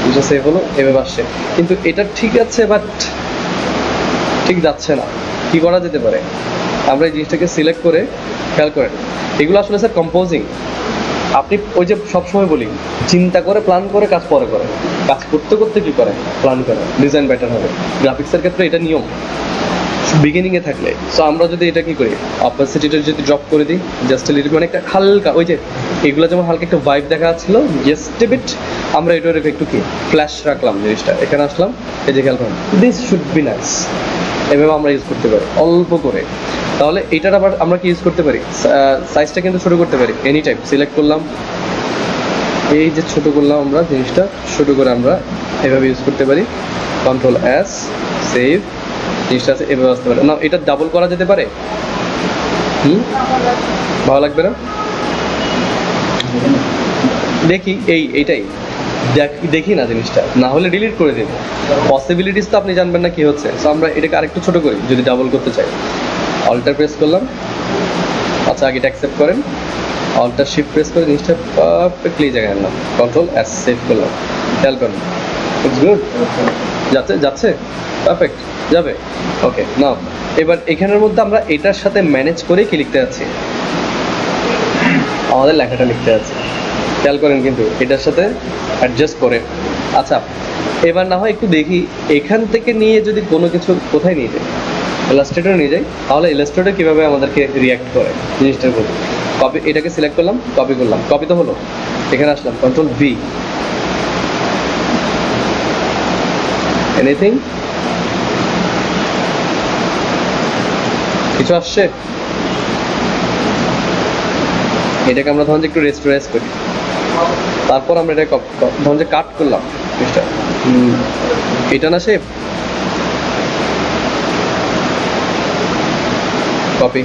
এটা সেভ হলো, এভাবে আসছে। কিন্তু এটা ঠিক আছে, বাট ঠিক যাচ্ছে না, কি করা যেতে পারে? আমরা এই জিনিসটাকে সিলেক্ট করে, খেয়াল করেন, এগুলো আসলে স্যার কম্পোজিং। আপনি ওই যে সবসময় বলি, চিন্তা করে প্ল্যান করে কাজ পরে করে, কাজ করতে করতে কি করে প্ল্যান করে, ডিজাইন বেটার হবে। গ্রাফিক্সের ক্ষেত্রে এটা নিয়ম বিগিনিংয়ে থাকলে। সো আমরা যদি এটা কি করি, অপাসিটিটা যদি ড্রপ করে দিই, জাস্ট লিটল, মানে একটা হালকা, ওই যে এগুলো যেমন হালকা একটা ভাইব দেখা যাচ্ছিল, জাস্ট এ বিট, আমরা এটার একটু কি ফ্ল্যাশ রাখলাম জিনিসটা, এখানে আসলাম, এই যে খেয়াল করুন, দিস শুড বি নাইস, এভাবে আমরা ইউজ করতে পারি অল্প করে। তাহলে এটার আবার আমরা কি ইউজ করতে পারি, সাইজটা কিন্তু ছোটো করতে পারি, এনি টাইম সিলেক্ট করলাম, এই যে ছোটো করলাম আমরা জিনিসটা, ছোটো করে আমরা এভাবে ইউজ করতে পারি, কন্ট্রোল এস, সেভ, জিনিসটা আছে এভাবে আসতে পারে না। এটা ডাবল করা যেতে পারে, ভালো লাগবে না? দেখি এইটাই দেখি না জিনিসটা, না হলে ডিলিট করে দিন, পসিবিলিটিস তো আপনি জানবেন না কি হচ্ছে। সো আমরা এটাকে আরেকটু ছোটো করি, যদি ডাবল করতে চাই, অল্টার প্রেস করলাম, আচ্ছা আগে এটা অ্যাকসেপ্ট করেন, অল্টার শিফট প্রেস করে জিনিসটা পারফেক্টলি জায়গায় আনলাম, কন্ট্রোল এস, সেভ করলাম, খেয়াল করুন, ইটস গুড, যাচ্ছে পারফেক্ট, যাবে, ওকে। নাও এবার এখানের মধ্যে আমরা এটার সাথে ম্যানেজ করে কি লিখতে যাচ্ছি, আমাদের লেখাটা লিখতে যাচ্ছি, খেয়াল করেন, কিন্তু এটার সাথে অ্যাডজাস্ট করে। আচ্ছা, এবার না হয় একটু দেখি, এখান থেকে নিয়ে যদি কোনো কিছু কোথায় নিয়ে যাই, ইলাস্ট্রেটর নিয়ে যাই, তাহলে ইলাস্ট্রেটর কীভাবে আমাদেরকে রিয়াক্ট করে জিনিসটার প্রতি। কপি, এটাকে সিলেক্ট করলাম, কপি করলাম, কপি তো হলো, এখানে আসলাম, কন্ট্রোল ভি, এনিথিং, কিছু আসছে, এটাকে আমরা ধরুন যে একটু রেস্টোরেস করি, তারপর আমরা এটা ধরুন যে কাট করলাম, এটা না শেপ, কপি,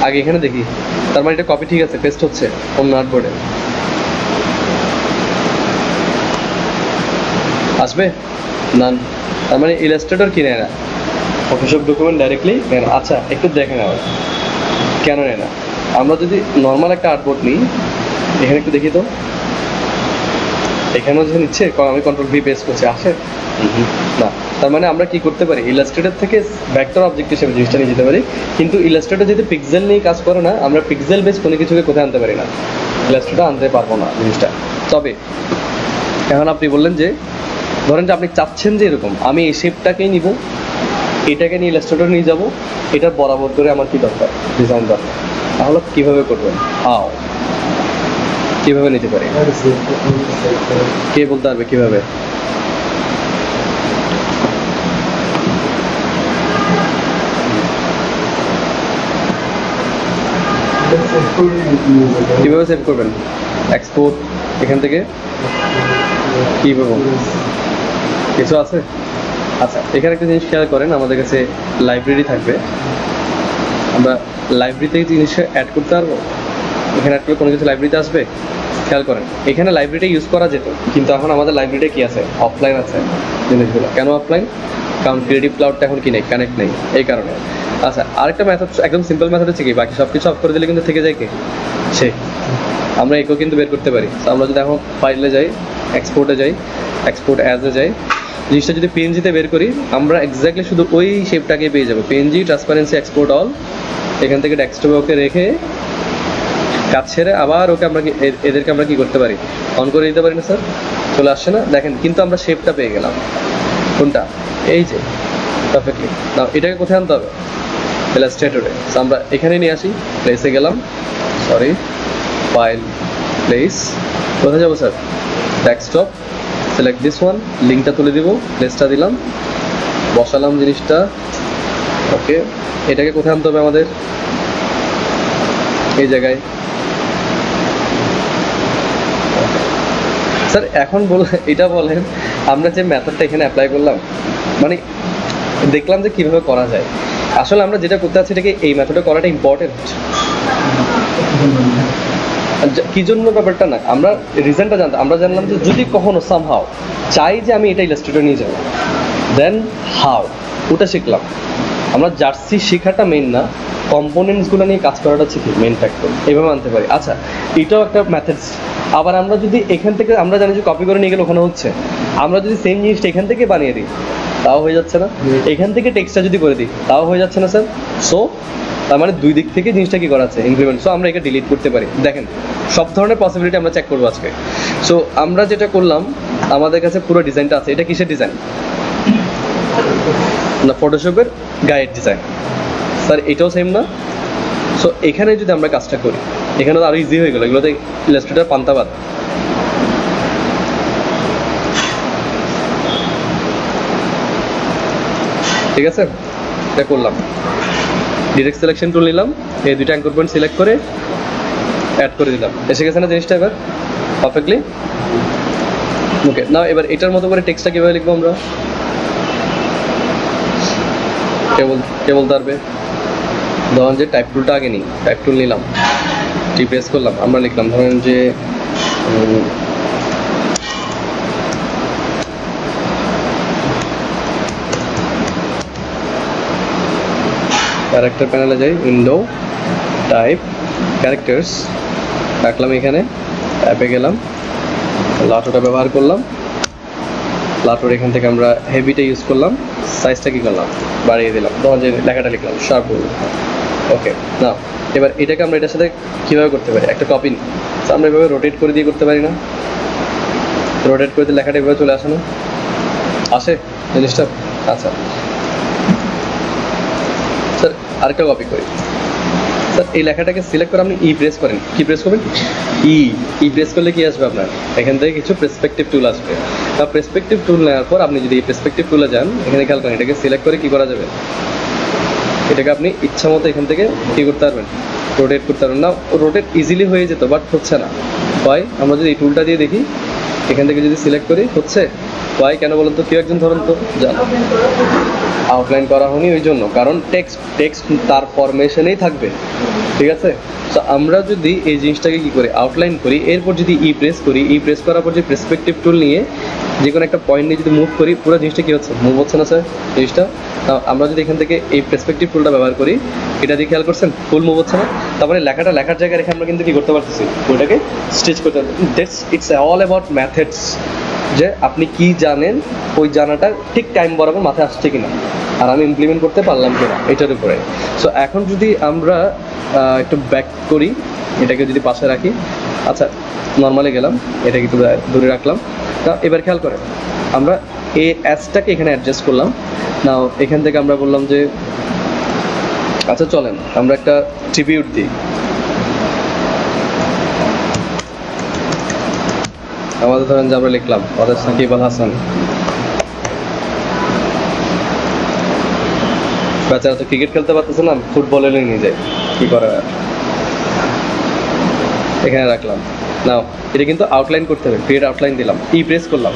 আগে এখানে দেখি, তার মানে এটা কপি, ঠিক আছে, পেস্ট হচ্ছে অন্য আর্টবোর্ডে, আসবে না, তার মানে ইলাস্ট্রেটর কি নেয় না, ফটোশপ ডকুমেন্ট ডাইরেক্টলি নেয় না। আচ্ছা, একটু দেখে নেওয়া কেন নেয় না, আমরা যদি নর্মাল একটা আর্টবোর্ড নিই, এখানে একটু দেখি তো, এখানেও যে নিচ্ছে, আমি কন্ট্রোল ভি পেস্ট করছি, আসে না, তার মানে আমরা কি করতে পারি, ইলাস্ট্রেটর থেকে ভেক্টর অবজেক্ট হিসেবে জিনিসটা নিয়ে যেতে পারি। কিন্তু ইলাস্ট্রেটর যদি পিক্সেল নিয়ে কাজ করে না, আমরা পিক্সেল বেস কোনো কিছুকে কোথায় আনতে পারি না, ইলাস্ট্রেটর আনতে পারবো না জিনিসটা। তবে এখন আপনি বললেন যে, ধরেন যে আপনি চাচ্ছেন যে এরকম, আমি এই শেপটাকেই নিব, এটাকে নিয়ে ইলাস্ট্রেটর নিয়ে যাব, এটা বরাবর করে আমার কি দরকার, ডিজাইন দরকার। তাহলে কিভাবে করবেন, হাও, কিভাবে নিতে পারি, কে বলতে পারবে কিভাবে? কিভাবে সেভ করবেন? এক্সপোর্ট এখান থেকে কিভাবে, কিছু আছে? আচ্ছা, এখানে একটা জিনিস খেয়াল করেন, আমাদের কাছে লাইব্রেরি থাকবে, আমরা লাইব্রেরিতে জিনিসটা অ্যাড করতে পারবো। এখানে অ্যাড করলে কোনো কিছু লাইব্রেরিতে আসবে, খেয়াল করেন। এখানে লাইব্রেরিটা ইউজ করা যেত, কিন্তু এখন আমাদের লাইব্রেরিটা কি আছে, অফলাইন আছে জিনিসগুলো। কেন অফলাইন? কারণ ক্রিয়েটিভ ক্লাউডটা এখন কি নেই, কানেক্ট নেই, এই কারণে। আচ্ছা, আরেকটা মেথড, একদম সিম্পল মেথড হচ্ছে কি, বাকি সব কিছু অফ করে দিলে কিন্তু থেকে যায় কি, সে আমরা একেও কিন্তু বের করতে পারি। তো আমরা যদি এখন ফাইলে যাই, এক্সপোর্টে যাই, এক্সপোর্ট অ্যাজে যাই, জিনিসটা যদি পিএনজিতে বের করি, আমরা এক্স্যাক্টলি শুধু ওই শেপটাকে পেয়ে যাবো, পিএনজি ট্রান্সপারেন্সি এক্সপোর্ট অল। এখান থেকে ডেস্কটপে ওকে রেখে কাজ ছেড়ে আবার ওকে আমরা এদেরকে আমরা কি করতে পারি, অন করে দিতে পারি না স্যার? চলে আসছে না, দেখেন, কিন্তু আমরা শেপটা পেয়ে গেলাম। কোনটা? এই যে পারফেক্টলি। না, এটাকে কোথায় আনতে হবে? ইলাস্ট্রেটরে। আমরা এখানে নিয়ে আসি, প্লেসে গেলাম, সরি, ফাইল, প্লেস, কোথায় যাবো sir? Desktop, select this one, লিঙ্কটা তুলে দিব, প্লেসটা দিলাম, বসালাম জিনিসটা, ওকে। এটাকে কোথায় আনতে হবে আমাদের? এই জায়গায়। স্যার এখন এটা বলেন, আমরা যে মেথডটা এখানে অ্যাপ্লাই করলাম, মানে দেখলাম যে কিভাবে করা যায়। আসলে আমরা যেটা করতে চাচ্ছি এটাকে এই মেথডে করাটা ইম্পর্টেন্ট। কি জন্য ব্যাপারটা না, আমরা রিজনটা জানতাম, আমরা জানলাম যে যদি কখনো সামহাও চাই যে আমি এটা ইলাস্ট্রেটর নিয়ে যাবো, দেন হাউ, ওটা শিখলাম। আমরা জার্সি শেখাটা মেইন না, কম্পোনেন্টসগুলো নিয়ে কাজ করাটা শিখি মেইন ফ্যাক্টর, এইভাবে আনতে পারি। আচ্ছা, এটাও একটা মেথডস। আবার আমরা যদি এখান থেকে, আমরা জানি যে কপি করে নিয়ে গেলে ওখানে হচ্ছে, আমরা যদি সেম জিনিসটা এখান থেকে বানিয়ে দিই তাও হয়ে যাচ্ছে না? এখান থেকে টেক্সটটা যদি করে দিই তাও হয়ে যাচ্ছে না স্যার? সো তার মানে দুই দিক থেকে জিনিসটা কি করা আছে, ইমপ্লিমেন্ট। সো আমরা এটা ডিলিট করতে পারি। দেখেন, সব ধরনের পসিবিলিটি আমরা চেক করবো আজকে। সো আমরা যেটা করলাম, আমাদের কাছে পুরো ডিজাইনটা আছে। এটা কিসের ডিজাইন? না, ফটোশপের গাইড ডিজাইন স্যার, এটাও সেম না? সো এখানে যদি আমরা কাজটা করি, এখানে তো আরো ইজি হয়ে গেল, এগুলোতে ইলাস্ট্রেটর পান্তাবাদ। ঠিক আছে, এটা করলাম, ডিরেক্ট সিলেকশন টুল নিলাম, এই দুইটা অ্যাঙ্কর পয়েন্ট সিলেক্ট করে অ্যাড করে দিলাম, এসে গেছে না জিনিসটা এবার পারফেক্টলি? ওকে, না এবার এটার মতো করে টেক্সটটা কীভাবে লিখবো আমরা? কে বলতে পারবে? ধরেন যে টাইপ টুলটা আগে নিই, টাইপ টুল নিলাম, টি প্রেস করলাম, আমরা লিখলাম ধরেন যে ক্যারেক্টার প্যানেলে যাই, উইন্ডো, টাইপ, ক্যারেক্টার্স রাখলাম, এখানে অ্যাপে গেলাম, লাটোটা ব্যবহার করলাম, লাটোর এখান থেকে আমরা হেভিটা ইউজ করলাম, সাইজটা কী করলাম, বাড়িয়ে দিলাম, ধরুন যে লেখাটা লিখলাম শার্প। ওকে, না এবার এটাকে আমরা এটার সাথে কীভাবে করতে পারি? একটা কপি নিই, আমরা এভাবে রোটেট করে দিয়ে করতে পারি না? রোটেট করে দিয়ে লেখাটা এভাবে চলে আসে না? আসে জিনিসটা? আচ্ছা স্যার, আরেকটা কপি করি স্যার, এই লেখাটাকে সিলেক্ট করে আপনি ই প্রেস করেন, কি প্রেস করবেন? ই প্রেস করলে কি আসবে আপনার? এখান থেকে কিছু প্রেসপেক্টিভ টুল আসবে, বা প্রেসপেক্টিভ টুল নেওয়ার পর আপনি যদি এই প্রেসপেক্টিভ টুলে যান, এখানে খেয়াল করেন, এটাকে সিলেক্ট করে কি করা যাবে, এটাকে আপনি ইচ্ছা মতো এখান থেকে কী করতে পারবেন, রোটেট করতে পারবেন। না, রোটেট ইজিলি হয়ে যেত, বাট হচ্ছে না। হয় আমরা যদি এই টুলটা দিয়ে দেখি, এখান থেকে যদি সিলেক্ট করি, হচ্ছে। ওয়াই কেন বলুন তো? কেউ একজন ধরুন তো, জানো আউটলাইন করা হয়নি ওই জন্য, কারণ টেক্সট তার ফরমেশনেই থাকবে, ঠিক আছে? তো আমরা যদি এই জিনিসটাকে কি করি, আউটলাইন করি, এরপর যদি ই প্রেস করি, ই প্রেস করার পর যে প্রেসপেক্টিভ টুল নিয়ে যে কোনো একটা পয়েন্ট নিয়ে যদি মুভ করি, পুরো জিনিসটা কী হচ্ছে, মুভ হচ্ছে না স্যার জিনিসটা? আমরা যদি এখান থেকে এই প্রেসপেক্টিভ টুলটা ব্যবহার করি, এটা দিয়ে খেয়াল করছেন ফুল মুভ হচ্ছে না? তারপরে লেখাটা লেখার জায়গায় রেখে আমরা কিন্তু কী করতে পারতেছি, ওইটাকে স্টিচ করতে পারছি। ইটস অল অ্যাবাউট ম্যাথডস, যে আপনি কি জানেন, ওই জানাটা ঠিক টাইম বরাবর মাথায় আসছে কিনা, আর আমি ইমপ্লিমেন্ট করতে পারলাম কিনা, এটার উপরে। সো এখন যদি আমরা একটু ব্যাক করি, এটাকে যদি পাশে রাখি, আচ্ছা নর্মালি গেলাম, এটাকে একটু দূরে রাখলাম। তা এবার খেয়াল করেন, আমরা এই অ্যাসটাকে এখানে অ্যাডজাস্ট করলাম। নাও এখান থেকে আমরা বললাম যে আচ্ছা চলেন আমরা একটা ট্রিবিউট দিই। আমাদের ধরেন যে আমরা লিখলাম ওদের সাকিব আল হাসান, বাচ্চারা তো ক্রিকেট খেলতে পারতেছে না, ফুটবলে নিয়ে যায়, কি করে এখানে রাখলাম। নাও এটা কিন্তু আউটলাইন করতে হবে, ক্রিয়েট আউটলাইন দিলাম, ই প্রেস করলাম,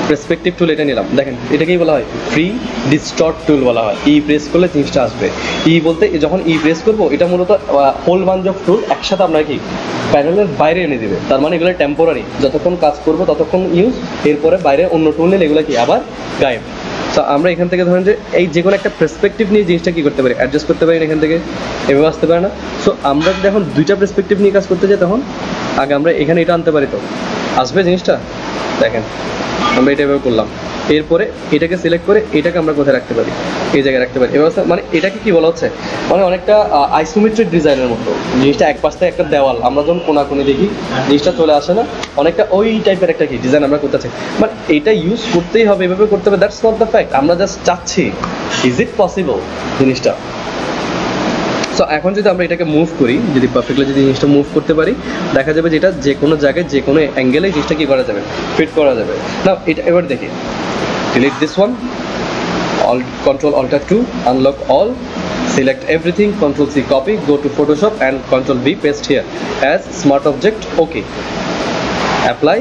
পার্সপেক্টিভ টুল এটা নিলাম। দেখেন এটাকেই বলা হয় ফ্রি ডিস্টর্ট টুল বলা হয়। ই প্রেস করলে জিনিসটা আসবে। ই বলতে যখন ই প্রেস করবো এটা মূলত হোল বাঞ্চ অফ টুল একসাথে আপনার কি প্যানেলের বাইরে এনে দিবে। তার মানে এগুলো টেম্পোরারি, যতক্ষণ কাজ করবো ততক্ষণ ইউজ, এরপরে বাইরে অন্য টুল নিলে এগুলো কি আবার গায়েব। তো আমরা এখান থেকে ধরেন যে এই যে কোনো একটা পার্সপেক্টিভ নিয়ে জিনিসটা কি করতে পারি, অ্যাডজাস্ট করতে পারি এখান থেকে, এভাবে আসতে পারে না। সো আমরা যদি এখন দুইটা পার্সপেক্টিভ নিয়ে কাজ করতে যাই তখন আগে আমরা এখানে এটা আনতে পারি, তো আসবে জিনিসটা। দেখেন আমরা এটা এভাবে করলাম, এরপরে এটাকে সিলেক্ট করে এটাকে আমরা কোথায় রাখতে পারি, এই জায়গায় রাখতে পারি। এবার মানে এটাকে কি বলা হচ্ছে, মানে অনেকটা আইসোমেট্রিক ডিজাইনের মতো, জিনিসটা এক পাশ থেকে একটা দেওয়াল, আমরা যখন কোনাকুনি দেখি জিনিসটা চলে আসে না, অনেকটা ওই টাইপের একটা কি ডিজাইন আমরা করতে চাই। বাট এটা ইউজ করতেই হবে, এভাবে করতে হবে, দ্যাটস নট দ্য ফ্যাক্ট। আমরা জাস্ট চাচ্ছি ইজ ইট পসিবল জিনিসটা। সো এখন যদি আমরা এটাকে মুভ করি, যদি পারফেক্টলি যদি জিনিসটা মুভ করতে পারি, দেখা যাবে যেটা যে কোনো জায়গায় যে কোনো অ্যাঙ্গেলে জিনিসটা কী করা যাবে, ফিট করা যাবে। না এটা এবার দেখি, delete this one, Control Alt 2, unlock all, select everything, Control C copy, go to Photoshop and Control V paste here as smart object. Okay, apply,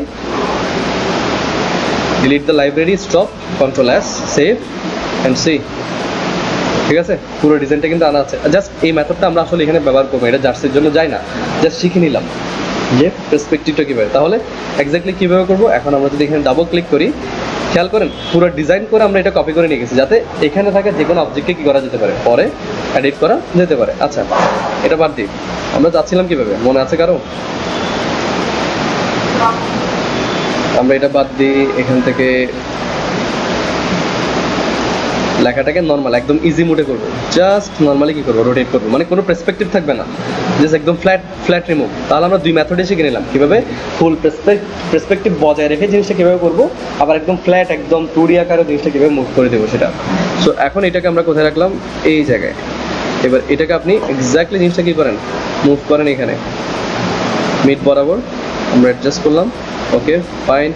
delete the library, stop, Control S, save and see। ঠিক আছে, পুরো ডিজাইনটা কিন্তু আনা আছে। Just এই মেথডটা আমরা আসলে এখানে ব্যবহার করবো, এটা জার্সির জন্য যায় না, জাস্ট শিখে নিলাম যে পার্সপেক্টিভটা কীভাবে, তাহলে এক্স্যাক্টলি কীভাবে করবো। এখন আমরা যদি এখানে ডাবল ক্লিক করি, খেয়াল করেন পুরো ডিজাইন করে আমরা এটা কপি করে নিয়ে গেছি, যাতে এখানে থাকে যে কোনো অবজেক্টকে কী করা যেতে পারে, পরে এডিট করা যেতে পারে। আচ্ছা এটা বাদ দিই, আমরা যাচ্ছিলাম কীভাবে মনে আছে কারো? আমরা এটা বাদ দিই, এখান থেকে লেখাটাকে নর্মাল একদম ইজি মোডে করবো, জাস্ট নর্মালি কি করবো, রোটেট করবো, মানে কোনো পার্সপেক্টিভ থাকবে না, জাস্ট একদম ফ্ল্যাট রিমুভ। তাহলে আমরা দুই মেথডে শিখে নিলাম কীভাবে ফুল পার্সপেক্টিভ বজায় রেখে জিনিসটা কীভাবে করবো, আবার একদম ফ্ল্যাট একদম 2D আকারে জিনিসটা কীভাবে মুভ করে দেবো সেটা। সো এখন এটাকে আমরা কোথায় রাখলাম, এই জায়গায়। এবার এটাকে আপনি এক্স্যাক্টলি জিনিসটা কী করেন, মুভ করেন এখানে মিড বরাবর, আমরা অ্যাডজাস্ট করলাম, ওকে ফাইন,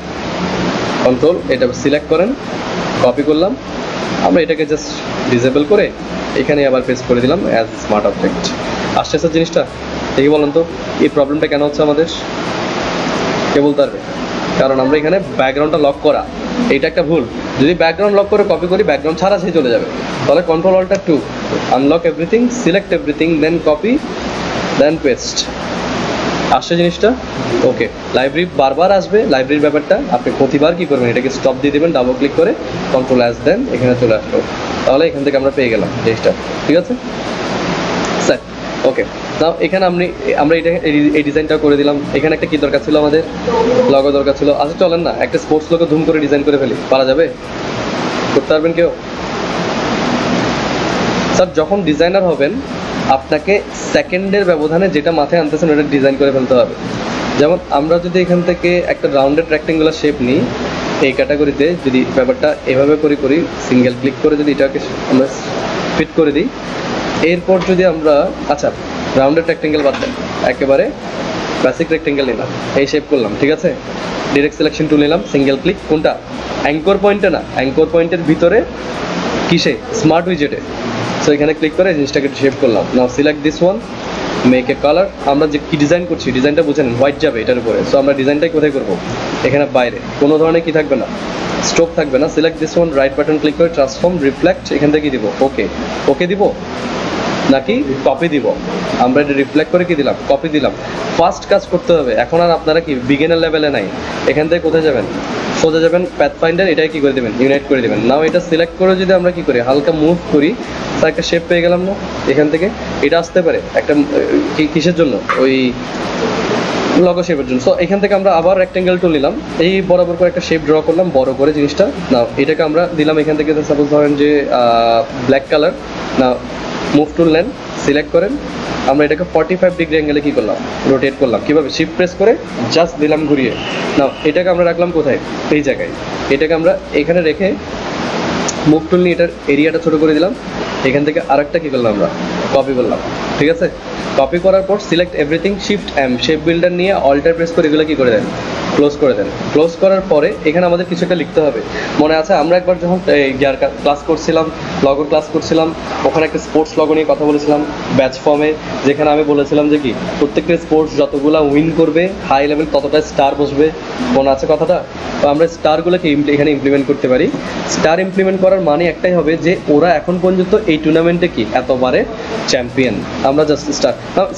কন্ট্রোল এটা সিলেক্ট করেন, কপি করলাম, আমরা এটাকে জাস্ট ডিসেবল করে এখানে আবার পেস্ট করে দিলাম অ্যাজ স্মার্ট অবজেক্ট। আসছে স্যার জিনিসটা দেখি, বলেন তো এই প্রবলেমটা কেন হচ্ছে আমাদের, কে বলতে পারবে? কারণ আমরা এখানে ব্যাকগ্রাউন্ডটা লক করা, এইটা একটা ভুল। যদি ব্যাকগ্রাউন্ড লক করে কপি করি, ব্যাকগ্রাউন্ড ছাড়া সে চলে যাবে। তাহলে Control Alt 2, unlock everything, select everything, then copy, then paste. আসছে জিনিসটা, ওকে। লাইব্রেরি বারবার আসবে, লাইব্রেরির ব্যাপারটা আপনি প্রতিবার কি করবেন, এটাকে স্টপ দিয়ে দেবেন ডাবল ক্লিক করে, Control S দেন, এখানে চলে আসলো। তাহলে এখান থেকে আমরা পেয়ে গেলাম জিনিসটা, ঠিক আছে স্যার, ওকে। নাও এখানে আমরা এটা এই ডিজাইনটা করে দিলাম। এখানে একটা কি দরকার ছিল, আমাদের লগো দরকার ছিল। আচ্ছা চলেন না একটা স্পোর্টস লোগো ধুম করে ডিজাইন করে ফেলি, পারা যাবে? করতে পারবেন কেউ? স্যার যখন ডিজাইনার হবেন আপনাকে সেকেন্ডের ব্যবধানে যেটা মাথায় আনতেছেন ওটা ডিজাইন করে ফেলতে হবে। যেমন আমরা যদি এখান থেকে একটা রাউন্ডেড রেক্টেঙ্গুলার শেপ নিই, এই ক্যাটাগরিতে যদি ব্যাপারটা এভাবে করি সিঙ্গেল ক্লিক করে যদি এটাকে আমরা ফিট করে দিই, এরপর যদি আমরা আচ্ছা রাউন্ডেড রেক্টেঙ্গেল বাদ দেন, একেবারে বেসিক রেক্টেঙ্গেল নিলাম, এই শেপ করলাম, ঠিক আছে। ডিরেক্ট সিলেকশন টুল নিলাম, সিঙ্গেল ক্লিক, কোনটা অ্যাঙ্কর পয়েন্টে না, অ্যাঙ্কর পয়েন্টের ভিতরে কিসে, স্মার্ট উইজেটে। সো এখানে ক্লিক করে জিনিসটাকে শেপ করলাম। Now select this one, make a colour. আমরা যে কি ডিজাইন করছি ডিজাইনটা বুঝে নেন, হোয়াইট যাবে এটার উপরে। সো আমরা ডিজাইনটাই কোথায় করবো, এখানে বাইরে, কোনো ধরনের কি থাকবে না, স্ট্রোক থাকবে না। Select this one, right button click করে ট্রান্সফর্ম রিফ্লেক্ট, এখান থেকে দিব ওকে দিব নাকি কপি দিব? আমরা এটা রিফ্লেক্ট করে কি দিলাম, কপি দিলাম। ফার্স্ট কাজ করতে হবে, এখন আর আপনারা কি বিগিনার লেভেলে নাই, এখান থেকে কোথায় যাবেন, সোজা যাবেন পাথফাইন্ডার, এটাই কি করে দেবেন, ইউনাইট করে দেবেন। নাও এটা সিলেক্ট করে যদি আমরা কি করি, হালকা মুভ করি, তার একটা শেপ পেয়ে গেলাম না, এখান থেকে এটা আসতে পারে একটা কিসের জন্য, ওই লগো শেপের জন্য। সো এখান থেকে আমরা আবার রেক্টেঙ্গেল টুল নিলাম, এই বরাবর করে একটা শেপ ড্র করলাম বড় করে জিনিসটা। না এটাকে আমরা দিলাম এখান থেকে, সাপোজ ধরেন যে ব্ল্যাক কালার। না মুভ টুল নেন, সিলেক্ট করেন, আমরা এটাকে 45 ডিগ্রি অ্যাঙ্গেলে কি করলাম, রোটেট করলাম। কিভাবে? শিফট প্রেস করে জাস্ট দিলাম ঘুরিয়ে। নাও এটাকে আমরা রাখলাম কোথায়? এই জায়গায়। এটাকে আমরা এখানে রেখে মুভ টুল নিয়ে এটার এরিয়াটা ছোট করে দিলাম। এখান থেকে আরেকটা কি করলাম, আমরা কপি করলাম। ঠিক আছে, কপি করার পর select everything, shift M, shape builder নিয়ে অল্টার প্রেস করে এগুলো কি করে দেন, ক্লোজ করে দেন। ক্লোজ করার পরে এখানে আমাদের কিছু একটা লিখতে হবে। মনে আছে আমরা একবার যখন গিয়ার ক্লাস করছিলাম, লগোর ক্লাস করছিলাম, ওখানে একটা স্পোর্টস লগো নিয়ে কথা বলেছিলাম ব্যাচ ফর্মে, যেখানে আমি বলেছিলাম যে কি প্রত্যেকটা স্পোর্টস যতগুলো উইন করবে হাই লেভেল ততটা স্টার বসবে। মনে আছে কথাটা? তো আমরা স্টারগুলোকে এখানে ইমপ্লিমেন্ট করতে পারি। স্টার ইমপ্লিমেন্ট করার মানে একটাই হবে যে ওরা এখন পর্যন্ত এই টুর্নামেন্টে কি এতবারে চ্যাম্পিয়ন। আমরা জাস্ট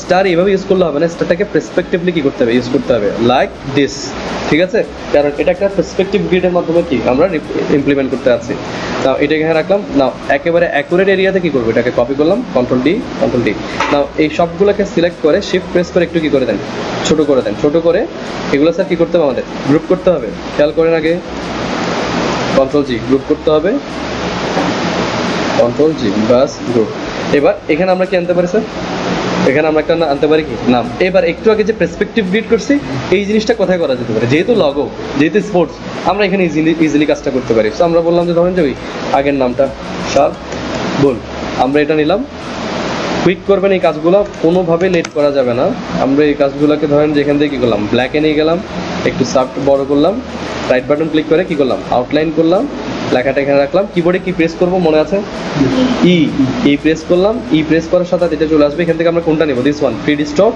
স্টার এইভাবে ইউজ করলে হবে না, স্টারটাকে পার্সপেক্টিভলি কি করতে হবে, ইউজ করতে হবে লাইক দিস। ঠিক আছে, কারণ এটা একটা পার্সপেক্টিভ গ্রিডের মাধ্যমে কি আমরা ইমপ্লিমেন্ট করতে আছি। নাও এটাকে এখানে রাখলাম। নাও একেবারে অ্যাকুরেট এরিয়াতে কি করবো, এটাকে কপি করলাম, কন্ট্রোল ডি। নাও এই সবগুলোকে সিলেক্ট করে শিফট প্রেস করে একটু কি করে দেন, ছোট করে দেন। ছোট করে এগুলো স্যার কি করতে হবে, আমাদের গ্রুপ করতে হবে। খেয়াল করেন আগে কন্ট্রোল জি, গ্রুপ করতে হবে, কন্ট্রোল জি, বাস গ্রুপ। এবার এখানে আমরা কি আনতে পারি স্যার, এখানে আমরা একটা আনতে পারি কি নাম। এবার একটু আগে যে পার্সপেক্টিভ গ্রিড করছি এই জিনিসটা কোথায় করা যেতে পারে, যেহেতু লগো, যেহেতু স্পোর্টস, আমরা এখানে ইজিলি কাজটা করতে পারি। সো আমরা বললাম যে ধরেন যে ওই আগের নামটা শার্প গোল, আমরা এটা নিলাম। কুইক করবেন এই কাজগুলো, কোনোভাবে লেট করা যাবে না। আমরা এই কাজগুলোকে ধরেন যে এখান থেকে কী করলাম, ব্ল্যাকে নিয়ে গেলাম, একটু সাফট বড় করলাম, রাইট বাটন ক্লিক করে কি করলাম, আউটলাইন করলাম, লেখাটা এখানে রাখলাম। কিবোর্ডে কি প্রেস করবো মনে আছে, ই প্রেস করলাম। ই প্রেস করার সাথে এটা চলে আসবে। এখান থেকে আমরা কোনটা নেব, this one, free stop,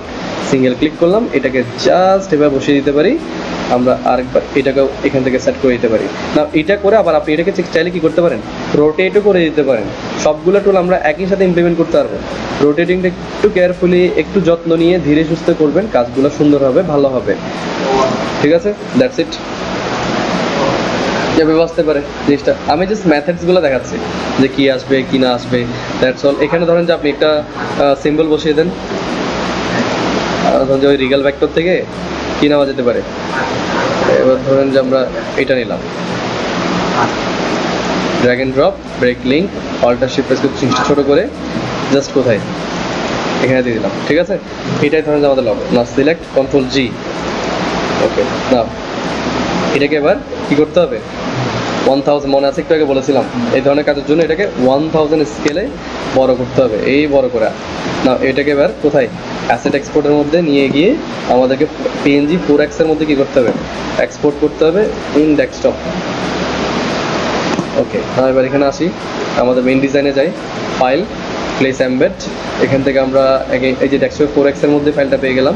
single click করলাম। এটাকে জাস্ট এভাবে বসিয়ে দিতে পারি। আমরা আরেকবার এটাকেও এখান থেকে সেট করে দিতে পারি। না এটা করে আবার আপনি এটাকে চাইলে কি করতে পারেন, রোটেটও করে দিতে পারেন। সবগুলো টুল আমরা একই সাথে ইমপ্লিমেন্ট করতে পারবো। রোটেটিংটা একটু কেয়ারফুলি, একটু যত্ন নিয়ে ধীরে সুস্থে করবেন, কাজগুলো সুন্দর হবে, ভালো হবে। ঠিক আছে, দ্যাটস ইট। যেভাবে আসতে পারে জিনিসটা, আমি জাস্ট ম্যাথডসগুলো দেখাচ্ছি যে কি আসবে কি না আসবে, দ্যাটস অল। এখানে ধরেন যে আপনি একটা সিম্বল বসিয়ে দেন, ধরেন যে ওই রিগাল ভেক্টর থেকে কি নেওয়া যেতে পারে। এবার ধরেন যে আমরা এটা নিলাম, drag and drop, break link, alter shift press করে জিনিসটা ছোটো করে জাস্ট কোথায় এখানে দিয়ে দিলাম। ঠিক আছে, এটাই ধরেন যে আমাদের লগো। না সিলেক্ট, কন্ট্রোল জি, ওকে। না এটাকে এবার কি করতে হবে, 1000, মনে আছে একটু আগে বলেছিলাম এই ধরনের কাজের জন্য এটাকে 1000 স্কেলে বড় করতে হবে, এই বড় করে। না এটাকে এবার কোথায়, অ্যাসেট এক্সপোর্টের মধ্যে নিয়ে গিয়ে আমাদেরকে পিএনজি 4x এর মধ্যে কি করতে হবে, এক্সপোর্ট করতে হবে ইন ডেস্কটপ। ওকে, এবার এখানে আসি, আমাদের মেইন ডিজাইনে যাই, ফাইল, প্লেস এমবেড। এখান থেকে আমরা এই যে ডেস্কটপ 4x এর মধ্যে ফাইলটা পেয়ে গেলাম।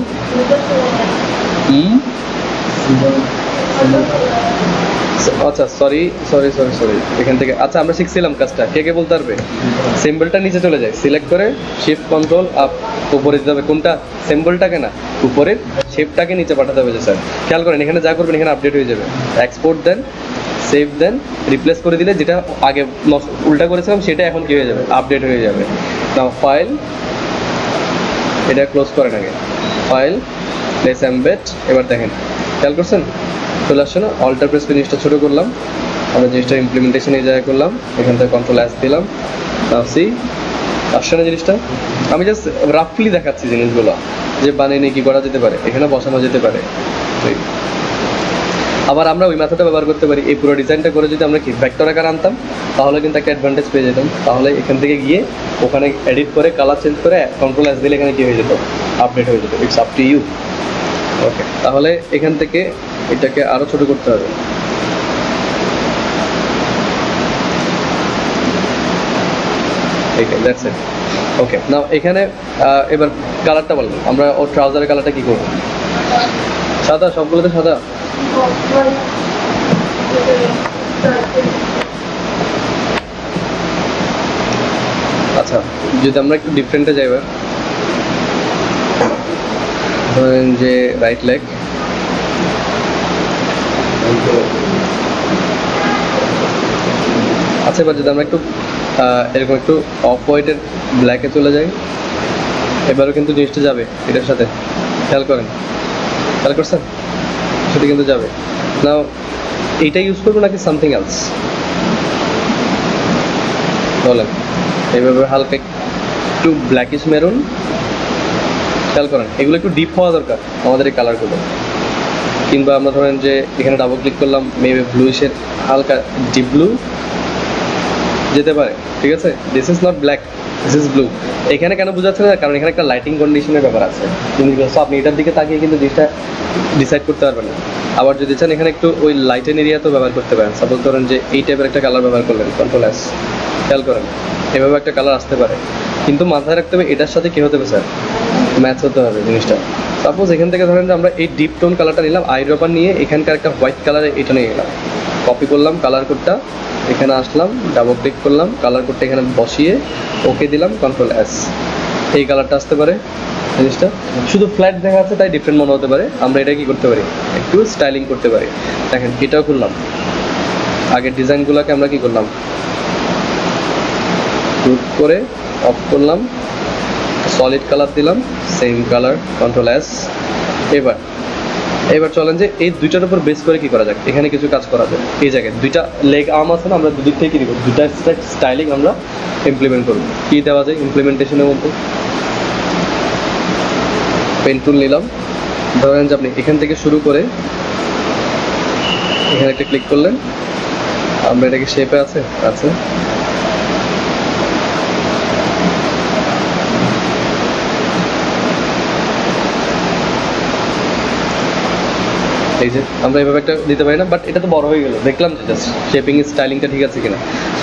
আচ্ছা সরি, এখান থেকে আচ্ছা আমরা শিখছিলাম কাজটা, কে বলতে পারবে? সিম্বলটা নিচে চলে যায়, সিলেক্ট করে শিফট কন্ট্রোল আপ, উপরে দিতে হবে। কোনটা, সিম্বলটাকে না, উপরের শেপটাকে নিচে পাঠাতে হবে। যে স্যার খেয়াল করেন এখানে যা করবেন এখানে আপডেট হয়ে যাবে। এক্সপোর্ট দেন, সেভ দেন, রিপ্লেস করে দিলে যেটা আগে উল্টা করেছিলাম সেটা এখন কি হয়ে যাবে, আপডেট হয়ে যাবে। নাও ফাইল, এটা ক্লোজ করেন আগে, ফাইল, প্লেস এমবেড। এবার দেখেন খেয়াল করছেন চলে আসছে না, অল্টার প্রেস করে জিনিসটা ছোটো করলাম, আমরা জিনিসটা ইমপ্লিমেন্টেশন এই জায়গায় করলাম, এখান থেকে কন্ট্রোল এস দিলাম। নাও সি, আসছে না জিনিসটা? আমি জাস্ট রাফলি দেখাচ্ছি জিনিসগুলো যে বানিয়ে নিয়ে কী করা যেতে পারে, এখানে বসানো যেতে পারে। আবার আমরা ওই মেথডটা ব্যবহার করতে পারি। এই পুরো ডিজাইনটা করে যদি আমরা কি ভেক্টর আকার আনতাম তাহলে কিন্তু একটা অ্যাডভান্টেজ পেয়ে যেতাম। তাহলে এখান থেকে গিয়ে ওখানে এডিট করে কালার চেঞ্জ করে কন্ট্রোল এস দিলে এখানে কী হয়ে যেত, আপডেট হয়ে যেত। It's up to you. Okay, তাহলে এখান থেকে এটাকে আরও ছোটো করতে হবে। That's it. ওকে, নাও এখানে এবার কালারটা বললাম, আমরা ওর ট্রাউজারের কালারটা কী করবো, সাদা, সবগুলোতে সাদা। আচ্ছা যদি আমরা একটু ডিফারেন্টে যাই, এবার ধরেন যে রাইট লেগ, আচ্ছা এবার যদি আমরা একটু এরকম একটু অফ হোয়াইটের ব্ল্যাকে চলে যাই, এবারও কিন্তু জিনিসটা যাবে এটার সাথে। খেয়াল করছেন সেটা কিন্তু যাবে। নাও এইটা ইউজ করবো নাকি সামথিং এলস বলেন। এইভাবে হালকা একটু ব্ল্যাকিশ মেরুন, খেয়াল করেন এগুলো একটু ডিপ হওয়া দরকার আমাদের এই কালারগুলো। কিংবা আমরা ধরেন যে এখানে ডাবল ক্লিক করলাম, মেবি ব্লুইশের হালকা ডিপ ব্লু যেতে পারে, ঠিক আছে? This is not black, this is blue. এখানে কেন বোঝাচ্ছে না? কারণ এখানে একটা লাইটিং কন্ডিশনের ব্যাপার আছে, আপনি এটার দিকে তাকিয়ে কিন্তু জিনিসটা ডিসাইড করতে পারবেন না। আবার যদি চান এখানে একটু ওই লাইটেন এরিয়াতেও ব্যবহার করতে পারেন। সাপোজ ধরেন যে এই টাইপের একটা কালার ব্যবহার করলেন, কন্ট্রোল এস, খেয়াল করেন এভাবে একটা কালার আসতে পারে। কিন্তু মাথায় রাখতে হবে এটার সাথে কী হতে হবে স্যার, ম্যাচ হতে হবে জিনিসটা। সাপোজ এখান থেকে ধরেন যে আমরা এই ডিপ টোন কালারটা নিলাম, আইড্রপার নিয়ে এখানকার একটা হোয়াইট কালারে এটা নিয়ে গেলাম, কপি করলাম কালার কোডটা, এখানে আসলাম, ডাবল ক্লিক করলাম, কালার কোডটা এখানে বসিয়ে ওকে দিলাম, কন্ট্রোল এস, এই কালারটা আসতে পারে। জিনিসটা শুধু ফ্ল্যাট দেখা যাচ্ছে তাই ডিফারেন্ট মনে হতে পারে। আমরা এটা কি করতে পারি, একটু স্টাইলিং করতে পারি। দেখেন এটাও করলাম, আগের ডিজাইনগুলোকে আমরা কি করলাম, গ্রুপ করে অফ করলাম, সলিড কালার দিলাম, সেম কালার, কন্ট্রোল এস। এবার চলেন যে এই দুইটার উপর বেস করে কি করা যায়, এখানে কিছু কাজ করা যায়। এই জায়গায় দুইটা লেগ আর্ম আছে না, আমরা দুদিক থেকে কি দিব, দুটা স্টাইলিং আমরা ইমপ্লিমেন্ট করব। কি দেওয়া যায় ইমপ্লিমেন্টেশনের মধ্যে, পেন টুল নিলাম, ধরেন যে আপনি এখান থেকে শুরু করে এখানে একটা ক্লিক করলেন, আমরা এটাকে শেপে আছে এই যে আমরা এইভাবে একটা দিতে পারি না, বাট এটা তো বড় হয়ে গেল, দেখলাম যে জাস্ট শেপিং স্টাইলিংটা ঠিক আছে কিনা।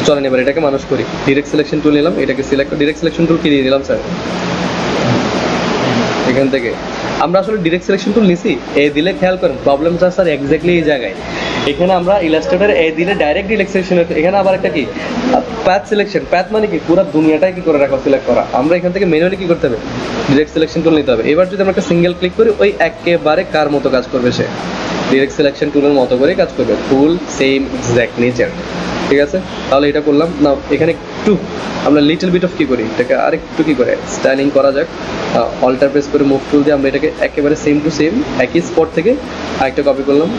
চলেন এবার এটাকে মানুষ করি। ডিরেক্ট সিলেকশন টুল নিলাম, এটাকে সিলেক্ট, ডিরেক্ট সিলেকশন টুল কি দিয়ে দিলাম স্যার, এখান থেকে আমরা আসলে ডিরেক্ট সিলেকশন টুল নিছি, এ দিলে খেয়াল করেন প্রবলেমটা স্যার এক্স্যাক্টলি এই জায়গায়। এখানে আমরা ইলাস্ট্রেটর এ দিলে ডাইরেক্ট ডিরেক্ট সিলেকশন, এখানে আবার একটা কি প্যাথ সিলেকশন, প্যাথ মানে কি পুরো দুনিয়াটাই কি করে রাখা, সিলেক্ট করা। আমরা এখান থেকে ম্যানুয়ালি কি করতে হবে, ডিরেক্ট সিলেকশন টুল নিতে হবে। এবার যদি আমরা একটা সিঙ্গেল ক্লিক করি, ওই একেবারে কার মতো কাজ করবে, সে ডিরেক্ট সিলেকশন টুলের মতো করে কাজ করবে, ফুল সেম এক্স্যাক্ট নেচার, ঠিক আছে? তাহলে এটা করলাম না, এখানে একটু আমরা লিটল বিট অফ কি করি, এটাকে আরেকটু কি করে স্টাইলিং করা যাক। অল্টার প্রেস করে মুভ টুল দিয়ে আমরা এটাকে একেবারে সেম টু সেম একই স্পট থেকে আরেকটা কপি করলাম,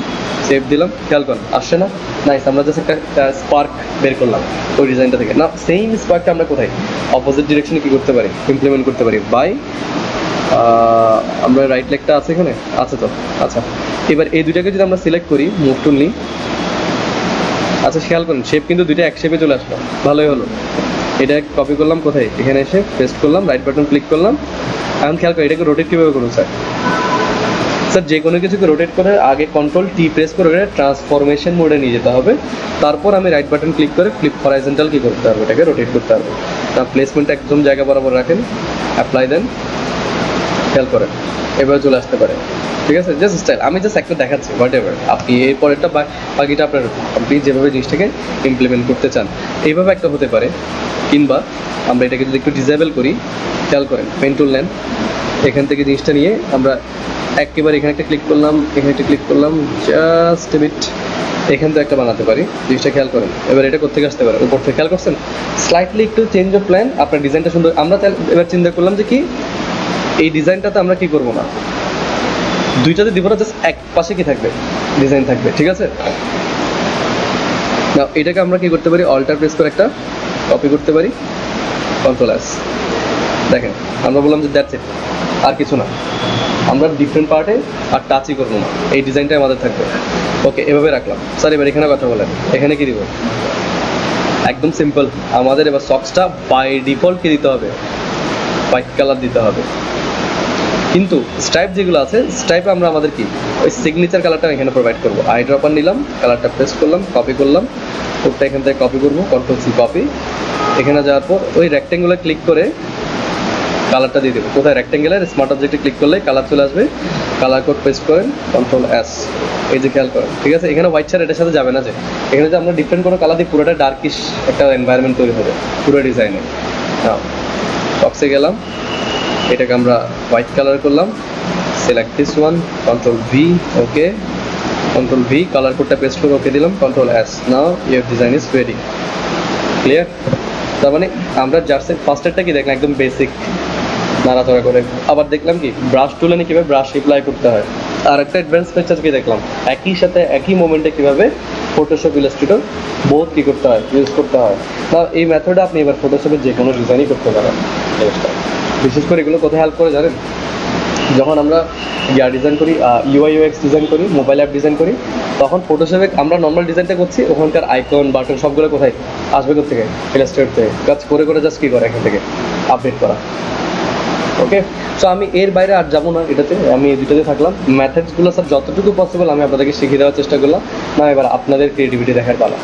সেভ দিলাম, খেয়াল করেন আসছে না? নাইস, আমরা জাস্ট একটা স্পার্ক বের করলাম ওই ডিজাইনটা থেকে। না সেম স্পার্কটা আমরা কোথায় অপোজিট ডিরেকশনে কি করতে পারি, ইমপ্লিমেন্ট করতে পারি বাই আমরা রাইট লেগটা আছে এখানে আছে তো, আচ্ছা এবার এই দুইটাকে যদি আমরা সিলেক্ট করি, মুভ টুল নিই, আচ্ছা খেয়াল করুন শেপ কিন্তু দুইটা এক শেপে চলে আসলো, ভালোই হলো। এটা কপি করলাম কোথায়, এখানে এসে পেস্ট করলাম, রাইট বাটন ক্লিক করলাম। এখন খেয়াল করি এটাকে রোটেট কীভাবে করুন স্যার, যে কোনো কিছুকে রোটেট করে আগে কন্ট্রোল টি প্রেস করে ট্রান্সফরমেশন মোডে নিয়ে যেতে হবে, তারপর আমি রাইট বাটন ক্লিক করে ফ্লিপ হরাইজন্টাল কি করতে হবে, এটাকে রোটেট করতে হবে। তার প্লেসমেন্ট একদম জায়গা বরাবর রাখেন, অ্যাপ্লাই দেন, খেয়াল করেন এবার চলে আসতে পারে, ঠিক আছে? জাস্ট স্টাইল, আমি জাস্ট একটা দেখাচ্ছি, হোয়াট এভার আপনি এই পরেরটা বাকিটা আপনার, আপনি যেভাবে জিনিসটাকে ইমপ্লিমেন্ট করতে চান এইভাবে একটা হতে পারে। কিংবা আমরা এটাকে যদি একটু ডিসেবল করি, খেয়াল করেন পেন টুল নেন, এখান থেকে জিনিসটা নিয়ে আমরা একেবারে এখানে একটা ক্লিক করলাম, এখানে একটা ক্লিক করলাম, জাস্ট এ বিট এখান থেকে একটা বানাতে পারি, জিনিসটা খেয়াল করেন। এবার এটা কোথেকে আসতে পারে, উপর থেকে, খেয়াল করছেন স্লাইটলি একটু চেঞ্জ অফ প্ল্যান, আপনার ডিজাইনটা সুন্দর। আমরা এবার চিন্তা করলাম যে কি এই ডিজাইনটাতে আমরা কি করবো না, দুইটাতে দিব না, জাস্ট এক পাশে কি থাকবে, ডিজাইন থাকবে, ঠিক আছে? না এটাকে আমরা কি করতে পারি, অল্টার প্রেস করে একটা কপি করতে পারি, কন্ট্রোল এস, দেখেন আমরা বললাম যে দ্যাটস ইট, আর কিছু না, আমরা ডিফারেন্ট পার্টে আর টাচই করবো না, এই ডিজাইনটাই আমাদের থাকবে। ওকে এভাবে রাখলাম স্যার। এবার এখানে কথা বলেন, এখানে কি দিব, একদম সিম্পল আমাদের এবার সক্সটা বাই ডিফল্ট কি দিতে হবে, হোয়াইট কালার দিতে হবে। কিন্তু স্ট্রাইপ যেগুলো আছে, স্ট্রাইপে আমরা আমাদের কি ওই সিগনেচার কালারটা এখানে প্রোভাইড করবো। আই ড্রপার নিলাম, কালারটা প্রেস করলাম, কপি করলাম, কোডটা এখান থেকে কপি করবো, কন্ট্রোল সি কপি, এখানে যাওয়ার পর ওই রেক্ট্যাঙ্গুলার ক্লিক করে কালারটা দিয়ে দেবো। কোথায়, রেক্ট্যাঙ্গুলার স্মার্ট অবজেক্টে ক্লিক করলে কালার চলে আসবে, কালার কোড পেস্ট করেন, কন্ট্রোল এস, এই যে খেয়াল করেন, ঠিক আছে? এখানে হোয়াইট ছাড়া এটার সাথে যাবে না, যে এখানে যে আমরা ডিফারেন্ট কোনো কালার দিই পুরোটা ডার্কিশ একটা এনভায়রনমেন্ট তৈরি হবে পুরো ডিজাইনে। হ্যাঁ বক্সে গেলাম, এটাকে আমরা হোয়াইট কালার করলাম, select this one, control V, okay control V, colour কোডটা পেস্ট করে ওকে দিলাম, control S, now your design is ready, clear? তার মানে আমরা জাস্ট ফার্স্টেরটা কি দেখলাম, একদম বেসিক নাড়াচড়া করে, আবার দেখলাম কি ব্রাশ টুলে নিয়ে কীভাবে ব্রাশ অ্যাপ্লাই করতে হয়, আর একটা অ্যাডভান্স ফিচার কি দেখলাম, একই সাথে একই মোমেন্টে কীভাবে ফটোশপ ইলাস্ট্রেটর বোথ কী করতে হয়, ইউজ করতে হয়। না এই মেথডে আপনি এবার ফটোশপের যে কোনো ডিজাইনই করতে পারেন। বিশেষ করে এগুলো কোথায় হেল্প করে জানেন, যখন আমরা ডিজাইন করি, ইউআই ইউএক্স ডিজাইন করি, মোবাইল অ্যাপ ডিজাইন করি, তখন ফটোশপে আমরা নর্মাল ডিজাইনটা করছি, ওখানকার আইকন বাটন সবগুলো কোথায় আসবে, থেকে ইলাস্ট্রেটর থেকে কাজ করে করে জাস্ট কী করে এখান থেকে আপডেট করা। ওকে, সো আমি এর বাইরে আর যাবো না, এটাতে আমি এই দুটোতে থাকলাম। ম্যাথডসগুলো স্যার যতটুকু পসিবল আমি আপনাদেরকে শিখিয়ে দেওয়ার চেষ্টা করলাম। না, এবার আপনাদের ক্রিয়েটিভিটি দেখার পালা,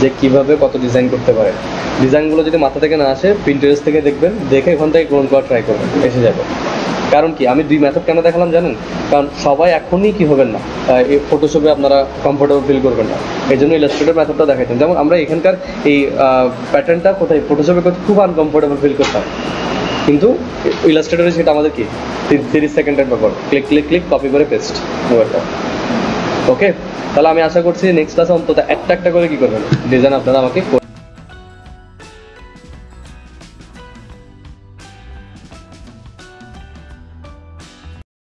যে কীভাবে কত ডিজাইন করতে পারে। ডিজাইনগুলো যদি মাথা থেকে না আসে, পিন্টারেস্ট থেকে দেখবেন, দেখে ওখান থেকে ক্লোন করা ট্রাই করবেন, এসে যাবে। কারণ কি আমি 2 মেথড কেন দেখালাম জানেন? কারণ সবাই এখনই কি হবেন না, এই ফটোশপে আপনারা কমফোর্টেবল ফিল করবেন না, এই জন্য ইলাস্ট্রেটর মেথডটা দেখাইতাম। যেমন আমরা এখানকার এই প্যাটার্নটা কোথায় ফটোশপে করতে খুব আনকমফোর্টেবল ফিল করতাম, কিন্তু ইলাস্ট্রেটরে সেটা আমাদের কি 30 সেকেন্ডের ব্যাপার, ক্লিক ক্লিক ক্লিক, কপি করে পেস্ট ব্যাপারটা। ওকে, তাহলে আমি আশা করছি নেক্সট ক্লাসে অন্তত একটা করে কী করবেন, ডিজাইন আপনারা আমাকে করে